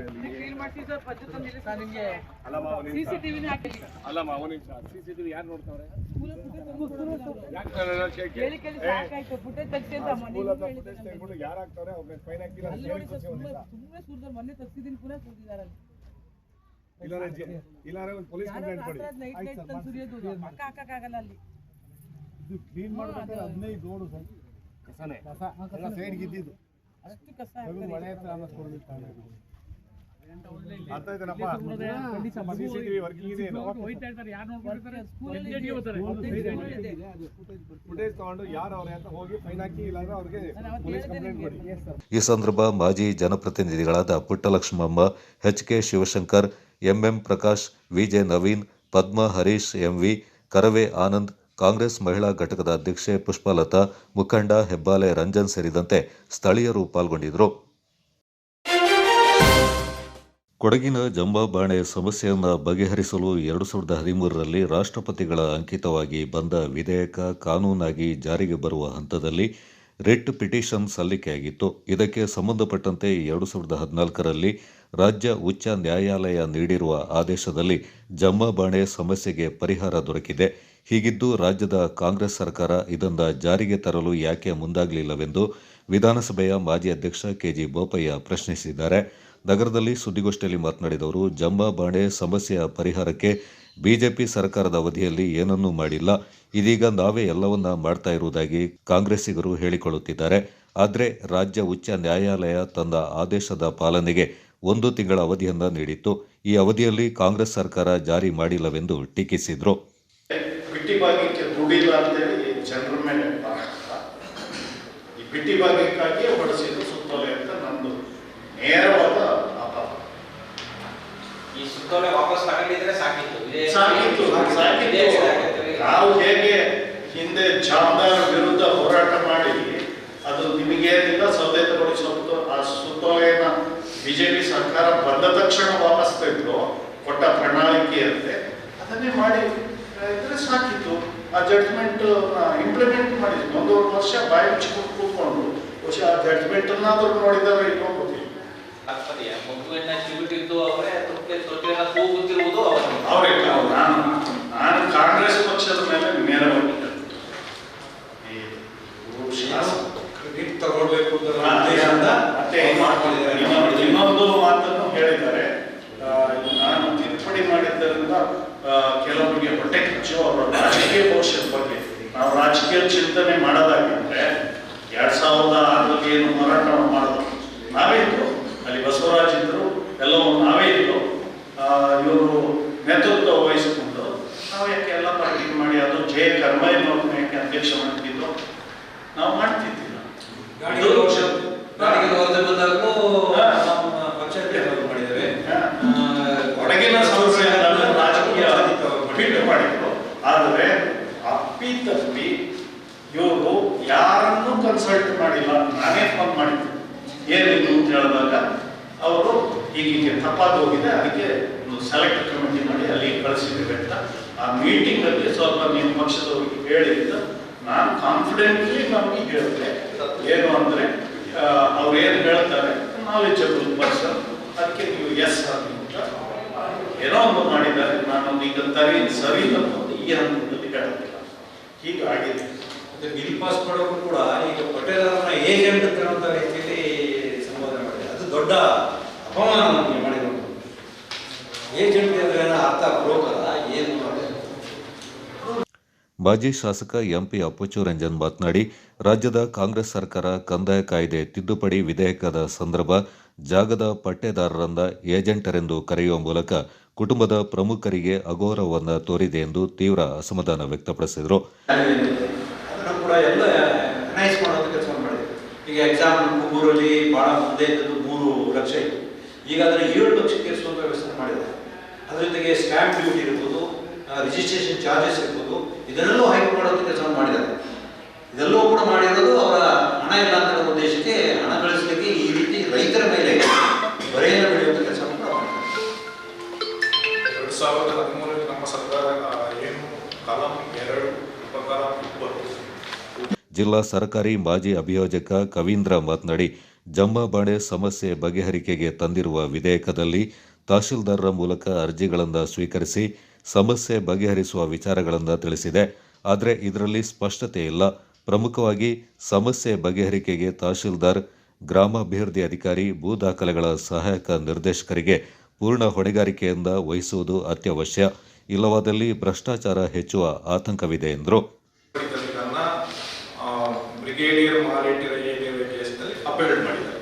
ಅಲ್ಲಮ್ಮ ಅವನ ನಿಮಿಷ CCTV ಯಾರು ನೋಡ್ತಾವ್ರೆ? ಯಾರು ಹಾಕ್ತಾರೆ ಅವ್ರ ಫೈನ್ ಹಾಕಿಲ್ಲ. ಇಲ್ಲಾಂದ್ರೆ ಒಂದು ಪೊಲೀಸ್ ಕಂಪ್ಲೇಂಟ್ ಕೊಡಿ. ಇದು ಕ್ಲೀನ್ ಮಾಡ್ಬೇಕಾದ್ರೆ 15 ರೋಡು ಕಸನೇ ಎಲ್ಲ ಸೈಡ್ಗೆ ಇದ್ದಿದ್ದು ಮಳೆ ಹತ್ರ ಅನ್ನಿಸ್ಕೊಡ್ಬೇಕು. ಅರ್ಥ ಆಯ್ತೇನಪ್ಪ? CCTV ವರ್ಕಿಂಗ್ ಇದೆ. ಫುಟೇಜ್ ತಗೊಂಡು ಯಾರು ಅವ್ರೆ ಅಂತ ಹೋಗಿ ಫೈನ್ ಹಾಕಿ, ಇಲ್ಲಾಂದ್ರೆ ಅವ್ರಿಗೆ ಪೊಲೀಸ್ ಕಂಪ್ಲೇಂಟ್ ಕೊಡಿ. ಈ ಸಂದರ್ಭ ಮಾಜಿ ಜನಪ್ರತಿನಿಧಿಗಳಾದ ಪುಟ್ಟಲಕ್ಷ್ಮಮ್ಮ, HK Shivashankar, MM Prakash, VJ Naveen, ಪದ್ಮ ಹರೀಶ್, MV ಕರವೇ ಆನಂದ್, ಕಾಂಗ್ರೆಸ್ ಮಹಿಳಾ ಘಟಕದ ಅಧ್ಯಕ್ಷೆ ಪುಷ್ಪಲತಾ, ಮುಖಂಡ ಹೆಬ್ಬಾಲೆ ರಂಜನ್ ಸೇರಿದಂತೆ ಸ್ಥಳೀಯರು ಪಾಲ್ಗೊಂಡಿದ್ದರು. ಕೊಡಗಿನ ಜಂಬಾಬಾಣೆ ಸಮಸ್ಯೆಯನ್ನು ಬಗೆಹರಿಸಲು 2013ರಲ್ಲಿ ರಾಷ್ಟ್ರಪತಿಗಳ ಅಂಕಿತವಾಗಿ ಬಂದ ವಿಧೇಯಕ ಕಾನೂನಾಗಿ ಜಾರಿಗೆ ಬರುವ ಹಂತದಲ್ಲಿ ರಿಟ್ ಪಿಟಿಷನ್ ಸಲ್ಲಿಕೆಯಾಗಿತ್ತು. ಇದಕ್ಕೆ ಸಂಬಂಧಪಟ್ಟಂತೆ 2014ರಲ್ಲಿ ರಾಜ್ಯ ಉಚ್ಚ ನ್ಯಾಯಾಲಯ ನೀಡಿರುವ ಆದೇಶದಲ್ಲಿ ಜಂಬಾಬಾಣೆ ಸಮಸ್ಯೆಗೆ ಪರಿಹಾರ ದೊರಕಿದೆ. ಹೀಗಿದ್ದು ರಾಜ್ಯದ ಕಾಂಗ್ರೆಸ್ ಸರ್ಕಾರ ಇದನ್ನು ಜಾರಿಗೆ ತರಲು ಯಾಕೆ ಮುಂದಾಗಲಿಲ್ಲವೆಂದು ವಿಧಾನಸಭೆಯ ಮಾಜಿ ಅಧ್ಯಕ್ಷ KG ಬೋಪಯ್ಯ ಪ್ರಶ್ನಿಸಿದ್ದಾರೆ. ನಗರದಲ್ಲಿ ಸುದ್ದಿಗೋಷ್ಠಿಯಲ್ಲಿ ಮಾತನಾಡಿದವರು, ಜಂಬಾಬಾಣೆ ಸಮಸ್ಯೆಯ ಪರಿಹಾರಕ್ಕೆ ಬಿಜೆಪಿ ಸರ್ಕಾರದ ಅವಧಿಯಲ್ಲಿ ಏನನ್ನೂ ಮಾಡಿಲ್ಲ, ಇದೀಗ ನಾವೇ ಎಲ್ಲವನ್ನ ಮಾಡ್ತಾ ಇರುವುದಾಗಿ ಕಾಂಗ್ರೆಸ್ಸಿಗರು ಹೇಳಿಕೊಳ್ಳುತ್ತಿದ್ದಾರೆ. ಆದರೆ ರಾಜ್ಯ ಉಚ್ಚ ನ್ಯಾಯಾಲಯ ತನ್ನ ಆದೇಶದ ಪಾಲನೆಗೆ 1 ತಿಂಗಳ ಅವಧಿಯನ್ನ ನೀಡಿತ್ತು. ಈ ಅವಧಿಯಲ್ಲಿ ಕಾಂಗ್ರೆಸ್ ಸರ್ಕಾರ ಜಾರಿ ಮಾಡಿಲ್ಲವೆಂದು ಟೀಕಿಸಿದರು. ಬಿಟ್ಟಿ ಭಾಗ್ಯಕ್ಕೆ ದುಡ್ಡಿಲ್ಲ ಅಂತೇಳಿ ಜನರ ಮೇಲೆ ಈ ಬಿಟ್ಟಿ ಭಾಗ್ಯಕ್ಕಾಗಿ ಹೊಡೆಸಿದ್ದು ಸುತ್ತೋಲೆ ಅಂತ ನಂದು ನೇರವಾದ ಆಪಾದನೆ. ಈ ಸುತ್ತೋಲೆ ವಾಪಸ್ ತಗೊಂಡಿದ್ರೆ ಸಾಕಿತ್ತು. ನಾವು ಹೇಗೆ ಹಿಂದೆ ಜಾಮದಾರ ವಿರುದ್ಧ ಹೋರಾಟ ಮಾಡಿ ಅದು ನಿಮಗೇನಿಲ್ಲ ಸೌದೆ ತಗೊಳಿಸೋದು ಆ ಸುತ್ತೋಲೆಯನ್ನ ಬಿಜೆಪಿ ಸರ್ಕಾರ ಬಂದ ತಕ್ಷಣ ವಾಪಸ್ ತೆಗೆದು ಕೊಟ್ಟ ಪ್ರಣಾಳಿಕೆಯಂತೆ ಅದನ್ನೇ ಮಾಡಿ ಇದ್ರೆ ಸಾಕಿತ್ತು. ಆ ಜಡ್ಜ್ಮೆಂಟ್ ಇಂಪ್ಲಿಮೆಂಟ್ ಮಾಡಿದ್ವಿ. 1.5 ವರ್ಷ ಬಾಯಿ ಮುಚ್ಚಿಕೊಂಡು ಕೂತ್ಕೊಂಡು ಬಹುಶಃ ಆ ಜಡ್ಜ್ಮೆಂಟ್ ಅನ್ನಾದ್ರೂ ನೋಡಿದಾರೆ ಇಲ್ಲೋ ಗೊತ್ತಿಲ್ಲ. ನಾನು ಕಾಂಗ್ರೆಸ್ ಪಕ್ಷದ ಮೇಲೆ ನೇರವಾಗಿ ತಗೊಳ್ಬೇಕು ಇನ್ನೊಂದು ಮಾತನ್ನು ಹೇಳಿದ್ದಾರೆ. ನಾನು ತಿದ್ದುಪಡಿ ಮಾಡಿದ್ದರಿಂದ ಕೆಲವರಿಗೆ ಹೊಟ್ಟೆ ಕಿಚ್ಚು ಅವರ ರಾಜಕೀಯ ಭವಿಷ್ಯದ ಬಗ್ಗೆ ನಾವು ರಾಜಕೀಯ ಚಿಂತನೆ ಮಾಡೋದಾಗಿದ್ರೆ 2006ರಲ್ಲಿ ಏನು ಹೋರಾಟ ಮಾಡೋದು ನಾವೇ ಇದ್ರು, ಅಲ್ಲಿ ಬಸವರಾಜ್ ಇದ್ರು, ಎಲ್ಲವೂ ನಾವೇ ಇದ್ರು. ಇವರು ನೇತೃತ್ವ ವಹಿಸಿಕೊಂಡು ನಾವು ಯಾಕೆ ಎಲ್ಲ ಕೆ ಕರ್ಮಯ್ಯನವ್ರನ್ನ ಯಾಕೆ ಅಧ್ಯಕ್ಷ ಮಾಡ್ತಿದ್ರು, ನಾವು ಮಾಡ್ತಿದ್ದಿಲ್ಲ. ಒಳಗಿನ ಸಮಸ್ಯೆಯನ್ನು ರಾಜಕೀಯ ಬಿಟ್ಟು ಮಾಡಿದ್ರು. ಆದರೆ ಅಪ್ಪಿತಪ್ಪಿ ಇವರು ಯಾರನ್ನೂ ಕನ್ಸಲ್ಟ್ ಮಾಡಿಲ್ಲ. ನಾನೇ ಫೋನ್ ಮಾಡಿದ್ದೆ ಏನಿದು ಅಂತ ಹೇಳಿದಾಗ ಅವರು ಹೀಗೆ ತಪ್ಪಾಗಿ ಹೋಗಿದೆ, ಅದಕ್ಕೆ ಒಂದು ಸೆಲೆಕ್ಟ್ ಕಮಿಟಿ ಮಾಡಿ ಅಲ್ಲಿ ಕಳಿಸಿದ್ದೇವೆ ಅಂತ. ಆ ಮೀಟಿಂಗ್ ಅಲ್ಲಿ ಸ್ವಲ್ಪ ನಿಮ್ಮ ಪಕ್ಷದವ್ರಿಗೆ ಹೇಳಿದ್ದ ನಾನು ಕಾನ್ಫಿಡೆಂಟ್ಲಿ ನಮಗೆ ಹೇಳಿದೆ. ಏನು ಅಂದ್ರೆ ಅವ್ರು ಏನು ಹೇಳ್ತಾರೆ ನಾಲೆಜಬಲ್ ಪರ್ಸನ್, ಅದಕ್ಕೆ ನೀವು ಎಸ್ ಅಂತ ಏನೋ ಒಂದು ಮಾಡಿದ್ದಾರೆ. ನಾನೊಂದು ಈಗ ಸರಿ ಅನ್ನೋದು ಈ ಹಂತದಲ್ಲಿ ಹೇಳೋದಿಲ್ಲ. ಹೀಗಾಗಿದೆ. ಬಿಲ್ ಪಾಸ್ ಮಾಡೋರು ಕೂಡ ಈಗ ಪಟೇಲ್ ಅವರನ್ನ ಏಜೆಂಟ್ ಅನ್ನುವಂಥ ರೀತಿಯಲ್ಲಿ ಸಂಬೋಧನೆ ಮಾಡಿದ್ದಾರೆ. ಅದು ದೊಡ್ಡ ಅಪಮಾನ ನಮಗೆ ಮಾಡಿರೋದು. ಏಜೆಂಟ್ ಅಂದ್ರೆ ಅರ್ಥ ಬ್ರೋಕರ್ ಏನು ಮಾಡಿ. ಮಾಜಿ ಶಾಸಕ ಎಂಪಿ ಅಪ್ಪಚ್ಚು ರಂಜನ್ ಮಾತನಾಡಿ, ರಾಜ್ಯದ ಕಾಂಗ್ರೆಸ್ ಸರ್ಕಾರ ಕಂದಾಯ ಕಾಯ್ದೆ ತಿದ್ದುಪಡಿ ವಿಧೇಯಕದ ಸಂದರ್ಭ ಜಾಗದ ಪಟ್ಟೇದಾರರನ್ನ ಏಜೆಂಟರೆಂದು ಕರೆಯುವ ಮೂಲಕ ಕುಟುಂಬದ ಪ್ರಮುಖರಿಗೆ ಅಗೌರವವನ್ನು ತೋರಿದೆ ಎಂದು ತೀವ್ರ ಅಸಮಾಧಾನ ವ್ಯಕ್ತಪಡಿಸಿದರು. ಅದನ್ನು ಕೂಡ ಎಲ್ಲ ಅನೈಸ್ ಮಾಡೋದಕ್ಕೆ ಕೆಲಸ ಮಾಡಿದೆ. ಈಗ ಎಕ್ಸಾಮ್ ಊರಲ್ಲಿ ಬಹಳ ಮುಂದೆ ಇದ್ದದ್ದು 3 ಲಕ್ಷ ಇತ್ತು, ಈಗ ಅದನ್ನು 7 ಲಕ್ಷಕ್ಕೆ ಏರಿಸುವಂಥ ವ್ಯವಸ್ಥೆ ಮಾಡಿದೆ. ಅದ್ರ ಜೊತೆಗೆ ಸ್ಟ್ಯಾಂಪ್ ಡ್ಯೂಟಿ ಇರ್ಬೋದು, ರಿಜಿಸ್ಟ್ರೇಷನ್ ಚಾರ್ಜಸ್ ಇರ್ಬೋದು, ಇದನ್ನೆಲ್ಲೂ ಹೈಕ್ ಮಾಡೋದಕ್ಕೆ ಕೆಲಸ ಮಾಡಿದ್ದಾರೆ. ಇದೆಲ್ಲವೂ ಕೂಡ ಮಾಡಿರೋದು ಅವರ ಹಣ ಇಲ್ಲ ಅಂತ ಉದ್ದೇಶಕ್ಕೆ, ಹಣ ಗಳಿಸಲಿಕ್ಕೆ ಈ ರೀತಿ ರೈತರ ಮೇಲೆ ಬರೆಯನ್ನು ಬೆಳೆಯುವಂಥ ಕೆಲಸ ಕೂಡ ಮಾಡಿದ್ದಾರೆ. 2013 ನಮ್ಮ ಸರ್ಕಾರ ಏನು ಕಾಲಂ 2 ಪ್ರಕಾರ 20 ಜಿಲ್ಲಾ ಸರ್ಕಾರಿ ಮಾಜಿ ಅಭಿಯೋಜಕ ಕವೀಂದ್ರ ಮಾತನಾಡಿ, ಜಮ್ಮಬಾಣೆ ಸಮಸ್ಯೆ ಬಗೆಹರಿಕೆಗೆ ತಂದಿರುವ ವಿಧೇಯಕದಲ್ಲಿ ತಹಶೀಲ್ದಾರರ ಮೂಲಕ ಅರ್ಜಿಗಳನ್ನು ಸ್ವೀಕರಿಸಿ ಸಮಸ್ಯೆ ಬಗೆಹರಿಸುವ ವಿಚಾರಗಳನ್ನು ತಿಳಿಸಿದೆ. ಆದರೆ ಇದರಲ್ಲಿ ಸ್ಪಷ್ಟತೆ ಇಲ್ಲ. ಪ್ರಮುಖವಾಗಿ ಸಮಸ್ಯೆ ಬಗೆಹರಿಕೆಗೆ ತಹಶೀಲ್ದಾರ್, ಗ್ರಾಮಾಭಿವೃದ್ಧಿ ಅಧಿಕಾರಿ, ಭೂ ದಾಖಲೆಗಳ ಸಹಾಯಕ ನಿರ್ದೇಶಕರಿಗೆ ಪೂರ್ಣ ಹೊಣೆಗಾರಿಕೆಯಿಂದ ವಹಿಸುವುದು ಅತ್ಯವಶ್ಯ. ಇಲ್ಲವಾದಲ್ಲಿ ಭ್ರಷ್ಟಾಚಾರ ಹೆಚ್ಚುವ ಆತಂಕವಿದೆ ಎಂದರು. ಬ್ರಿಗೇಡಿಯರ್ ಮಾಲಿಟಿರ ಏರಿಯಾ ಕೇಸ್ನಲ್ಲಿ ಅಪೀಲ್ ಮಾಡಿದ್ದಾರೆ.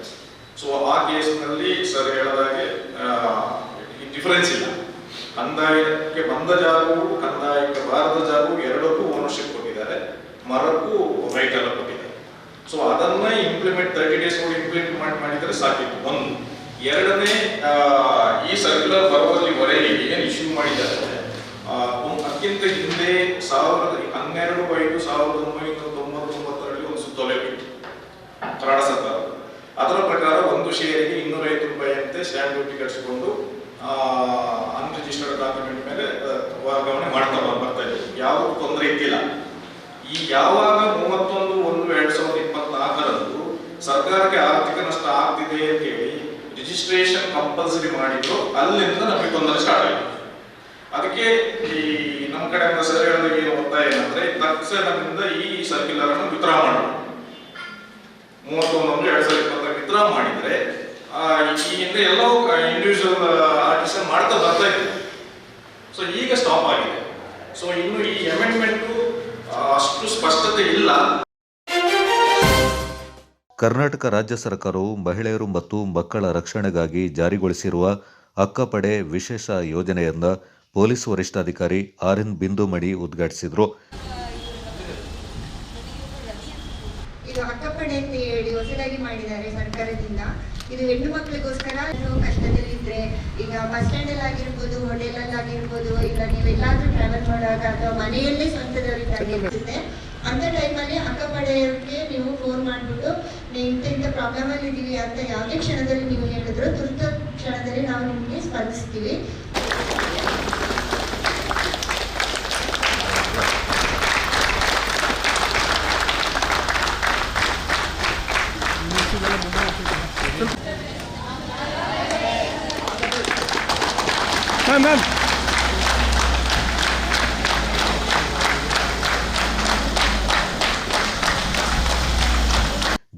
ಸೊ ಆ ಕೇಸ್ನಲ್ಲಿ ಸರ್ ಹೇಳಿದಾಗೆ ಡಿಫರೆನ್ಸ್ ಇಲ್ಲ. ಕಂದಾಯಕ್ಕೆ ಬಂದ ಜಾಗವು ಕಂದಾಯಕ್ಕೆ ಬಾರದ ಜಾಗವು ಎರಡಕ್ಕೂ ಓನರ್ಶಿಪ್ ಕೊಟ್ಟಿದ್ದಾರೆ, ಮರಕ್ಕೂ ರೈಟ್ ಎಲ್ಲ ಕೊಟ್ಟಿದ್ದಾರೆ. ಸೊ ಅದನ್ನ ಇಂಪ್ಲಿಮೆಂಟ್ 30 days ಇಂಪ್ಲಿಮೆಂಟ್ ಮಾಡಿದರೆ ಸಾಕಿತ್ತು. ಒಂದು. ಎರಡನೇ, ಈ ಸರ್ಕ್ಯುಲರ್ ಬರುವಲ್ಲಿವರೆಗೆ ಏನು ಇಶ್ಯೂ ಮಾಡಿದ್ದಾರೆ ಅದಕ್ಕಿಂತ ಹಿಂದೆ 12/5/1999 ಒಂದು ಸುತ್ತೋಲೆ ಬಿಟ್ಟು ಕರ್ನಾಟಕ ಸರ್ಕಾರ ಅದರ ಪ್ರಕಾರ ಒಂದು ಶೇರಿಗೆ 250 ರೂಪಾಯಿ ಅಂತೆ ಸ್ಟ್ಯಾಂಪ್ ಡ್ಯೂಟಿ ಕಟ್ಟಿಸಿಕೊಂಡು ಅನ್ರಿಜಿಸ್ಟರ್ಡ್ ಡಾಕ್ಯುಮೆಂಟ್ ಮೇಲೆ ವರ್ಗಾವಣೆ ಮಾಡ್ತಾ ಬರ್ತಾ ಇದ್ದೀವಿ. ಯಾವುದೂ ತೊಂದರೆ ಇದ್ದಿಲ್ಲ. ಈ ಯಾವಾಗ 31/1/2024 ಸರ್ಕಾರಕ್ಕೆ ಆರ್ಥಿಕ ನಷ್ಟ ಆಗ್ತಿದೆ ಅಂತ ಹೇಳಿ ರಿಜಿಸ್ಟ್ರೇಷನ್ ಕಂಪಲ್ಸರಿ ಮಾಡಿದ್ರು, ಅಲ್ಲಿಂದ ನಮಗೆ ತೊಂದರೆ ಸ್ಟಾರ್ಟ್ ಆಗಿದೆ. ಅದಕ್ಕೆ ಈ ನಮ್ಮ ಕಡೆಯಿಂದ ಸರ್ ಹೇಳಿದಾಗ ಏನು ಒತ್ತಾಯ ಏನಂದ್ರೆ ತಕ್ಷಣದಿಂದ ಈ ಸರ್ಕ್ಯುಲರ್ ಅನ್ನು ವಿತ್ಡ್ರಾ ಮಾಡಬೇಕು. 31/1/2024 ವಿತ್ಡ್ರಾ ಮಾಡಿದ್ರೆ ಈ ಹಿಂದೆ ಎಲ್ಲವೂ ಇಂಡಿವಿಜುವಲ್ ಆರ್ಟಿಸನ್ ಮಾಡ್ತಾ ಬರ್ತಾ ಇದ್ರು. ಸೊ ಈಗ ಸ್ಟಾಪ್ ಆಗಿದೆ. ಸೊ ಇನ್ನು ಈ ಅಮೆಂಡ್ಮೆಂಟು ಅಷ್ಟು ಸ್ಪಷ್ಟತೆ ಇಲ್ಲ. ಕರ್ನಾಟಕ ರಾಜ್ಯ ಸರ್ಕಾರವು ಮಹಿಳೆಯರು ಮತ್ತು ಮಕ್ಕಳ ರಕ್ಷಣೆಗಾಗಿ ಜಾರಿಗೊಳಿಸಿರುವ ಅಕ್ಕಪಡೆ ವಿಶೇಷ ಯೋಜನೆಯನ್ನ ಪೊಲೀಸ್ ವರಿಷ್ಠಾಧಿಕಾರಿ RN ಬಿಂದುಮಣಿ ಉದ್ಘಾಟಿಸಿದರು. ಇದು ಅಕ್ಕಪಡೆ ಅಂತ ಹೇಳಿ ಹೊಸದಾಗಿ ಮಾಡಿದ್ದಾರೆ ಸರ್ಕಾರದಿಂದ. ಇದು ಹೆಣ್ಣು ಮಕ್ಕಳಿಗೋಸ್ಕರ ಕಷ್ಟದಲ್ಲಿದ್ರೆ, ಈಗ ಬಸ್ ಸ್ಟ್ಯಾಂಡ್ ಅಲ್ಲಿ ಆಗಿರ್ಬೋದು, ಹೋಟೆಲ್ ಅಲ್ಲಿ ಆಗಿರ್ಬೋದು, ಇಲ್ಲ ನೀವು ಎಲ್ಲಾದ್ರೂ ಟ್ರಾವೆಲ್ ಮಾಡುವಾಗ ಅಥವಾ ಮನೆಯಲ್ಲೇ ಸ್ವಂತದವರಿದ್ದಾಗಿರುತ್ತೆ, ಅಂತ ಟೈಮಲ್ಲಿ ಅಕ್ಕಪಡೆಯವರಿಗೆ ನೀವು ಫೋನ್ ಮಾಡಿಬಿಟ್ಟು ಇಂಥ ಪ್ರಾಬ್ಲಮ್ ಅಲ್ಲಿ ಇದೀವಿ ಅಂತ ಯಾವುದೇ ಕ್ಷಣದಲ್ಲಿ ನೀವು ಹೇಳಿದ್ರು ತುರ್ತು ಕ್ಷಣದಲ್ಲಿ ನಾವು ನಿಮಗೆ ಸ್ಪಂದಿಸ್ತೀವಿ.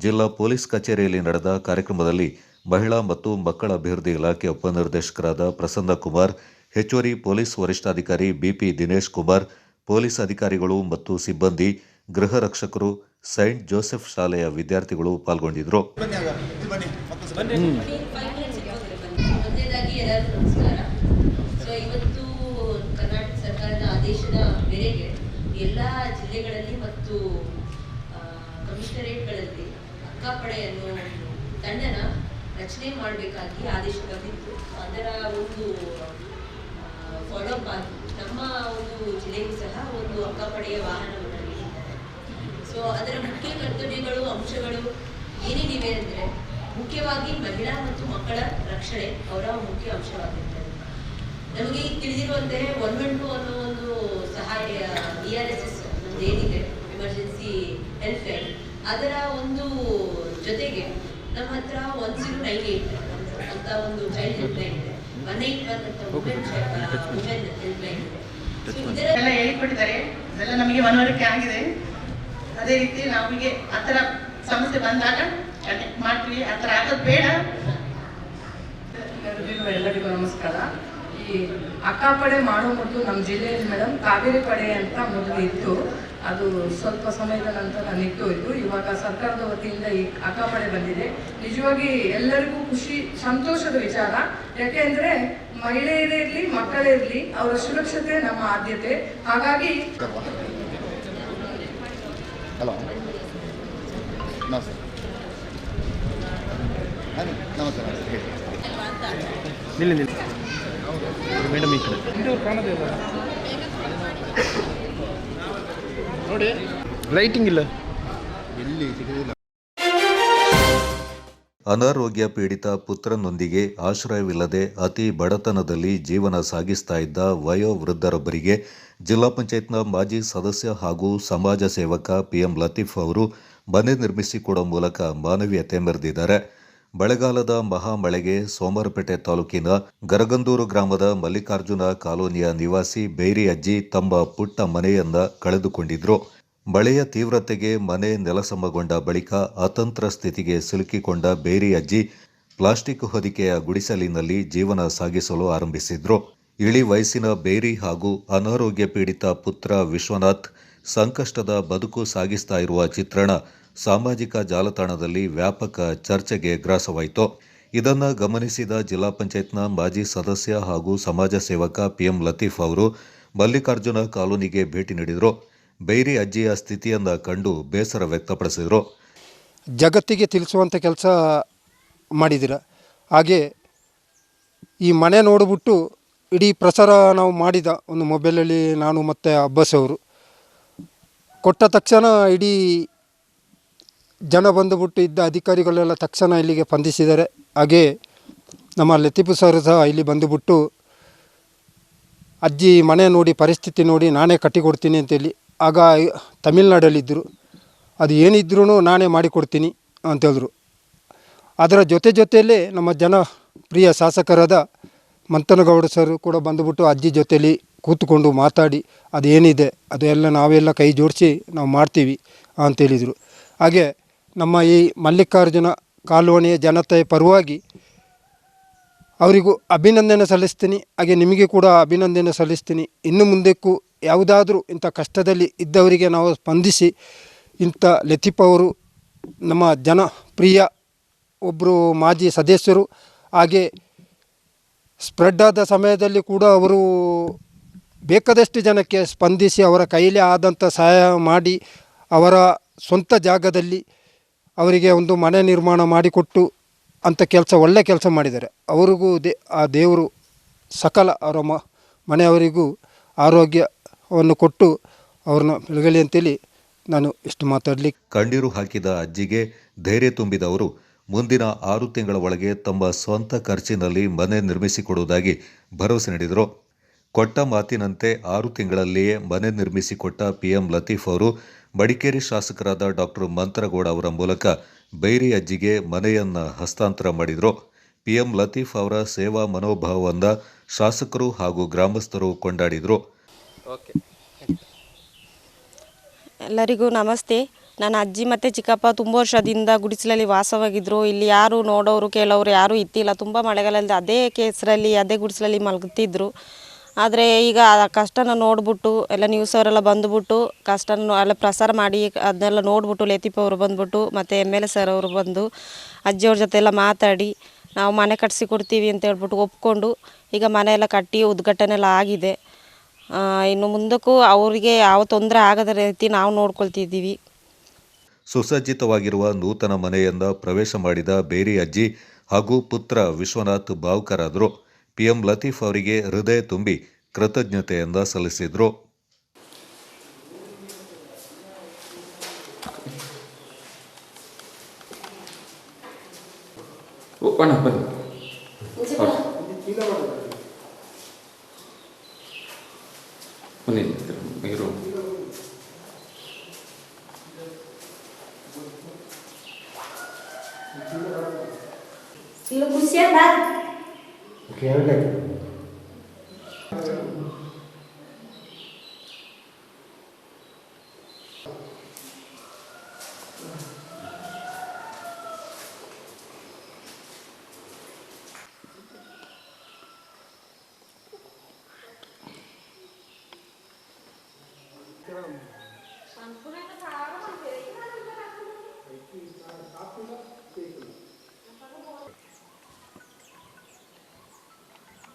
ಜಿಲ್ಲಾ ಪೊಲೀಸ್ ಕಚೇರಿಯಲ್ಲಿ ನಡೆದ ಕಾರ್ಯಕ್ರಮದಲ್ಲಿ ಮಹಿಳಾ ಮತ್ತು ಮಕ್ಕಳ ಅಭಿವೃದ್ಧಿ ಇಲಾಖೆ ಉಪನಿರ್ದೇಶಕರಾದ ಪ್ರಸನ್ನ ಕುಮಾರ್, ಹೆಚ್ಚುವರಿ ಪೊಲೀಸ್ ವರಿಷ್ಠಾಧಿಕಾರಿ BP ದಿನೇಶ್ ಕುಮಾರ್, ಪೊಲೀಸ್ ಅಧಿಕಾರಿಗಳು ಮತ್ತು ಸಿಬ್ಬಂದಿ, ಗೃಹ ರಕ್ಷಕರು, ಸೈಂಟ್ ಜೋಸೆಫ್ ಶಾಲೆಯ ವಿದ್ಯಾರ್ಥಿಗಳು ಪಾಲ್ಗೊಂಡಿದ್ದರು. ಇವತ್ತು ಕರ್ನಾಟಕ ಸರ್ಕಾರದ ಆದೇಶದ ಮೇರೆಗೆ ಎಲ್ಲ ಜಿಲ್ಲೆಗಳಲ್ಲಿ ಮತ್ತು ಕಮಿಷನರೇಟ್ಗಳಲ್ಲಿ ಅಕ್ಕಪಡೆ ಅನ್ನೋ ಒಂದು ತಂಡನ ರಚನೆ ಮಾಡಬೇಕಾಗಿ ಆದೇಶ ಬಂದಿತ್ತು. ಅದರ ಒಂದು ಫಾಲೋಅಪ್ ಆಗಿ ನಮ್ಮ ಒಂದು ಜಿಲ್ಲೆಗೂ ಸಹ ಒಂದು ಅಕ್ಕಪಡೆಯ ವಾಹನವನ್ನು ನೀಡಿದ್ದಾರೆ. ಸೊ ಅದರ ಮುಖ್ಯ ಕರ್ತವ್ಯಗಳು, ಅಂಶಗಳು ಏನೇನಿವೆ ಅಂದರೆ ಮುಖ್ಯವಾಗಿ ಮಹಿಳಾ ಮತ್ತು ಮಕ್ಕಳ ರಕ್ಷಣೆ ಅವರ ಮುಖ್ಯ ಅಂಶವಾಗಿರ್ತದೆ. ನಮಗೆ ಈಗ ತಿಳಿದಿರುವಂತೆ 112 ಅನ್ನೋ ಒಂದು ಸಹಾಯ ERSS ನಮ್ದು ಏನಿದೆ, ಎಮರ್ಜೆನ್ಸಿ ಹೆಲ್ಪ್ ಲೈನ್, ಅದರ ಒಂದು ಜೊತೆಗೆ ನಮ್ಮ ಹತ್ರ 1098 ಅಂತ ಒಂದು ಚೈಲ್ಡ್ ಹೆಲ್ಪ್ ಲೈನ್ ಇದೆ, 181 ಅಂತ ವುಮೆನ್ ಹೆಲ್ಪ್ ಲೈನ್ ಇದೆ. ಎಲ್ಲ ಹೇಳಿಕೊಟ್ಟಿದ್ದಾರೆ, ಅದೆಲ್ಲ ನಮಗೆ ಮನವರಿಕೆ ಆಗಿದೆ. ಅದೇ ರೀತಿ ನಮಗೆ ಆ ಥರ ಸಮಸ್ಯೆ ಬಂದಾಗ ಕನೆಕ್ಟ್ ಮಾಡ್ತೀವಿ. ಆ ಥರ ಆಗೋದು ಬೇಡ. ಎಲ್ಲರಿಗೂ ನಮಸ್ಕಾರ. ಈ ಅಕ್ಕಪಡೆ ಮಾಡೋ ಮೊದಲು ನಮ್ಮ ಜಿಲ್ಲೆಯಲ್ಲಿ ಮೇಡಮ್ ಕಾವೇರಿ ಪಡೆ ಅಂತ ಮೊದಲು ಇತ್ತು. ಅದು ಸ್ವಲ್ಪ ಸಮಯದ ನಂತರ ನಿಂತೋಯ್ತು. ಇವಾಗ ಸರ್ಕಾರದ ವತಿಯಿಂದ ಈ ಅಕ್ಕಪಡೆ ಬಂದಿದೆ. ನಿಜವಾಗಿ ಎಲ್ಲರಿಗೂ ಖುಷಿ, ಸಂತೋಷದ ವಿಚಾರ. ಯಾಕೆಂದರೆ ಮಹಿಳೆಯರೇ ಇರಲಿ, ಮಕ್ಕಳೇ ಇರಲಿ, ಅವರ ಸುರಕ್ಷತೆ ನಮ್ಮ ಆದ್ಯತೆ. ಹಾಗಾಗಿ ಮೇಡಮ್ ಈ ಕಡೆ ನೋಡಿ, ಲೈಟಿಂಗ್ ಇಲ್ಲ, ಎಲ್ಲಿ ಸಿಗೋದಿಲ್ಲ. ಅನಾರೋಗ್ಯ ಪೀಡಿತ ಪುತ್ರನೊಂದಿಗೆ ಆಶ್ರಯವಿಲ್ಲದೆ ಅತಿ ಬಡತನದಲ್ಲಿ ಜೀವನ ಸಾಗಿಸ್ತಾ ಇದ್ದ ವಯೋವೃದ್ಧರೊಬ್ಬರಿಗೆ ಜಿಲ್ಲಾ ಪಂಚಾಯತ್ನ ಮಾಜಿ ಸದಸ್ಯ ಹಾಗೂ ಸಮಾಜ ಸೇವಕ PM ಲತೀಫ್ ಅವರು ಮನೆ ನಿರ್ಮಿಸಿಕೊಡೋ ಮೂಲಕ ಮಾನವೀಯತೆ ಮೆರೆದಿದ್ದಾರೆ. ಮಳೆಗಾಲದ ಮಹಾಮಳೆಗೆ ಸೋಮವಾರಪೇಟೆ ತಾಲೂಕಿನ ಗರಗಂದೂರು ಗ್ರಾಮದ ಮಲ್ಲಿಕಾರ್ಜುನ ಕಾಲೋನಿಯ ನಿವಾಸಿ ಬೇರಿ ಅಜ್ಜಿ ತಮ್ಮ ಪುಟ್ಟ ಮನೆಯನ್ನ ಕಳೆದುಕೊಂಡಿದ್ರು. ಮಳೆಯ ತೀವ್ರತೆಗೆ ಮನೆ ನೆಲಸಮಗೊಂಡ ಬಳಿಕ ಅತಂತ್ರ ಸ್ಥಿತಿಗೆ ಸಿಲುಕಿಕೊಂಡ ಬೇರಿ ಅಜ್ಜಿ ಪ್ಲಾಸ್ಟಿಕ್ ಹೊದಿಕೆಯ ಗುಡಿಸಲಿನಲ್ಲಿ ಜೀವನ ಸಾಗಿಸಲು ಆರಂಭಿಸಿದ್ರು. ಇಳಿ ವಯಸ್ಸಿನ ಬೇರಿ ಹಾಗೂ ಅನಾರೋಗ್ಯ ಪೀಡಿತ ಪುತ್ರ ವಿಶ್ವನಾಥ್ ಸಂಕಷ್ಟದ ಬದುಕು ಸಾಗಿಸ್ತಾ ಇರುವ ಚಿತ್ರಣ ಸಾಮಾಜಿಕ ಜಾಲತಾಣದಲ್ಲಿ ವ್ಯಾಪಕ ಚರ್ಚೆಗೆ ಗ್ರಾಸವಾಯಿತು. ಇದನ್ನು ಗಮನಿಸಿದ ಜಿಲ್ಲಾ ಪಂಚಾಯತ್ನ ಮಾಜಿ ಸದಸ್ಯ ಹಾಗೂ ಸಮಾಜ ಸೇವಕ PM ಲತೀಫ್ ಅವರು ಮಲ್ಲಿಕಾರ್ಜುನ ಕಾಲೋನಿಗೆ ಭೇಟಿ ನೀಡಿದರು. ಬೇರಿ ಅಜ್ಜಿಯ ಸ್ಥಿತಿಯನ್ನು ಕಂಡು ಬೇಸರ ವ್ಯಕ್ತಪಡಿಸಿದರು. ಜಗತ್ತಿಗೆ ತಿಳಿಸುವಂಥ ಕೆಲಸ ಮಾಡಿದ್ದೀರ. ಹಾಗೆ ಈ ಮನೆ ನೋಡಿಬಿಟ್ಟು ಇಡೀ ಪ್ರಸಾರ ನಾವು ಮಾಡಿದ ಒಂದು ಮೊಬೈಲಲ್ಲಿ ನಾನು ಮತ್ತು ಅಬ್ಬಸ್ ಅವರು ಕೊಟ್ಟ ತಕ್ಷಣ ಇಡೀ ಜನ ಬಂದುಬಿಟ್ಟು ಇದ್ದ ಅಧಿಕಾರಿಗಳೆಲ್ಲ ತಕ್ಷಣ ಇಲ್ಲಿಗೆ ಸ್ಪಂದಿಸಿದ್ದಾರೆ. ಹಾಗೆ ನಮ್ಮ ಲತೀಫ್ ಸರ್ ಸಹ ಇಲ್ಲಿ ಬಂದುಬಿಟ್ಟು ಅಜ್ಜಿ ಮನೆ ನೋಡಿ ಪರಿಸ್ಥಿತಿ ನೋಡಿ ನಾನೇ ಕಟ್ಟಿಕೊಡ್ತೀನಿ ಅಂತೇಳಿ, ಆಗ ತಮಿಳ್ನಾಡಲ್ಲಿದ್ದರು, ಅದು ಏನಿದ್ರೂ ನಾನೇ ಮಾಡಿಕೊಡ್ತೀನಿ ಅಂತೇಳಿದ್ರು. ಅದರ ಜೊತೆಯಲ್ಲೇ ನಮ್ಮ ಜನಪ್ರಿಯ ಶಾಸಕರಾದ ಮಂತನಗೌಡ ಸರ್ ಕೂಡ ಬಂದುಬಿಟ್ಟು ಅಜ್ಜಿ ಜೊತೆಯಲ್ಲಿ ಕೂತ್ಕೊಂಡು ಮಾತಾಡಿ ಅದೇನಿದೆ ಅದೆಲ್ಲ ನಾವೆಲ್ಲ ಕೈ ಜೋಡಿಸಿ ನಾವು ಮಾಡ್ತೀವಿ ಅಂತೇಳಿದರು. ಹಾಗೆ ನಮ್ಮ ಈ ಮಲ್ಲಿಕಾರ್ಜುನ ಕಾಲೋನಿಯ ಜನತೆಯ ಪರವಾಗಿ ಅವರಿಗೂ ಅಭಿನಂದನೆ ಸಲ್ಲಿಸ್ತೀನಿ. ಹಾಗೆ ನಿಮಗೆ ಕೂಡ ಅಭಿನಂದನೆ ಸಲ್ಲಿಸ್ತೀನಿ. ಇನ್ನು ಮುಂದಕ್ಕೂ ಯಾವುದಾದ್ರೂ ಇಂಥ ಕಷ್ಟದಲ್ಲಿ ಇದ್ದವರಿಗೆ ನಾವು ಸ್ಪಂದಿಸಿ, ಇಂಥ ಲತೀಫ್ ಅವರು ನಮ್ಮ ಜನಪ್ರಿಯ ಒಬ್ಬರು ಮಾಜಿ ಸದಸ್ಯರು, ಹಾಗೆ ಸ್ಪ್ರೆಡ್ ಆದ ಸಮಯದಲ್ಲಿ ಕೂಡ ಅವರು ಬೇಕಾದಷ್ಟು ಜನಕ್ಕೆ ಸ್ಪಂದಿಸಿ ಅವರ ಕೈಲಿ ಆದಂಥ ಸಹಾಯ ಮಾಡಿ ಅವರ ಸ್ವಂತ ಜಾಗದಲ್ಲಿ ಅವರಿಗೆ ಒಂದು ಮನೆ ನಿರ್ಮಾಣ ಮಾಡಿಕೊಟ್ಟು ಅಂಥ ಕೆಲಸ, ಒಳ್ಳೆ ಕೆಲಸ ಮಾಡಿದ್ದಾರೆ. ಅವರಿಗೂ ಆ ದೇವರು ಸಕಲ ಅವರ ಮನೆಯವರಿಗೂ ಆರೋಗ್ಯವನ್ನು ಕೊಟ್ಟು ಅವ್ರನ್ನ ಬೆಳಗಲಿ ಅಂತೇಳಿ ನಾನು ಇಷ್ಟು ಮಾತಾಡಲಿಕ್ಕೆ. ಕಣ್ಣೀರು ಹಾಕಿದ ಅಜ್ಜಿಗೆ ಧೈರ್ಯ ತುಂಬಿದವರು ಮುಂದಿನ 6 ತಿಂಗಳ ಒಳಗೆ ತಮ್ಮ ಸ್ವಂತ ಖರ್ಚಿನಲ್ಲಿ ಮನೆ ನಿರ್ಮಿಸಿಕೊಡುವುದಾಗಿ ಭರವಸೆ ನೀಡಿದರು. ಕೊಟ್ಟ ಮಾತಿನಂತೆ 6 ತಿಂಗಳಲ್ಲಿಯೇ ಮನೆ ನಿರ್ಮಿಸಿಕೊಟ್ಟ PM ಲತೀಫ್ ಅವರು ಮಡಿಕೇರಿ ಶಾಸಕರಾದ ಡಾಕ್ಟರ್ ಮಂತ್ರಗೌಡ ಅವರ ಮೂಲಕ ಬೈರಿ ಅಜ್ಜಿಗೆ ಮನೆಯನ್ನು ಹಸ್ತಾಂತರ ಮಾಡಿದರು. PM ಲತೀಫ್ ಅವರ ಸೇವಾ ಮನೋಭಾವವನ್ನು ಶಾಸಕರು ಹಾಗೂ ಗ್ರಾಮಸ್ಥರು ಕೊಂಡಾಡಿದರು. ಎಲ್ಲರಿಗೂ ನಮಸ್ತೆ. ನನ್ನ ಅಜ್ಜಿ ಮತ್ತು ಚಿಕ್ಕಪ್ಪ ತುಂಬ ವರ್ಷದಿಂದ ಗುಡಿಸಲಲ್ಲಿ ವಾಸವಾಗಿದ್ದರು. ಇಲ್ಲಿ ಯಾರು ನೋಡೋರು ಕೇಳೋರು ಯಾರೂ ಇತ್ತಿಲ್ಲ. ತುಂಬ ಮಳೆಗಾಲದಲ್ಲಿ ಅದೇ ಕೆಸರಲ್ಲಿ ಅದೇ ಗುಡಿಸಲಲ್ಲಿ ಮಲಗುತ್ತಿದ್ದರು. ಆದರೆ ಈಗ ಆ ಕಷ್ಟನ ನೋಡಿಬಿಟ್ಟು ಎಲ್ಲ ನ್ಯೂಸ್ ಅವರೆಲ್ಲ ಬಂದುಬಿಟ್ಟು ಕಷ್ಟನ ಎಲ್ಲ ಪ್ರಸಾರ ಮಾಡಿ ಅದನ್ನೆಲ್ಲ ನೋಡಿಬಿಟ್ಟು ಲತೀಫ್ ಅವರು ಬಂದುಬಿಟ್ಟು ಮತ್ತು MLA ಸರ್ ಅವರು ಬಂದು ಅಜ್ಜಿಯವ್ರ ಜೊತೆ ಎಲ್ಲ ಮಾತಾಡಿ ನಾವು ಮನೆ ಕಟ್ಟಿಸಿ ಕೊಡ್ತೀವಿ ಅಂತ ಹೇಳ್ಬಿಟ್ಟು ಒಪ್ಕೊಂಡು ಈಗ ಮನೆ ಎಲ್ಲ ಕಟ್ಟಿ ಉದ್ಘಾಟನೆ ಎಲ್ಲ ಆಗಿದೆ. ಇನ್ನು ಮುಂದಕ್ಕೂ ಅವರಿಗೆ ಯಾವ ತೊಂದರೆ ಆಗದ ರೀತಿ ನಾವು ನೋಡ್ಕೊಳ್ತಿದ್ದೀವಿ. ಸುಸಜ್ಜಿತವಾಗಿರುವ ನೂತನ ಮನೆಯಿಂದ ಪ್ರವೇಶ ಮಾಡಿದ ಬೇರಿ ಅಜ್ಜಿ ಹಾಗೂ ಪುತ್ರ ವಿಶ್ವನಾಥ್ ಭಾವುಕರಾದರು. ಪಿಎಂ ಲತೀಫ್ ಅವರಿಗೆ ಹೃದಯ ತುಂಬಿ ಕೃತಜ್ಞತೆಯಿಂದ ಸಲ್ಲಿಸಿದರು.